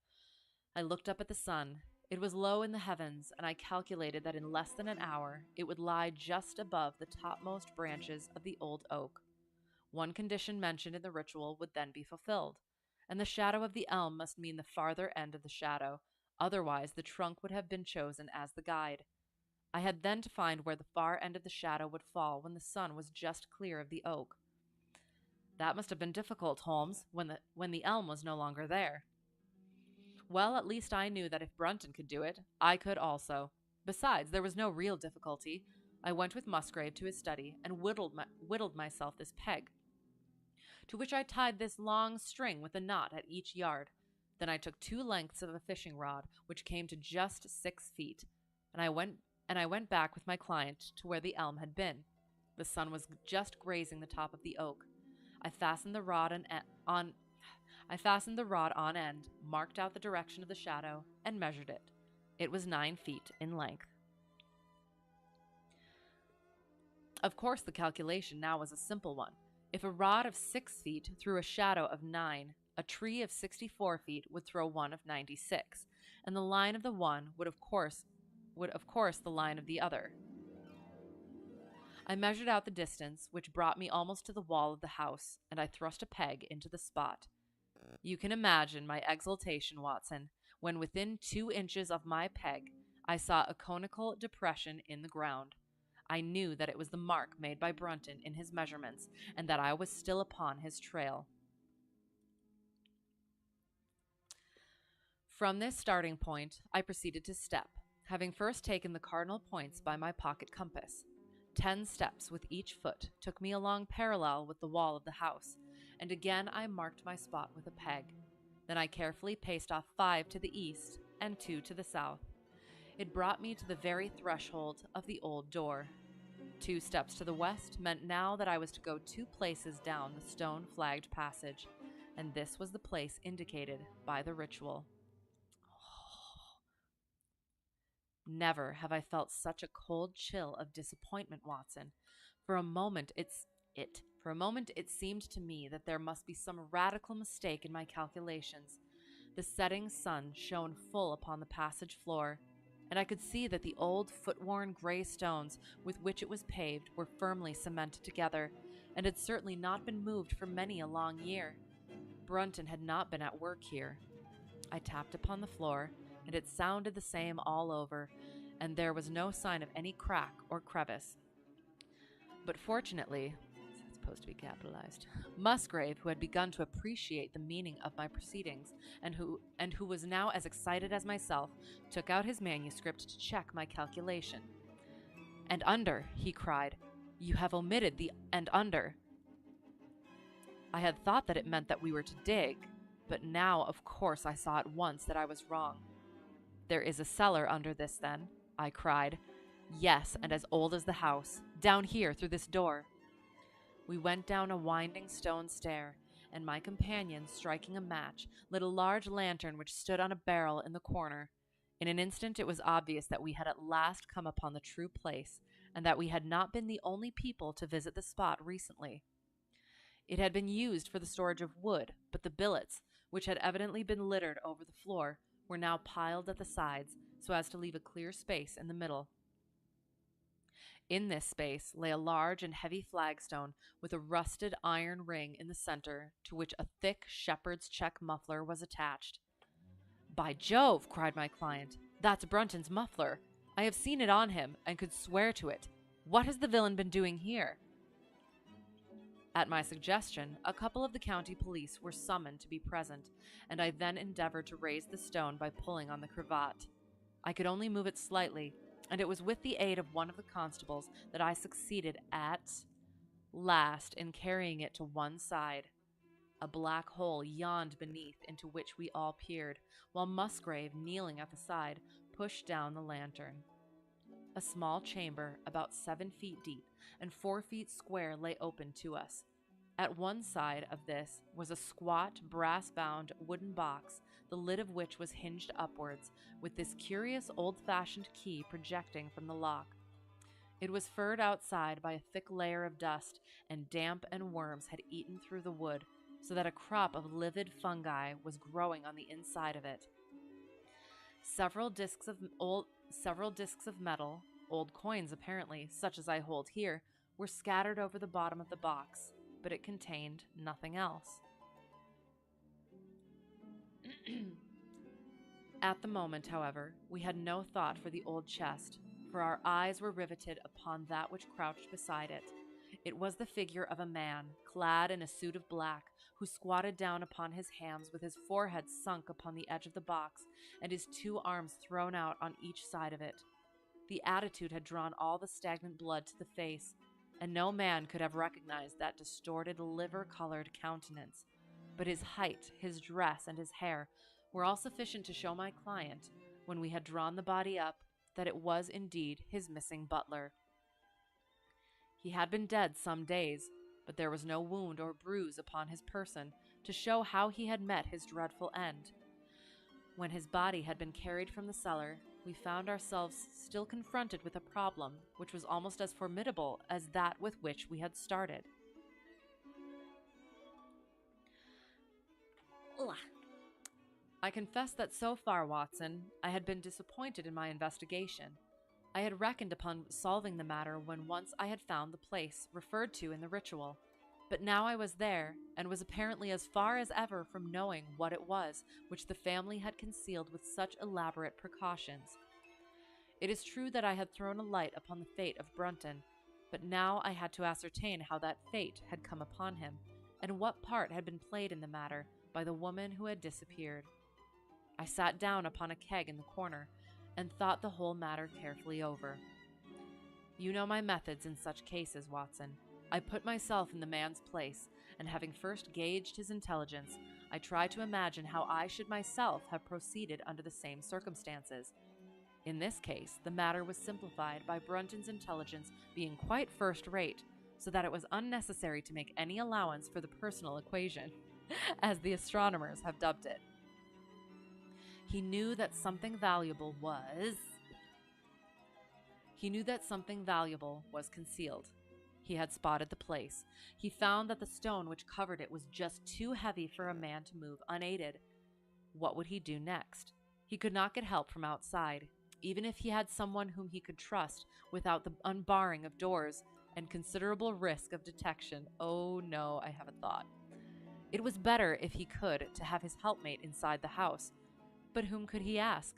[SPEAKER 1] I looked up at the sun. It was low in the heavens, and I calculated that in less than an hour it would lie just above the topmost branches of the old oak. One condition mentioned in the ritual would then be fulfilled, and the shadow of the elm must mean the farther end of the shadow, otherwise the trunk would have been chosen as the guide. I had then to find where the far end of the shadow would fall when the sun was just clear of the oak. That must have been difficult, Holmes, when the elm was no longer there. Well, at least I knew that if Brunton could do it, I could also. Besides, there was no real difficulty. I went with Musgrave to his study and whittled myself this peg, to which I tied this long string with a knot at each yard. Then I took 2 lengths of a fishing rod, which came to just 6 feet, and I went back with my client to where the elm had been. The sun was just grazing the top of the oak. I fastened the rod on end, marked out the direction of the shadow, and measured it. It was 9 feet in length. Of course, the calculation now was a simple one. If a rod of 6 feet threw a shadow of 9, a tree of 64 feet would throw one of 96, and the line of the one would of course the line of the other. I measured out the distance, which brought me almost to the wall of the house, and I thrust a peg into the spot. You can imagine my exultation, Watson, when within 2 inches of my peg I saw a conical depression in the ground. I knew that it was the mark made by Brunton in his measurements, and that I was still upon his trail. From this starting point, I proceeded to step, Having first taken the cardinal points by my pocket compass, 10 steps with each foot took me along parallel with the wall of the house, and again I marked my spot with a peg. Then I carefully paced off 5 to the east and 2 to the south. It brought me to the very threshold of the old door. 2 steps to the west meant now that I was to go 2 places down the stone-flagged passage, and this was the place indicated by the ritual. Never have I felt such a cold chill of disappointment, Watson. For a moment it seemed to me that there must be some radical mistake in my calculations. The setting sun shone full upon the passage floor, and I could see that the old foot-worn gray stones with which it was paved were firmly cemented together, and had certainly not been moved for many a long year. Brunton had not been at work here. I tapped upon the floor, and it sounded the same all over, and there was no sign of any crack or crevice. But fortunately, it's supposed to be capitalized, Musgrave, who had begun to appreciate the meaning of my proceedings, and who was now as excited as myself, took out his manuscript to check my calculation. "And under," he cried. "You have omitted the and under." I had thought that it meant that we were to dig, but now, of course, I saw at once that I was wrong. "There is a cellar under this, then?" I cried. "Yes, and as old as the house. Down here, through this door." We went down a winding stone stair, and my companion, striking a match, lit a large lantern which stood on a barrel in the corner. In an instant it was obvious that we had at last come upon the true place, and that we had not been the only people to visit the spot recently. It had been used for the storage of wood, but the billets, which had evidently been littered over the floor, were now piled at the sides, so as to leave a clear space in the middle. In this space lay a large and heavy flagstone with a rusted iron ring in the center, to which a thick shepherd's check muffler was attached. "By Jove!" cried my client, "that's Brunton's muffler. I have seen it on him, and could swear to it. What has the villain been doing here?" At my suggestion, a couple of the county police were summoned to be present, and I then endeavored to raise the stone by pulling on the cravat. I could only move it slightly, and it was with the aid of one of the constables that I succeeded at last in carrying it to one side. A black hole yawned beneath, into which we all peered, while Musgrave, kneeling at the side, pushed down the lantern. A small chamber, about 7 feet deep and 4 feet square, lay open to us. At one side of this was a squat, brass-bound wooden box, the lid of which was hinged upwards, with this curious old-fashioned key projecting from the lock. It was furred outside by a thick layer of dust, and damp and worms had eaten through the wood, so that a crop of livid fungi was growing on the inside of it. Several discs of metal, old coins apparently, such as I hold here, were scattered over the bottom of the box, but it contained nothing else. At the moment, however, we had no thought for the old chest, for our eyes were riveted upon that which crouched beside it. It was the figure of a man, clad in a suit of black, who squatted down upon his hams with his forehead sunk upon the edge of the box and his 2 arms thrown out on each side of it. The attitude had drawn all the stagnant blood to the face, and no man could have recognized that distorted, liver-colored countenance. But his height, his dress, and his hair were all sufficient to show my client, when we had drawn the body up, that it was indeed his missing butler. He had been dead some days, but there was no wound or bruise upon his person to show how he had met his dreadful end. When his body had been carried from the cellar, we found ourselves still confronted with a problem which was almost as formidable as that with which we had started. I confess that so far, Watson, I had been disappointed in my investigation. I had reckoned upon solving the matter when once I had found the place referred to in the ritual, but now I was there, and was apparently as far as ever from knowing what it was which the family had concealed with such elaborate precautions. It is true that I had thrown a light upon the fate of Brunton, but now I had to ascertain how that fate had come upon him, and what part had been played in the matter by the woman who had disappeared. I sat down upon a keg in the corner, and thought the whole matter carefully over. You know my methods in such cases, Watson. I put myself in the man's place, and having first gauged his intelligence, I try to imagine how I should myself have proceeded under the same circumstances. In this case, the matter was simplified by Brunton's intelligence being quite first-rate, so that it was unnecessary to make any allowance for the personal equation, as the astronomers have dubbed it. He knew that something valuable was concealed. He had spotted the place. He found that the stone which covered it was just too heavy for a man to move unaided. What would he do next? He could not get help from outside, even if he had someone whom he could trust without the unbarring of doors and considerable risk of detection. Oh no, I have a thought. It was better, if he could, to have his helpmate inside the house. But whom could he ask?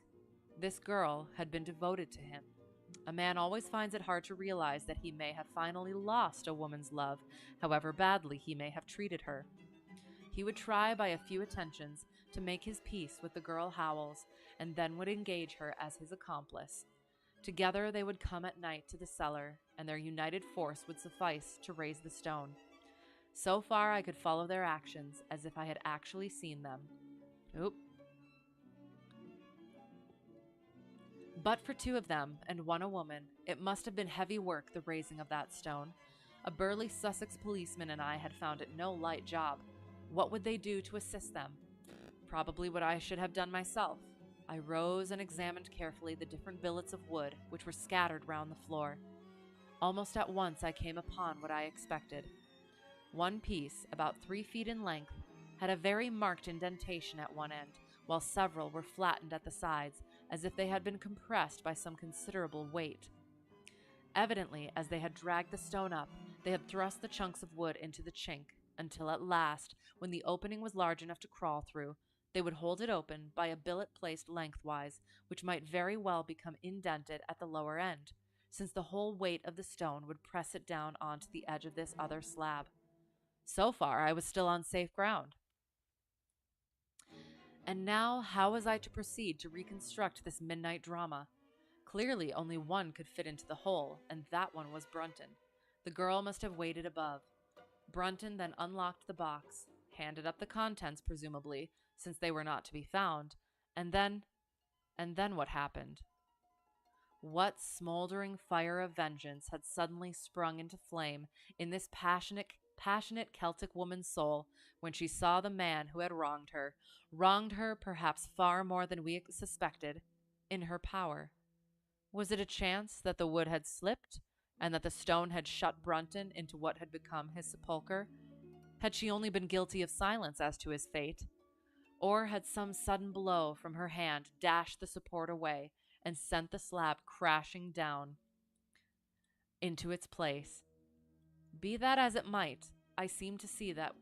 [SPEAKER 1] This girl had been devoted to him. A man always finds it hard to realize that he may have finally lost a woman's love, however badly he may have treated her. He would try by a few attentions to make his peace with the girl Howells, and then would engage her as his accomplice. Together they would come at night to the cellar, and their united force would suffice to raise the stone. So far I could follow their actions as if I had actually seen them. But for two of them, and one a woman, it must have been heavy work, the raising of that stone. A burly Sussex policeman and I had found it no light job. What would they do to assist them? Probably what I should have done myself. I rose and examined carefully the different billets of wood which were scattered round the floor. Almost at once I came upon what I expected. One piece, about 3 feet in length, had a very marked indentation at one end, while several were flattened at the sides, as if they had been compressed by some considerable weight. Evidently, as they had dragged the stone up, they had thrust the chunks of wood into the chink, until at last, when the opening was large enough to crawl through, they would hold it open by a billet placed lengthwise, which might very well become indented at the lower end, since the whole weight of the stone would press it down onto the edge of this other slab. So far, I was still on safe ground. And now, how was I to proceed to reconstruct this midnight drama? Clearly, only one could fit into the hole, and that one was Brunton. The girl must have waited above. Brunton then unlocked the box, handed up the contents, presumably, since they were not to be found, and then what happened? What smoldering fire of vengeance had suddenly sprung into flame in this passionate Celtic woman's soul when she saw the man who had wronged her perhaps far more than we suspected, in her power? Was it a chance that the wood had slipped, and that the stone had shut Brunton into what had become his sepulchre? Had she only been guilty of silence as to his fate? Or had some sudden blow from her hand dashed the support away and sent the slab crashing down into its place? Be that as it might, I seemed to see that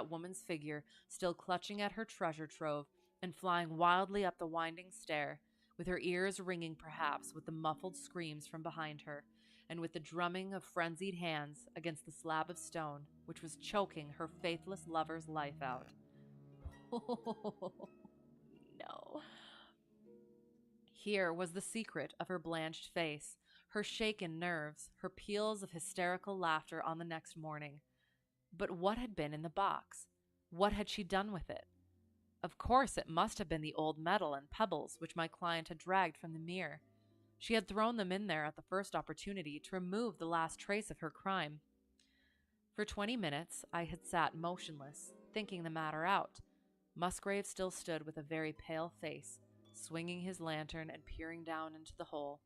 [SPEAKER 1] woman's figure still clutching at her treasure trove and flying wildly up the winding stair, with her ears ringing perhaps with the muffled screams from behind her, and with the drumming of frenzied hands against the slab of stone which was choking her faithless lover's life out. Oh, no. Here was the secret of her blanched face, her shaken nerves, her peals of hysterical laughter on the next morning. But what had been in the box? What had she done with it? Of course, it must have been the old metal and pebbles which my client had dragged from the mere. She had thrown them in there at the first opportunity to remove the last trace of her crime. For 20 minutes I had sat motionless, thinking the matter out. Musgrave still stood with a very pale face, swinging his lantern and peering down into the hole.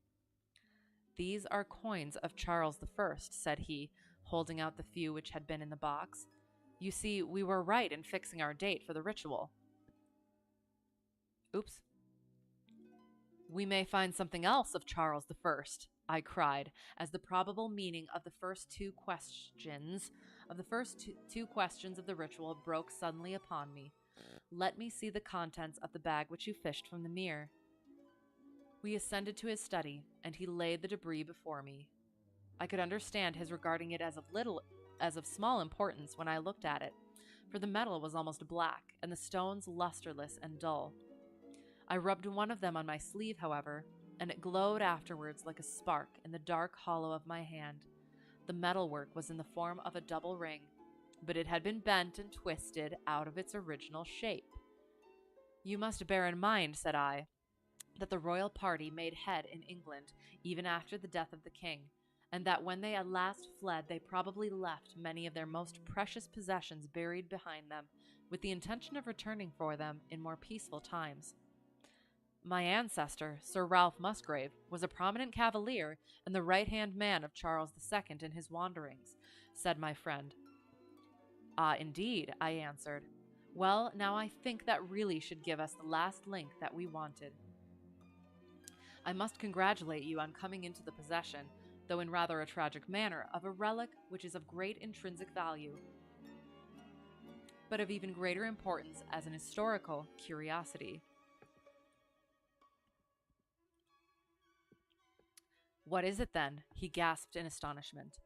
[SPEAKER 1] "These are coins of Charles I," said he, holding out the few which had been in the box. "You see, we were right in fixing our date for the ritual." Oops. "We may find something else of Charles I," I cried, as the probable meaning of the first two questions of the ritual broke suddenly upon me. "Let me see the contents of the bag which you fished from the mere." We ascended to his study, and he laid the debris before me. I could understand his regarding it as of small importance when I looked at it, for the metal was almost black, and the stones lusterless and dull. I rubbed one of them on my sleeve, however, and it glowed afterwards like a spark in the dark hollow of my hand. The metalwork was in the form of a double ring, but it had been bent and twisted out of its original shape. "You must bear in mind," said I, "that the royal party made head in England even after the death of the king, and that when they at last fled they probably left many of their most precious possessions buried behind them, with the intention of returning for them in more peaceful times. My ancestor, Sir Ralph Musgrave, was a prominent cavalier and the right-hand man of Charles II in his wanderings," said my friend. "Ah, indeed," I answered. "Well, now I think that really should give us the last link that we wanted. I must congratulate you on coming into the possession, though in rather a tragic manner, of a relic which is of great intrinsic value, but of even greater importance as an historical curiosity." "What is it, then?" he gasped in astonishment.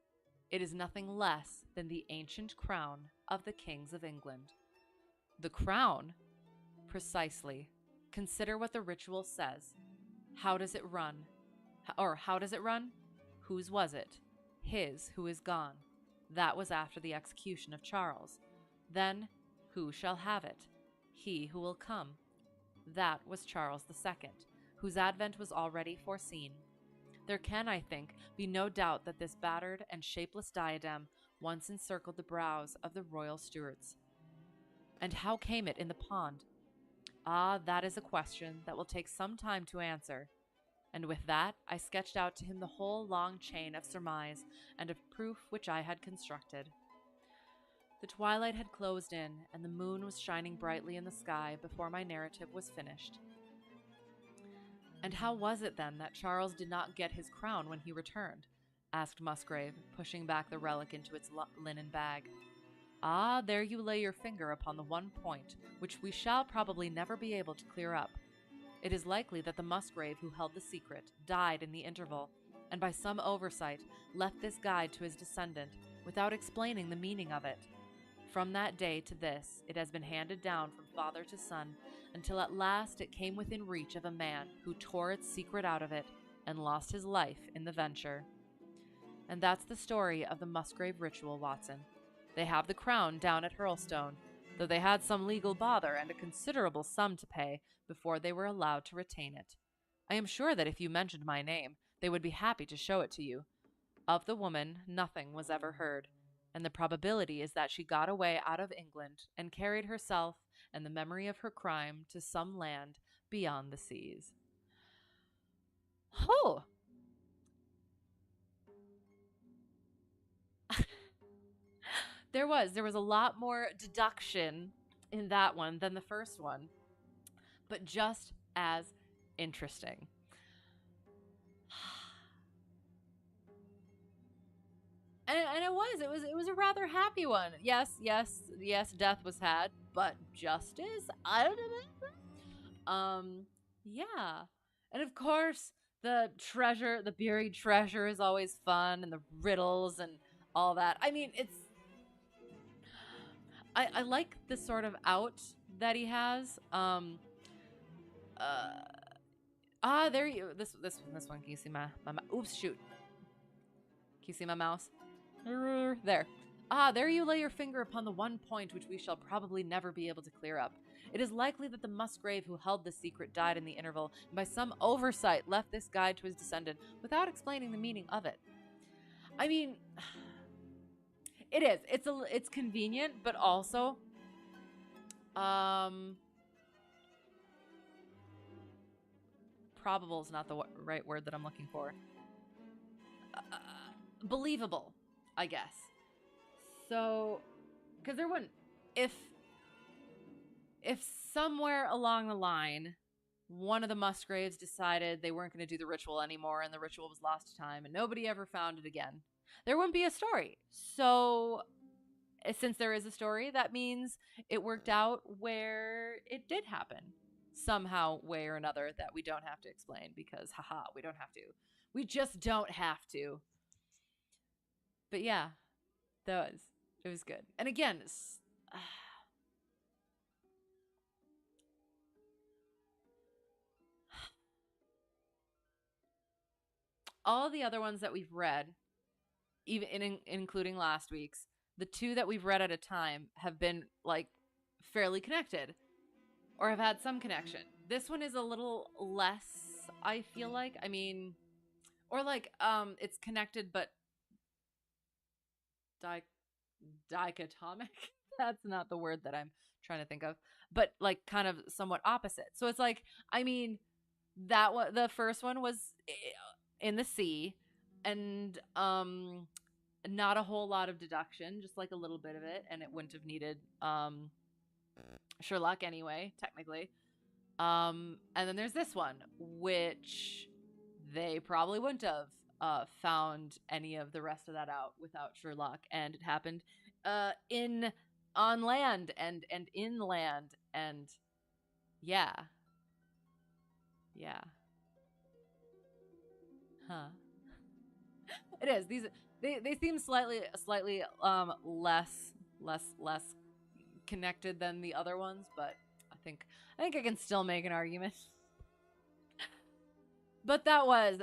[SPEAKER 1] "It is nothing less than the ancient crown of the kings of England." "The crown?" "Precisely. Consider what the ritual says. How does it run? Whose was it? His, who is gone. That was after the execution of Charles. Then, who shall have it? He who will come. That was Charles II, whose advent was already foreseen. There can, I think, be no doubt that this battered and shapeless diadem once encircled the brows of the royal Stuarts. And how came it in the pond? Ah, that is a question that will take some time to answer." And with that, I sketched out to him the whole long chain of surmise and of proof which I had constructed. The twilight had closed in, and the moon was shining brightly in the sky before my narrative was finished. "And how was it, then, that Charles did not get his crown when he returned?" asked Musgrave, pushing back the relic into its linen bag. "Ah, there you lay your finger upon the one point which we shall probably never be able to clear up. It is likely that the Musgrave who held the secret died in the interval, and by some oversight left this guide to his descendant without explaining the meaning of it. From that day to this, it has been handed down from father to son, until at last it came within reach of a man who tore its secret out of it and lost his life in the venture. And that's the story of the Musgrave ritual, Watson. They have the crown down at Hurlstone, though they had some legal bother and a considerable sum to pay before they were allowed to retain it. I am sure that if you mentioned my name, they would be happy to show it to you. Of the woman, nothing was ever heard, and the probability is that she got away out of England and carried herself and the memory of her crime to some land beyond the seas." Oh! There was a lot more deduction in that one than the first one, but just as interesting. And it was a rather happy one. Yes, death was had, but justice, I don't know. Yeah. And of course, the buried treasure is always fun, and the riddles and all that. I mean, I like the sort of out that he has. There you. This one. Can you see my oops, shoot. Can you see my mouse? There. There you lay your finger upon the one point which we shall probably never be able to clear up. It is likely that the Musgrave who held the secret died in the interval, and by some oversight left this guide to his descendant without explaining the meaning of it. I mean, it is. It's convenient, but also, probable is not the right word that I'm looking for. Believable, I guess. So, because there wouldn't, if somewhere along the line, one of the Musgraves decided they weren't going to do the ritual anymore and the ritual was lost to time and nobody ever found it again, there wouldn't be a story. So, since there is a story, that means it worked out where it did happen. Somehow, way or another, that we don't have to explain because, we don't have to. We just don't have to. But yeah, it was good. And again, all the other ones that we've read, even including last week's, the two that we've read at a time have been like fairly connected or have had some connection. This one is a little less, I feel like. I mean, or like it's connected but dichotomic. That's not the word that I'm trying to think of, but like kind of somewhat opposite. So it's like, I mean, that one, the first one was in the sea, and not a whole lot of deduction, just like a little bit of it, and it wouldn't have needed Sherlock anyway, technically. And then there's this one, which they probably wouldn't have found any of the rest of that out without Sherlock, and it happened on land and inland, and yeah. Huh. It is. These they seem slightly less connected than the other ones, but I think I can still make an argument. But that was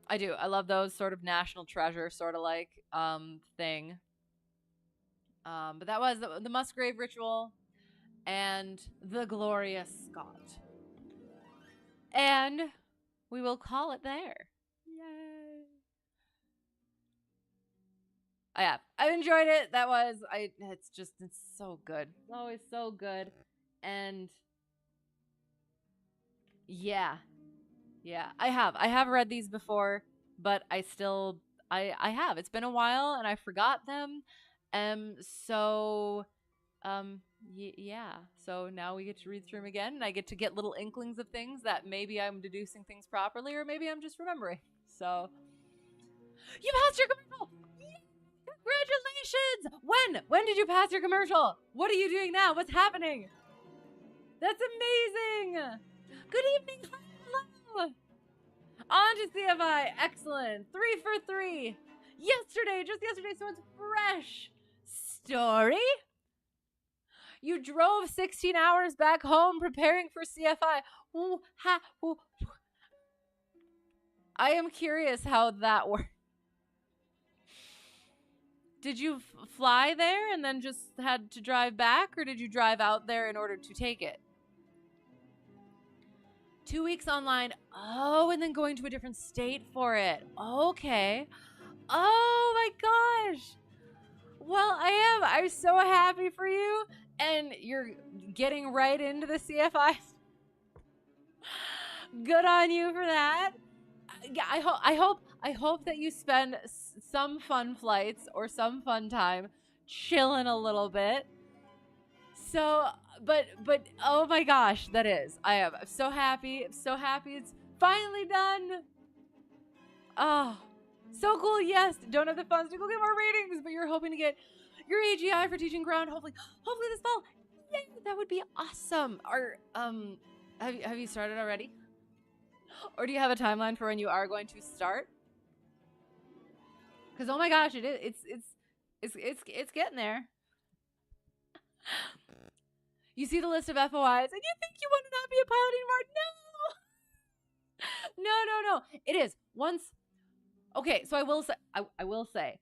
[SPEAKER 1] I love those sort of national treasure sort of like thing. But that was the Musgrave ritual and the Gloria Scott. And we will call it there. Yay. I've enjoyed it. It's so good. It's always so good. And yeah. I have read these before, but I have. It's been a while and I forgot them. So now we get to read through them again, and I get to get little inklings of things that maybe I'm deducing things properly, or maybe I'm just remembering. So you passed your commercial! Congratulations! When did you pass your commercial? What are you doing now? What's happening? That's amazing! Good evening! Hello! On to CFI. Excellent. 3 for 3. Just yesterday, so it's fresh. Story? You drove 16 hours back home preparing for CFI. Ooh, ha, ooh. I am curious how that worked. Did you fly there and then just had to drive back, or did you drive out there in order to take it? 2 weeks online. Oh, and then going to a different state for it. Okay. Oh my gosh. Well, I'm so happy for you, and you're getting right into the CFI. Good on you for that. I hope that you spend some fun flights or some fun time chilling a little bit. So, but oh my gosh, that is. I'm so happy. I'm so happy it's finally done. Oh. So cool, yes. Don't have the funds to go get more ratings, but you're hoping to get your AGI for teaching ground. Hopefully this fall. Yay, that would be awesome. Have you started already? Or do you have a timeline for when you are going to start? Because oh my gosh, it's getting there. You see the list of FOIs and you think you want to not be a pilot anymore? No. It is once. Okay, so I will say,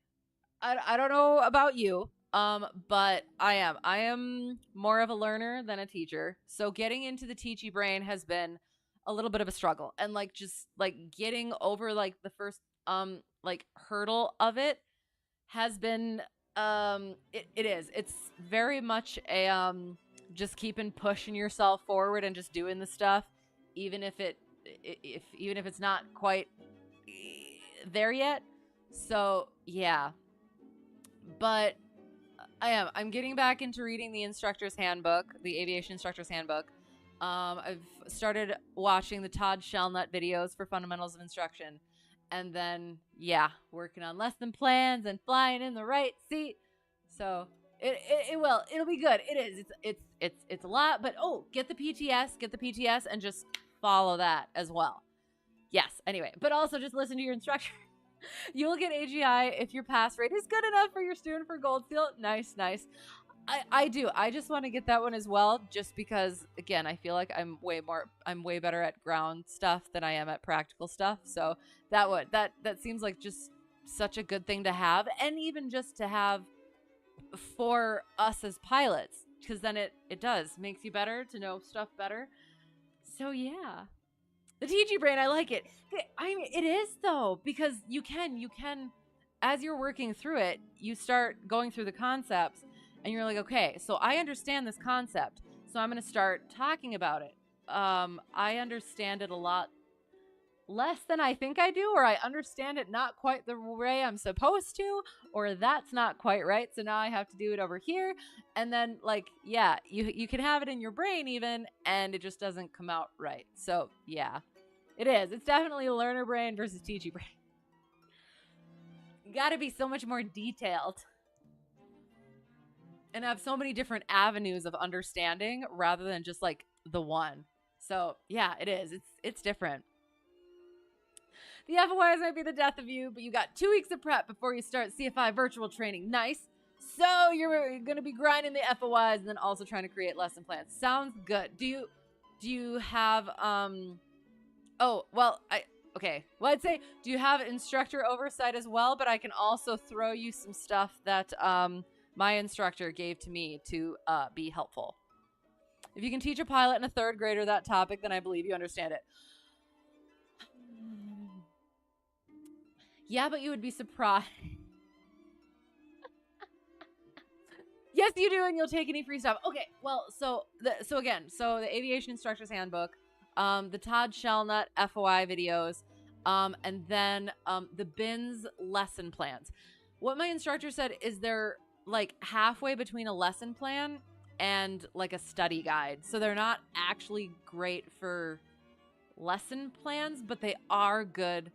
[SPEAKER 1] I don't know about you, but I am more of a learner than a teacher. So getting into the teachy brain has been a little bit of a struggle, and like just like getting over like the first like hurdle of it has been it's very much a just keeping pushing yourself forward and just doing the stuff, even if it's not quite there yet. So yeah, but I'm getting back into reading the instructor's handbook, the aviation instructor's handbook. I've started watching the Todd Shellnut videos for fundamentals of instruction, and then working on lesson plans and flying in the right seat. So it'll be good. It is. It's a lot, but get the PTS and just follow that as well. Yes, anyway, but also just listen to your instructor. You will get AGI if your pass rate is good enough for your student for Gold Seal. Nice. I do. I just want to get that one as well, just because again, I feel like I'm way better at ground stuff than I am at practical stuff. So that seems like just such a good thing to have, and even just to have for us as pilots, because then it does makes you better to know stuff better. So yeah. The TG brain, I like it. I mean, it is though, because you can, as you're working through it, you start going through the concepts, and you're like, okay, so I understand this concept, so I'm going to start talking about it. I understand it a lot less than I think I do, or I understand it not quite the way I'm supposed to, or that's not quite right, so now I have to do it over here. And then, like, yeah, you can have it in your brain even, and it just doesn't come out right. So yeah, it is. It's definitely learner brain versus teacher brain. You gotta be so much more detailed and have so many different avenues of understanding rather than just like the one. So yeah, it is. It's different. The FOIs might be the death of you, but you got 2 weeks of prep before you start CFI virtual training. Nice. So you're going to be grinding the FOIs and then also trying to create lesson plans. Sounds good. Do you have okay. Well, I'd say, do you have instructor oversight as well? But I can also throw you some stuff that my instructor gave to me to be helpful. If you can teach a pilot and a 3rd grader that topic, then I believe you understand it. Yeah, but you would be surprised. Yes, you do, and you'll take any free stuff. Okay, well, so the Aviation Instructor's Handbook, the Todd Shellnut FOI videos, and then the BINS lesson plans. What my instructor said is they're like halfway between a lesson plan and like a study guide. So they're not actually great for lesson plans, but they are good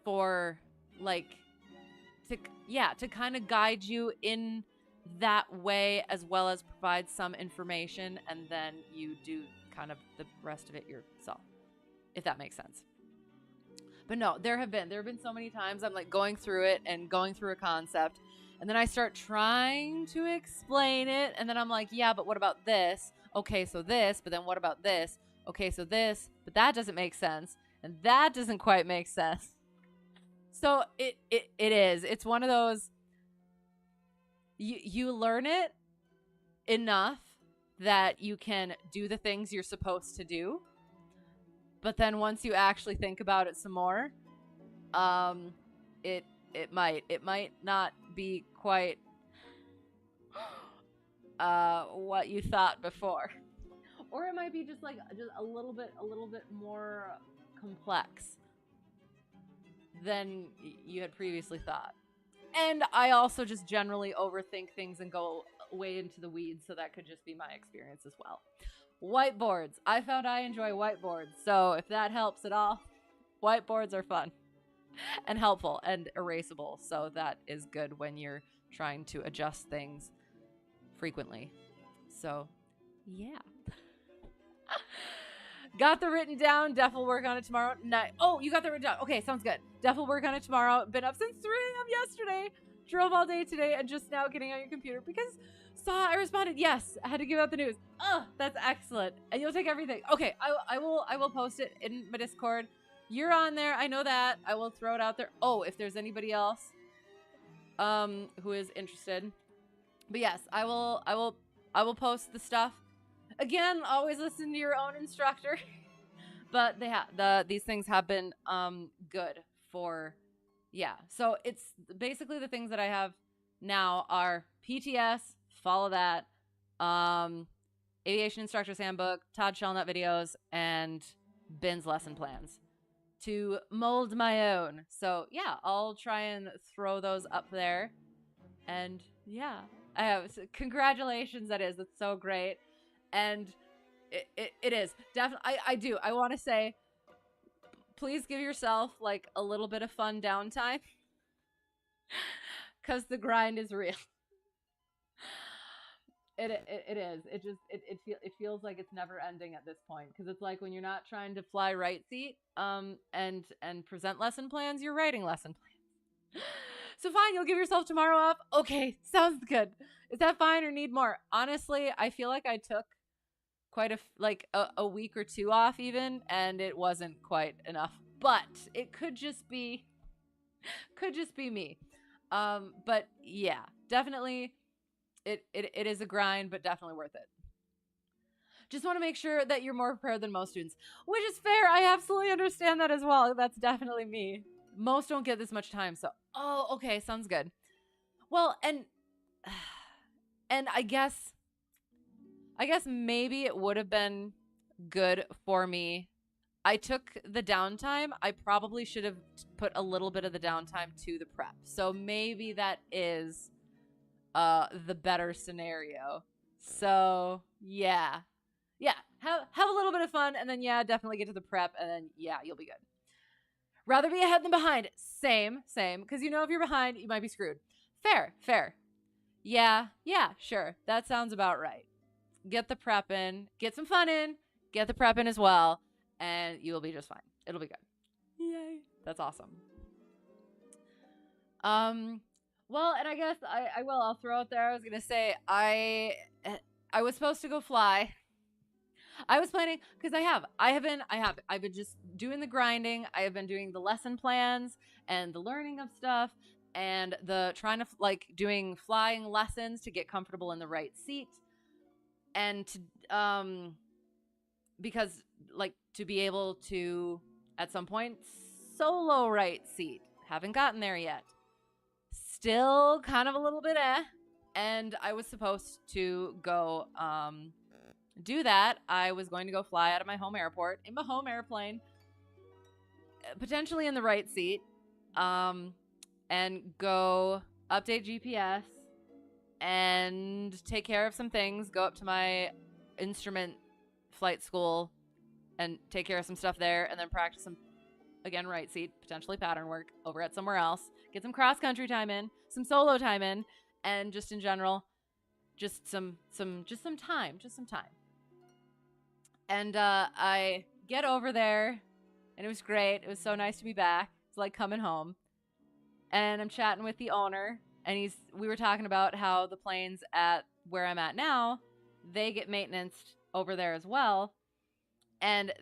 [SPEAKER 1] for like to kind of guide you in that way, as well as provide some information, and then you do kind of the rest of it yourself, if that makes sense. But no, there have been so many times I'm like going through it and going through a concept, and then I start trying to explain it, and then I'm like, yeah, but what about this? Okay, so this, but then what about this? Okay, so this, but that doesn't make sense, and that doesn't quite make sense. So it's one of those, you learn it enough that you can do the things you're supposed to do, but then once you actually think about it some more, it might not be quite what you thought before, or it might be just a little bit more complex than you had previously thought. And I also just generally overthink things and go way into the weeds, so that could just be my experience as well. Whiteboards. I found I enjoy whiteboards, so if that helps at all, whiteboards are fun and helpful and erasable, so that is good when you're trying to adjust things frequently. So, yeah. Got the written down. Def will work on it tomorrow night. Oh, you got that written down. Okay, sounds good. Def will work on it tomorrow. Been up since 3 a.m. yesterday. Drove all day today and just now getting on your computer because saw I responded. Yes, I had to give out the news. Oh, that's excellent. And you'll take everything. Okay, I will post it in my Discord. You're on there. I know that. I will throw it out there. Oh, if there's anybody else who is interested. But yes, I will post the stuff. Again, always listen to your own instructor. But these things have been good for, yeah. So it's basically the things that I have now are PTS, follow that, Aviation Instructor's Handbook, Todd Shellnut videos, and BINS lesson plans to mold my own. So yeah, I'll try and throw those up there. And yeah, I have congratulations. That is, that's so great. And it is definitely, I want to say, please give yourself like a little bit of fun downtime because the grind is real. It is. It feels like it's never ending at this point, because it's like when you're not trying to fly right seat and present lesson plans, you're writing lesson plans. So fine, you'll give yourself tomorrow off. Okay, sounds good. Is that fine or need more? Honestly, I feel like I took quite a week or two off even, and it wasn't quite enough. But it could just be me. But yeah, definitely it is a grind, but definitely worth it. Just want to make sure that you're more prepared than most students, which is fair. I absolutely understand that as well. That's definitely me. Most don't get this much time, so okay, sounds good. Well, and I guess maybe it would have been good for me. I took the downtime. I probably should have put a little bit of the downtime to the prep. So maybe that is the better scenario. So, yeah. Yeah, have a little bit of fun, and then, yeah, definitely get to the prep, and then, yeah, you'll be good. Rather be ahead than behind. Same, because if you're behind, you might be screwed. Fair. Yeah, sure. That sounds about right. Get the prep in, get some fun in, get the prep in as well, and you will be just fine. It'll be good. Yay. That's awesome. Well, and I guess I'll throw out there, I was going to say, I was supposed to go fly. I was planning, because I've been just doing the grinding. I have been doing the lesson plans and the learning of stuff and the trying to doing flying lessons to get comfortable in the right seat. And to, because to be able to, at some point, solo right seat. Haven't gotten there yet. Still kind of a little bit and I was supposed to go, do that. I was going to go fly out of my home airport in my home airplane, potentially in the right seat, and go update GPS and take care of some things, go up to my instrument flight school and take care of some stuff there, and then practice some, again, right seat, potentially pattern work over at somewhere else, get some cross country time in, some solo time in, and just in general, just some time. And I get over there, and it was great. It was so nice to be back. It's like coming home. And I'm chatting with the owner, and we were talking about how the planes at where I'm at now, they get maintenanced over there as well. And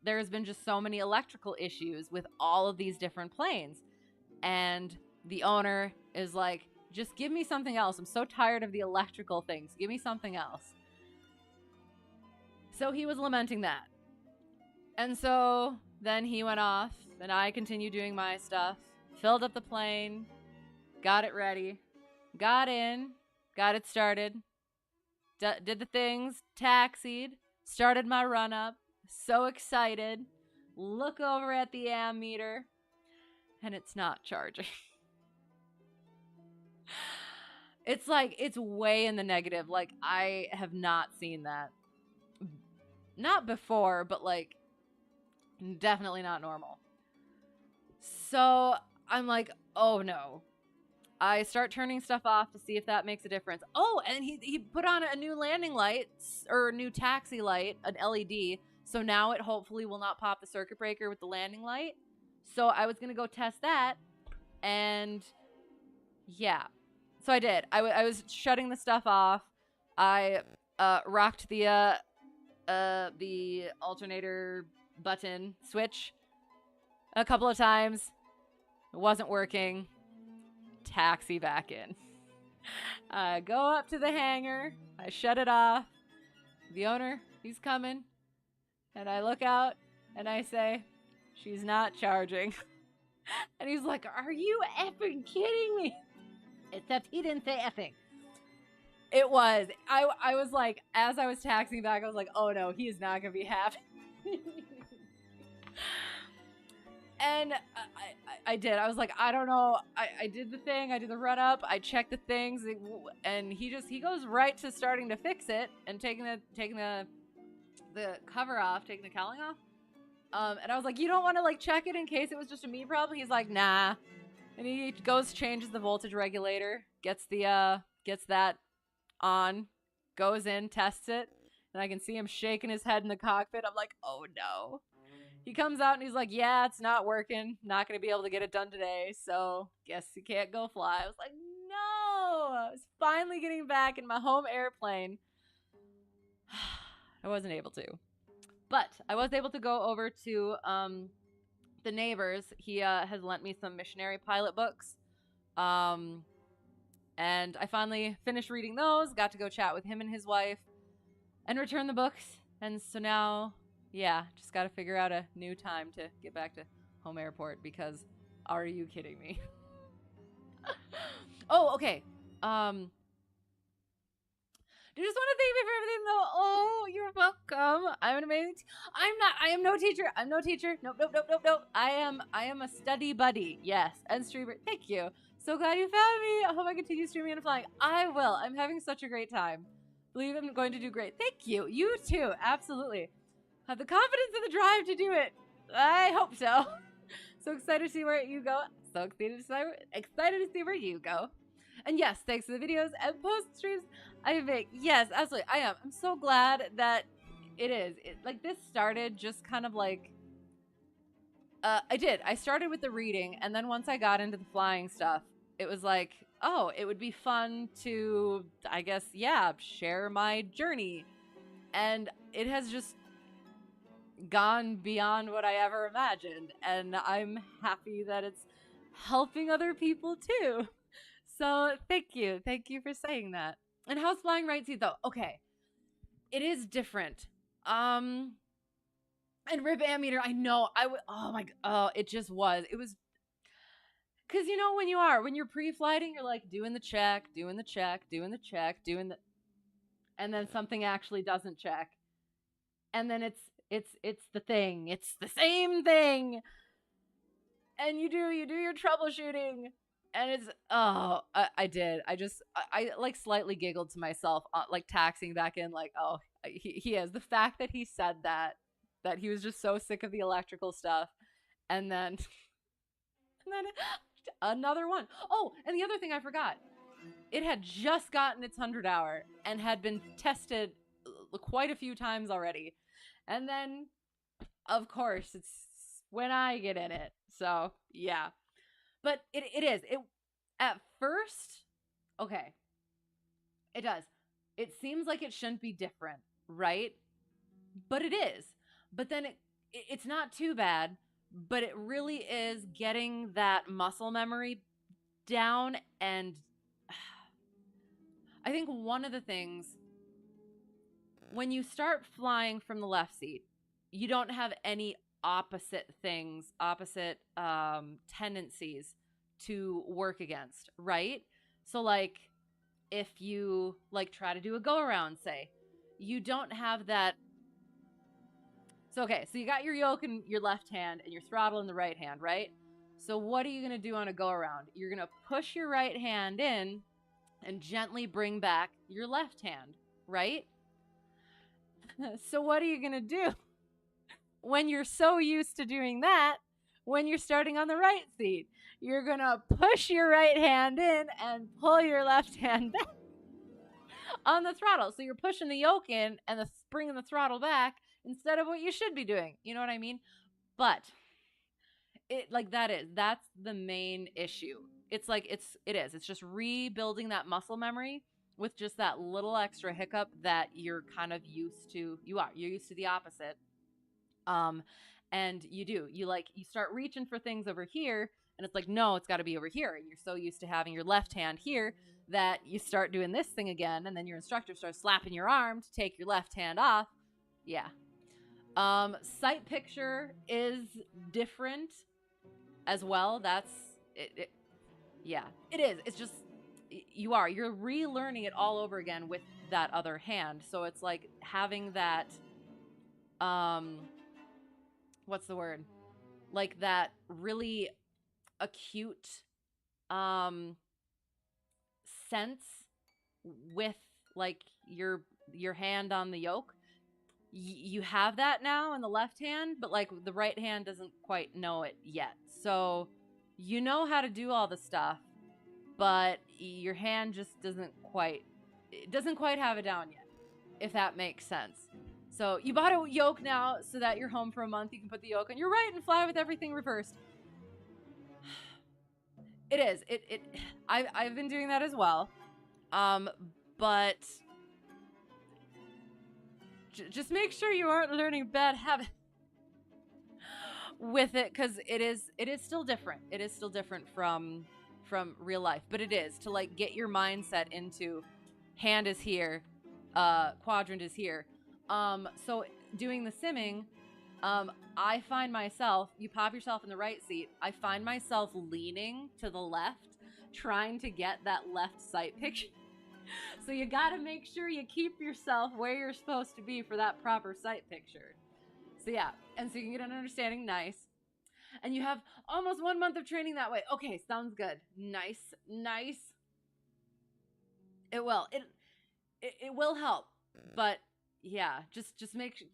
[SPEAKER 1] there's been just so many electrical issues with all of these different planes. And the owner is like, just give me something else. I'm so tired of the electrical things. Give me something else. So he was lamenting that. And so then he went off, and I continued doing my stuff, filled up the plane, got it ready, got in, got it started, did the things, taxied, started my run up, so excited, look over at the ammeter, and it's not charging. It's it's way in the negative. I have not seen that. Not before, but definitely not normal. So I'm like, oh no. I start turning stuff off to see if that makes a difference. Oh, and he put on a new landing light, or a new taxi light, an LED. So now it hopefully will not pop the circuit breaker with the landing light. So I was going to go test that. And yeah. So I did. I was shutting the stuff off. I rocked the alternator button switch a couple of times. It wasn't working. Taxi back in. I go up to the hangar. I shut it off. The owner, he's coming. And I look out and I say, she's not charging. And he's like, are you effing kidding me? Except he didn't say effing. It was. I was like, as I was taxiing back, I was like, oh no, he is not going to be happy. And I did. I was like, I don't know. I did the thing. I did the run up. I checked the things. And he goes right to starting to fix it and taking the cover off, taking the cowling off. And I was like, you don't want to check it in case it was just a me problem? He's like, nah. And he goes, changes the voltage regulator, gets that on, goes in, tests it, and I can see him shaking his head in the cockpit. I'm like, oh no. he comes out and he's like, yeah, it's not working. Not going to be able to get it done today. So guess you can't go fly. I was like, no. I was finally getting back in my home airplane. I wasn't able to. But I was able to go over to the neighbors. He has lent me some missionary pilot books. And I finally finished reading those, got to go chat with him and his wife, and return the books. And so now, yeah, just got to figure out a new time to get back to home airport because are you kidding me? Oh, okay. I just want to thank you for everything, though. Oh, you're welcome. I'm an amazing. I am no teacher. I'm no teacher. Nope. I am a study buddy. Yes, and streamer. Thank you. So glad you found me. I hope I continue streaming and flying. I will. I'm having such a great time. Believe I'm going to do great. Thank you. You too. Absolutely. Have the confidence and the drive to do it. I hope so. So excited to see where you go. So excited to see where you go. And yes, thanks for the videos and post streams I make. Yes, absolutely. I am. I'm so glad that it is. Like, this started just kind of like... I started with the reading, and then once I got into the flying stuff, it was like, oh, it would be fun to, I guess, yeah, share my journey. And it has just gone beyond what I ever imagined. And I'm happy that it's helping other people too. So thank you. Thank you for saying that. And how's flying right seat though? Okay. It is different. And rib ammeter, I know. Oh my god. Oh, it just was. It was because you know when you're pre-flighting, you're like doing the check, and then something actually doesn't check. And then it's the thing. It's the same thing. And you do your troubleshooting. And it's, oh, I did. I like slightly giggled to myself, like taxing back in, like, oh, he is. The fact that he said that he was just so sick of the electrical stuff. And then another one. Oh, and the other thing I forgot. It had just gotten its 100 hour and had been tested quite a few times already. And then, of course, it's when I get in it. So, yeah. But it is. At first, okay. It does. It seems like it shouldn't be different, right? But it is. But then it's not too bad, but it really is getting that muscle memory down. And I think one of the things, when you start flying from the left seat, you don't have any opposite tendencies to work against, right? So like if you like try to do a go around, say, you don't have that. So okay, so you got your yoke in your left hand and your throttle in the right hand, right? So what are you going to do on a go around? You're going to push your right hand in and gently bring back your left hand, right? So what are you going to do when you're so used to doing that when you're starting on the right seat? You're going to push your right hand in and pull your left hand back on the throttle. So you're pushing the yoke in and bringing the throttle back instead of what you should be doing. You know what I mean? But that's the main issue. It's like, it's just rebuilding that muscle memory with just that little extra hiccup that you're kind of used to. You're used to the opposite. And you start reaching for things over here and it's like, no, it's got to be over here. And you're so used to having your left hand here that you start doing this thing again. And then your instructor starts slapping your arm to take your left hand off. Yeah. Sight picture is different as well. That's it. Yeah, it is. It's just, you're relearning it all over again with that other hand. So it's like having that, what's the word? Like that really acute, sense with like your hand on the yoke. You have that now in the left hand, but like the right hand doesn't quite know it yet. So you know how to do all the stuff, but your hand just doesn't quite have it down yet, if that makes sense. So you bought a yoke now so that you're home for a month. You can put the yoke on. You're right and fly with everything reversed. It is. I've been doing that as well. But just make sure you aren't learning bad habits with it, because it is still different. It is still different from real life, but it is to like get your mindset into hand is here, quadrant is here. So doing the simming, I find myself, you pop yourself in the right seat, I find myself leaning to the left, trying to get that left sight picture. So you gotta make sure you keep yourself where you're supposed to be for that proper sight picture. So yeah, and so you can get an understanding, nice. And you have almost 1 month of training that way. Okay, sounds good. Nice. It will. It will help. But yeah, just make sure.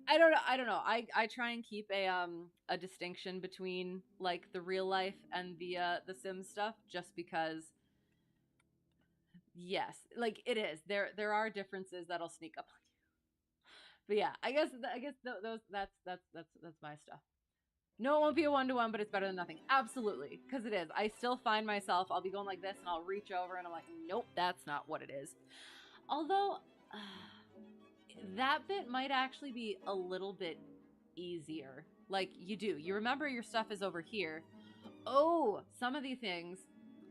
[SPEAKER 1] I don't know. I try and keep a distinction between like the real life and the sim stuff, just because yes, like it is. There are differences that'll sneak up on you. But yeah, I guess those that's my stuff. No, it won't be a 1-to-1, but it's better than nothing. Absolutely, because it is. I still find myself, I'll be going like this, and I'll reach over, and I'm like, nope, that's not what it is. Although, that bit might actually be a little bit easier. Like, you remember your stuff is over here. Oh, some of these things,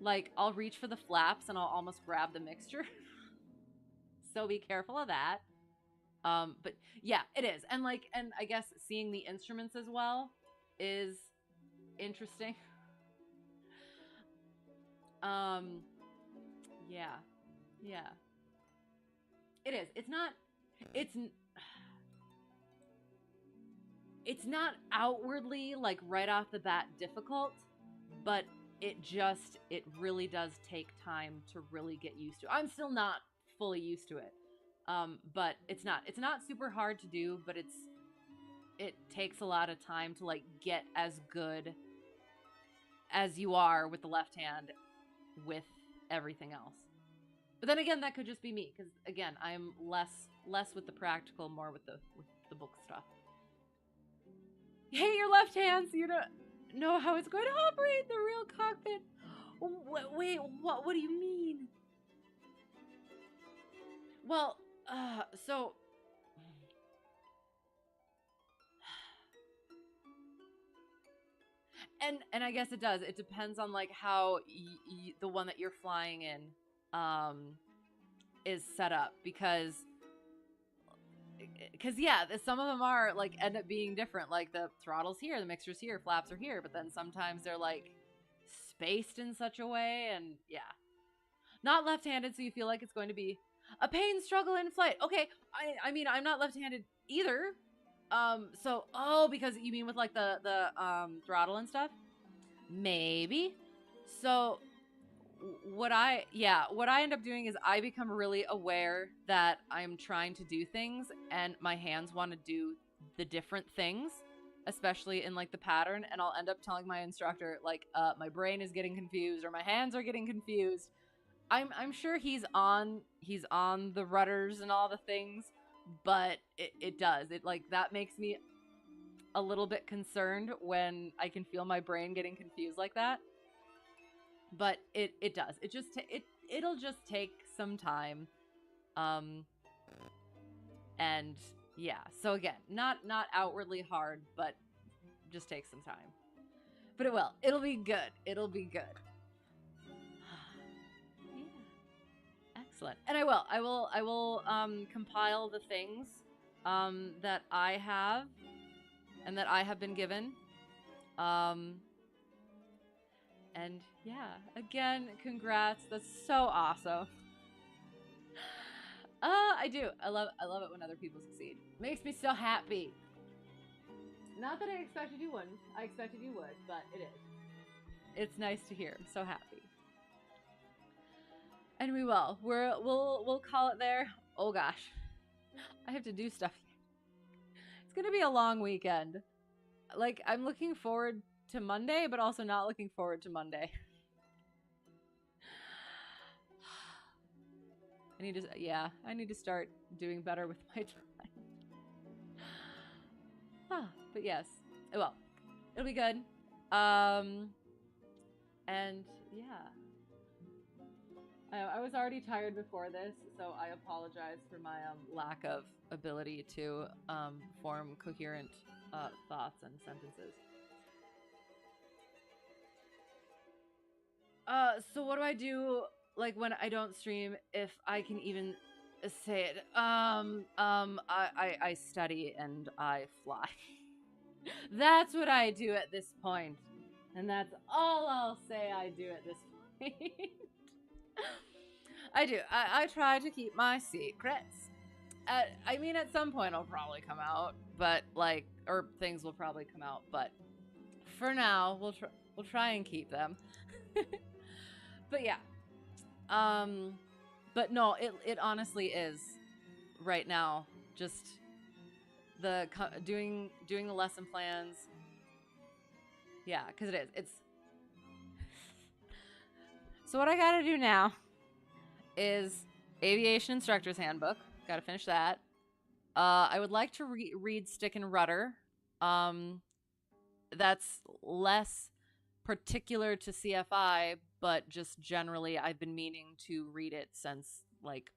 [SPEAKER 1] like, I'll reach for the flaps, and I'll almost grab the mixture. So be careful of that. But yeah, it is. And I guess seeing the instruments as well is interesting. Yeah. It is. It's not outwardly like right off the bat difficult, but it really does take time to really get used to. I'm still not fully used to it. But it's not super hard to do, but it takes a lot of time to like get as good as you are with the left hand with everything else. But then again, that could just be me, because again, I'm less with the practical, more with the book stuff. Hey, your left hand, so you don't know how it's going to operate the real cockpit. Wait, what do you mean? Well, so and I guess it does. It depends on like how the one that you're flying in is set up, because yeah, some of them are like end up being different. Like the throttle's here, the mixer's here, flaps are here, but then sometimes they're like spaced in such a way, and yeah, not left-handed, so you feel like it's going to be a pain struggle in flight. Okay, I mean I'm not left-handed either. So because you mean with like the throttle and stuff? Maybe. So what I end up doing is I become really aware that I'm trying to do things and my hands want to do the different things, especially in like the pattern, and I'll end up telling my instructor like my brain is getting confused or my hands are getting confused. I'm sure he's on the rudders and all the things, but it does. It like that makes me a little bit concerned when I can feel my brain getting confused like that. But it does. It'll just take some time. And yeah. So again, not outwardly hard, but just takes some time. But it will. It'll be good. It'll be good. Excellent. And I will compile the things that I have and that I have been given. And yeah, again, congrats. That's so awesome. I do. I love it when other people succeed. Makes me so happy. Not that I expected you wouldn't. I expected you would, but it is. It's nice to hear. I'm so happy. And we will. We'll call it there. Oh gosh. I have to do stuff. It's gonna be a long weekend. Like, I'm looking forward to Monday, but also not looking forward to Monday. I need to start doing better with my time. But yes, well, it'll be good. And yeah, I was already tired before this, so I apologize for my lack of ability to form coherent thoughts and sentences. So what do I do like when I don't stream, if I can even say it? I study and I fly. That's what I do at this point. And that's all I'll say I do at this point. I do. I try to keep my secrets. I mean, at some point I'll probably come out, but like, or things will probably come out, but for now we'll try and keep them. But yeah, but no, it honestly is right now just the doing the lesson plans. Yeah, because it is. It's so what I gotta do now is aviation instructor's handbook. Gotta finish that. I would like to read Stick and Rudder. That's less particular to CFI, but just generally I've been meaning to read it since like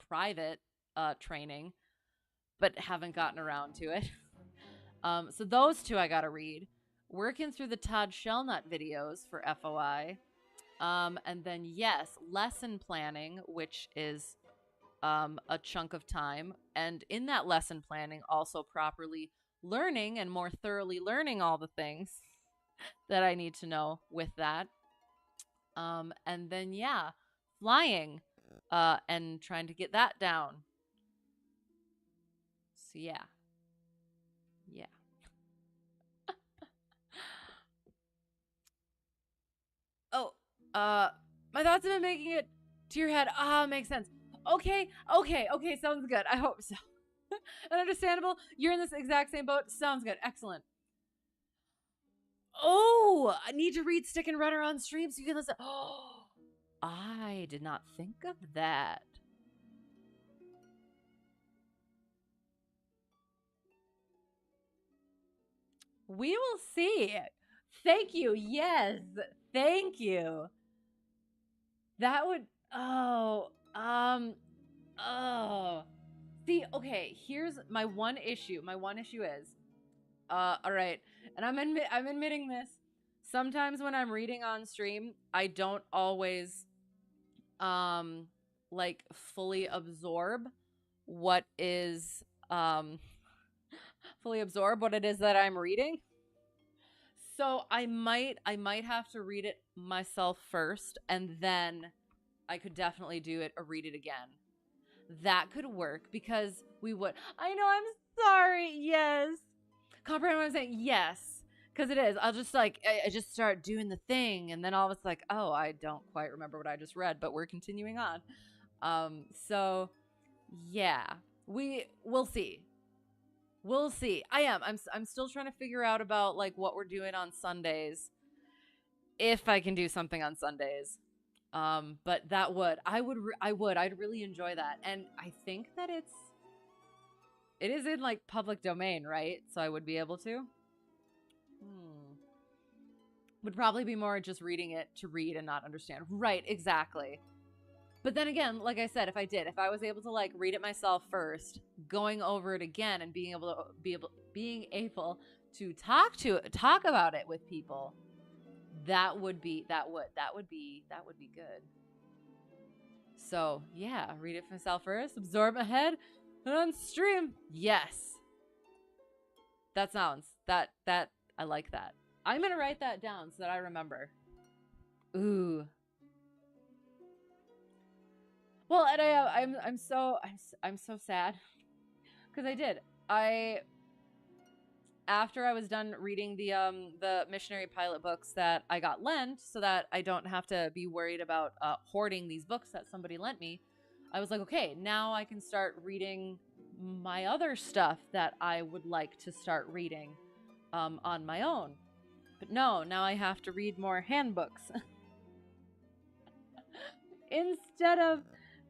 [SPEAKER 1] private training, but haven't gotten around to it. So those two I gotta read. Working through the Todd Shellnut videos for FOI. And then yes, lesson planning, which is a chunk of time. And in that lesson planning, also properly learning and more thoroughly learning all the things that I need to know with that. And then, yeah, flying and trying to get that down. So, yeah. Yeah. Oh, my thoughts have been making it to your head. Makes sense. Okay, sounds good. I hope so. And understandable. You're in this exact same boat. Sounds good. Excellent. Oh, I need to read Stick and Rudder on stream so you can listen. Oh, I did not think of that. We will see. Thank you. Yes. Thank you. That would see, okay, here's my one issue. My one issue is all right, and I'm admitting this. Sometimes when I'm reading on stream, I don't always like fully absorb what is fully absorb what it is that I'm reading. So I might have to read it myself first, and then I could definitely do it or read it again. That could work because we would. I know. I'm sorry. Yes. Comprehend what I'm saying? Yes. Because it is. I'll just like I just start doing the thing, and then all of it's like, oh, I don't quite remember what I just read, but we're continuing on. So yeah, we'll see. We'll see. I'm still trying to figure out about like what we're doing on Sundays. If I can do something on Sundays. But I'd really enjoy that. And I think that it is in like public domain, right? So I would be able to. Would probably be more just reading it to read and not understand. Right, exactly. But then again, like I said, if I was able to like read it myself first, going over it again and being able to talk about it with people, that would be good. So yeah, read it for myself first, absorb my head, and on stream. Yes. That sounds that I like that. I'm gonna write that down so that I remember. Ooh. Well, and I'm so sad because after I was done reading the missionary pilot books that I got lent, so that I don't have to be worried about hoarding these books that somebody lent me. I was like, okay, now I can start reading my other stuff that I would like to start reading on my own. But no, now I have to read more handbooks instead of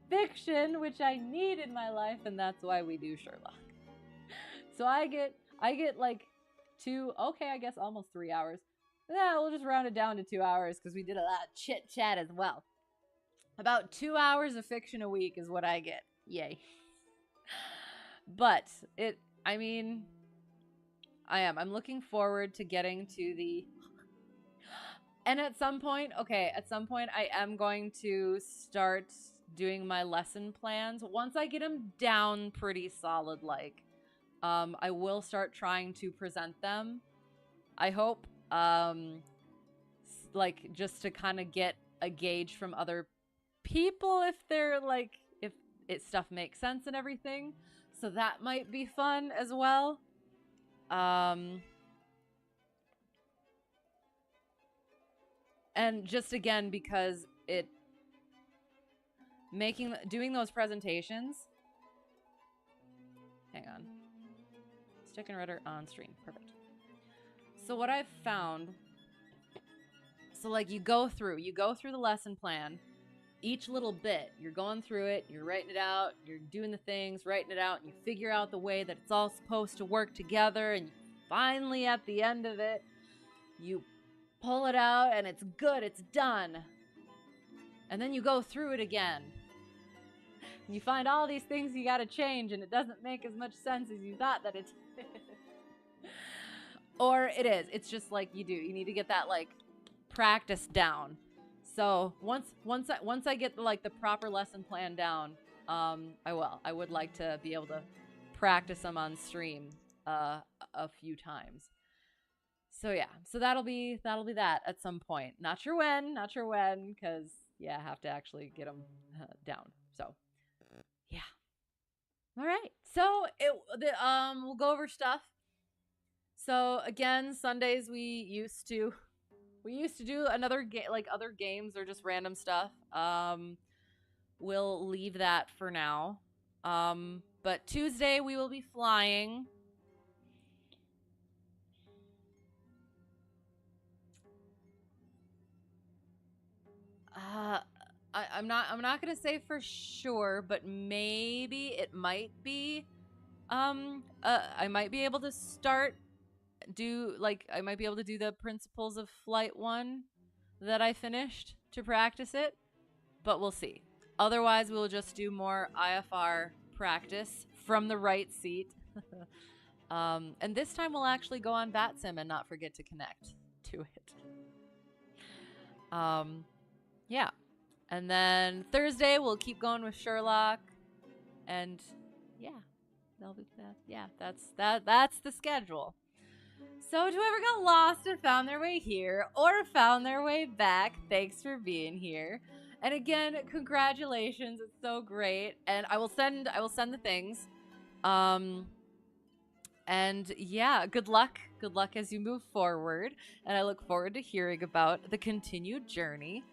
[SPEAKER 1] fiction, which I need in my life, and that's why we do Sherlock. So I get like I guess almost 3 hours. Yeah, we'll just round it down to 2 hours because we did a lot of chit chat as well. About 2 hours of fiction a week is what I get. Yay. But I'm looking forward to getting to the... And at some point I am going to start doing my lesson plans. Once I get them down pretty solid, I will start trying to present them. I hope, just to kind of get a gauge from other people if they're if stuff makes sense and everything. So that might be fun as well. And just again, because doing those presentations. Hang on. Stick and rudder on stream. Perfect. So what I've found, you go through the lesson plan, each little bit, you're going through it, you're writing it out, you're doing the things, writing it out, and you figure out the way that it's all supposed to work together, and finally at the end of it, you pull it out, and it's good, it's done. And then you go through it again. And you find all these things you gotta change, and it doesn't make as much sense as you thought that it did. Or it is. It's just you need to get that practice down. So once I get the proper lesson plan down, I would like to be able to practice them on stream a few times. So yeah, so that'll be that at some point. Not sure when, because I have to actually get them down. So yeah. All right. So we'll go over stuff. So again, Sundays we used to do another other games or just random stuff. We'll leave that for now. But Tuesday we will be flying. I'm not gonna say for sure, but maybe it might be. I might be able to I might be able to do the Principles of Flight one that I finished to practice it, but we'll see. Otherwise, we'll just do more IFR practice from the right seat. And this time we'll actually go on VATSIM and not forget to connect to it. Yeah. And then Thursday we'll keep going with Sherlock. And yeah, that'll be that. Yeah, that's the schedule. So to whoever got lost and found their way here or found their way back, thanks for being here. And again, congratulations. It's so great. And I will send the things. And yeah, good luck. Good luck as you move forward. And I look forward to hearing about the continued journey.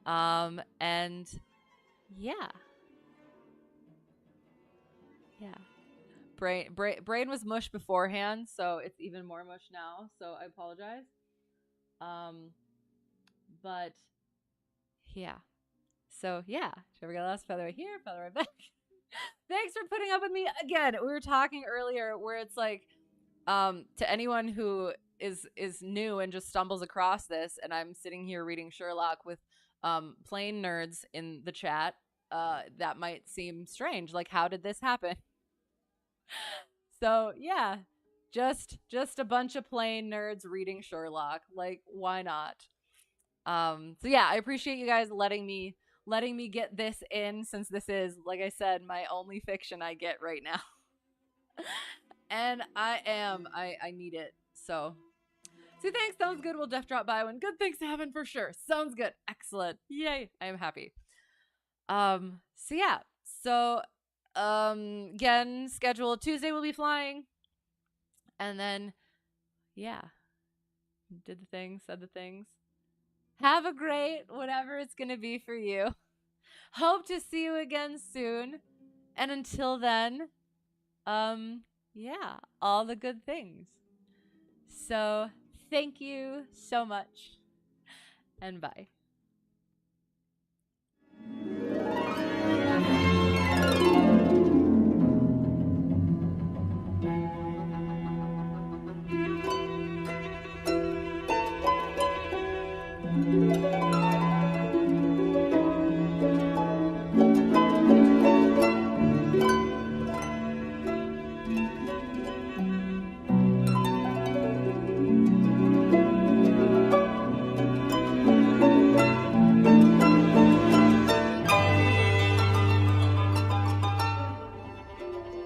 [SPEAKER 1] And yeah. Yeah. Brain was mush beforehand, so it's even more mush now, so I apologize. But yeah. So yeah, we got lost, feather right here, feather right back. Thanks for putting up with me again. We were talking earlier where it's to anyone who is new and just stumbles across this, and I'm sitting here reading Sherlock with plain nerds in the chat, that might seem strange. How did this happen? So yeah, just a bunch of plain nerds reading Sherlock. Why not? So yeah, I appreciate you guys letting me get this in, since this is, like I said, my only fiction I get right now. And I need it. So thanks, sounds good. We'll def drop by when good things happen for sure. Sounds good. Excellent. Yay. I am happy. So yeah. So again, schedule Tuesday we'll be flying. And then yeah. Did the things, said the things. Have a great whatever it's gonna be for you. Hope to see you again soon. And until then, yeah, all the good things. So thank you so much, and bye.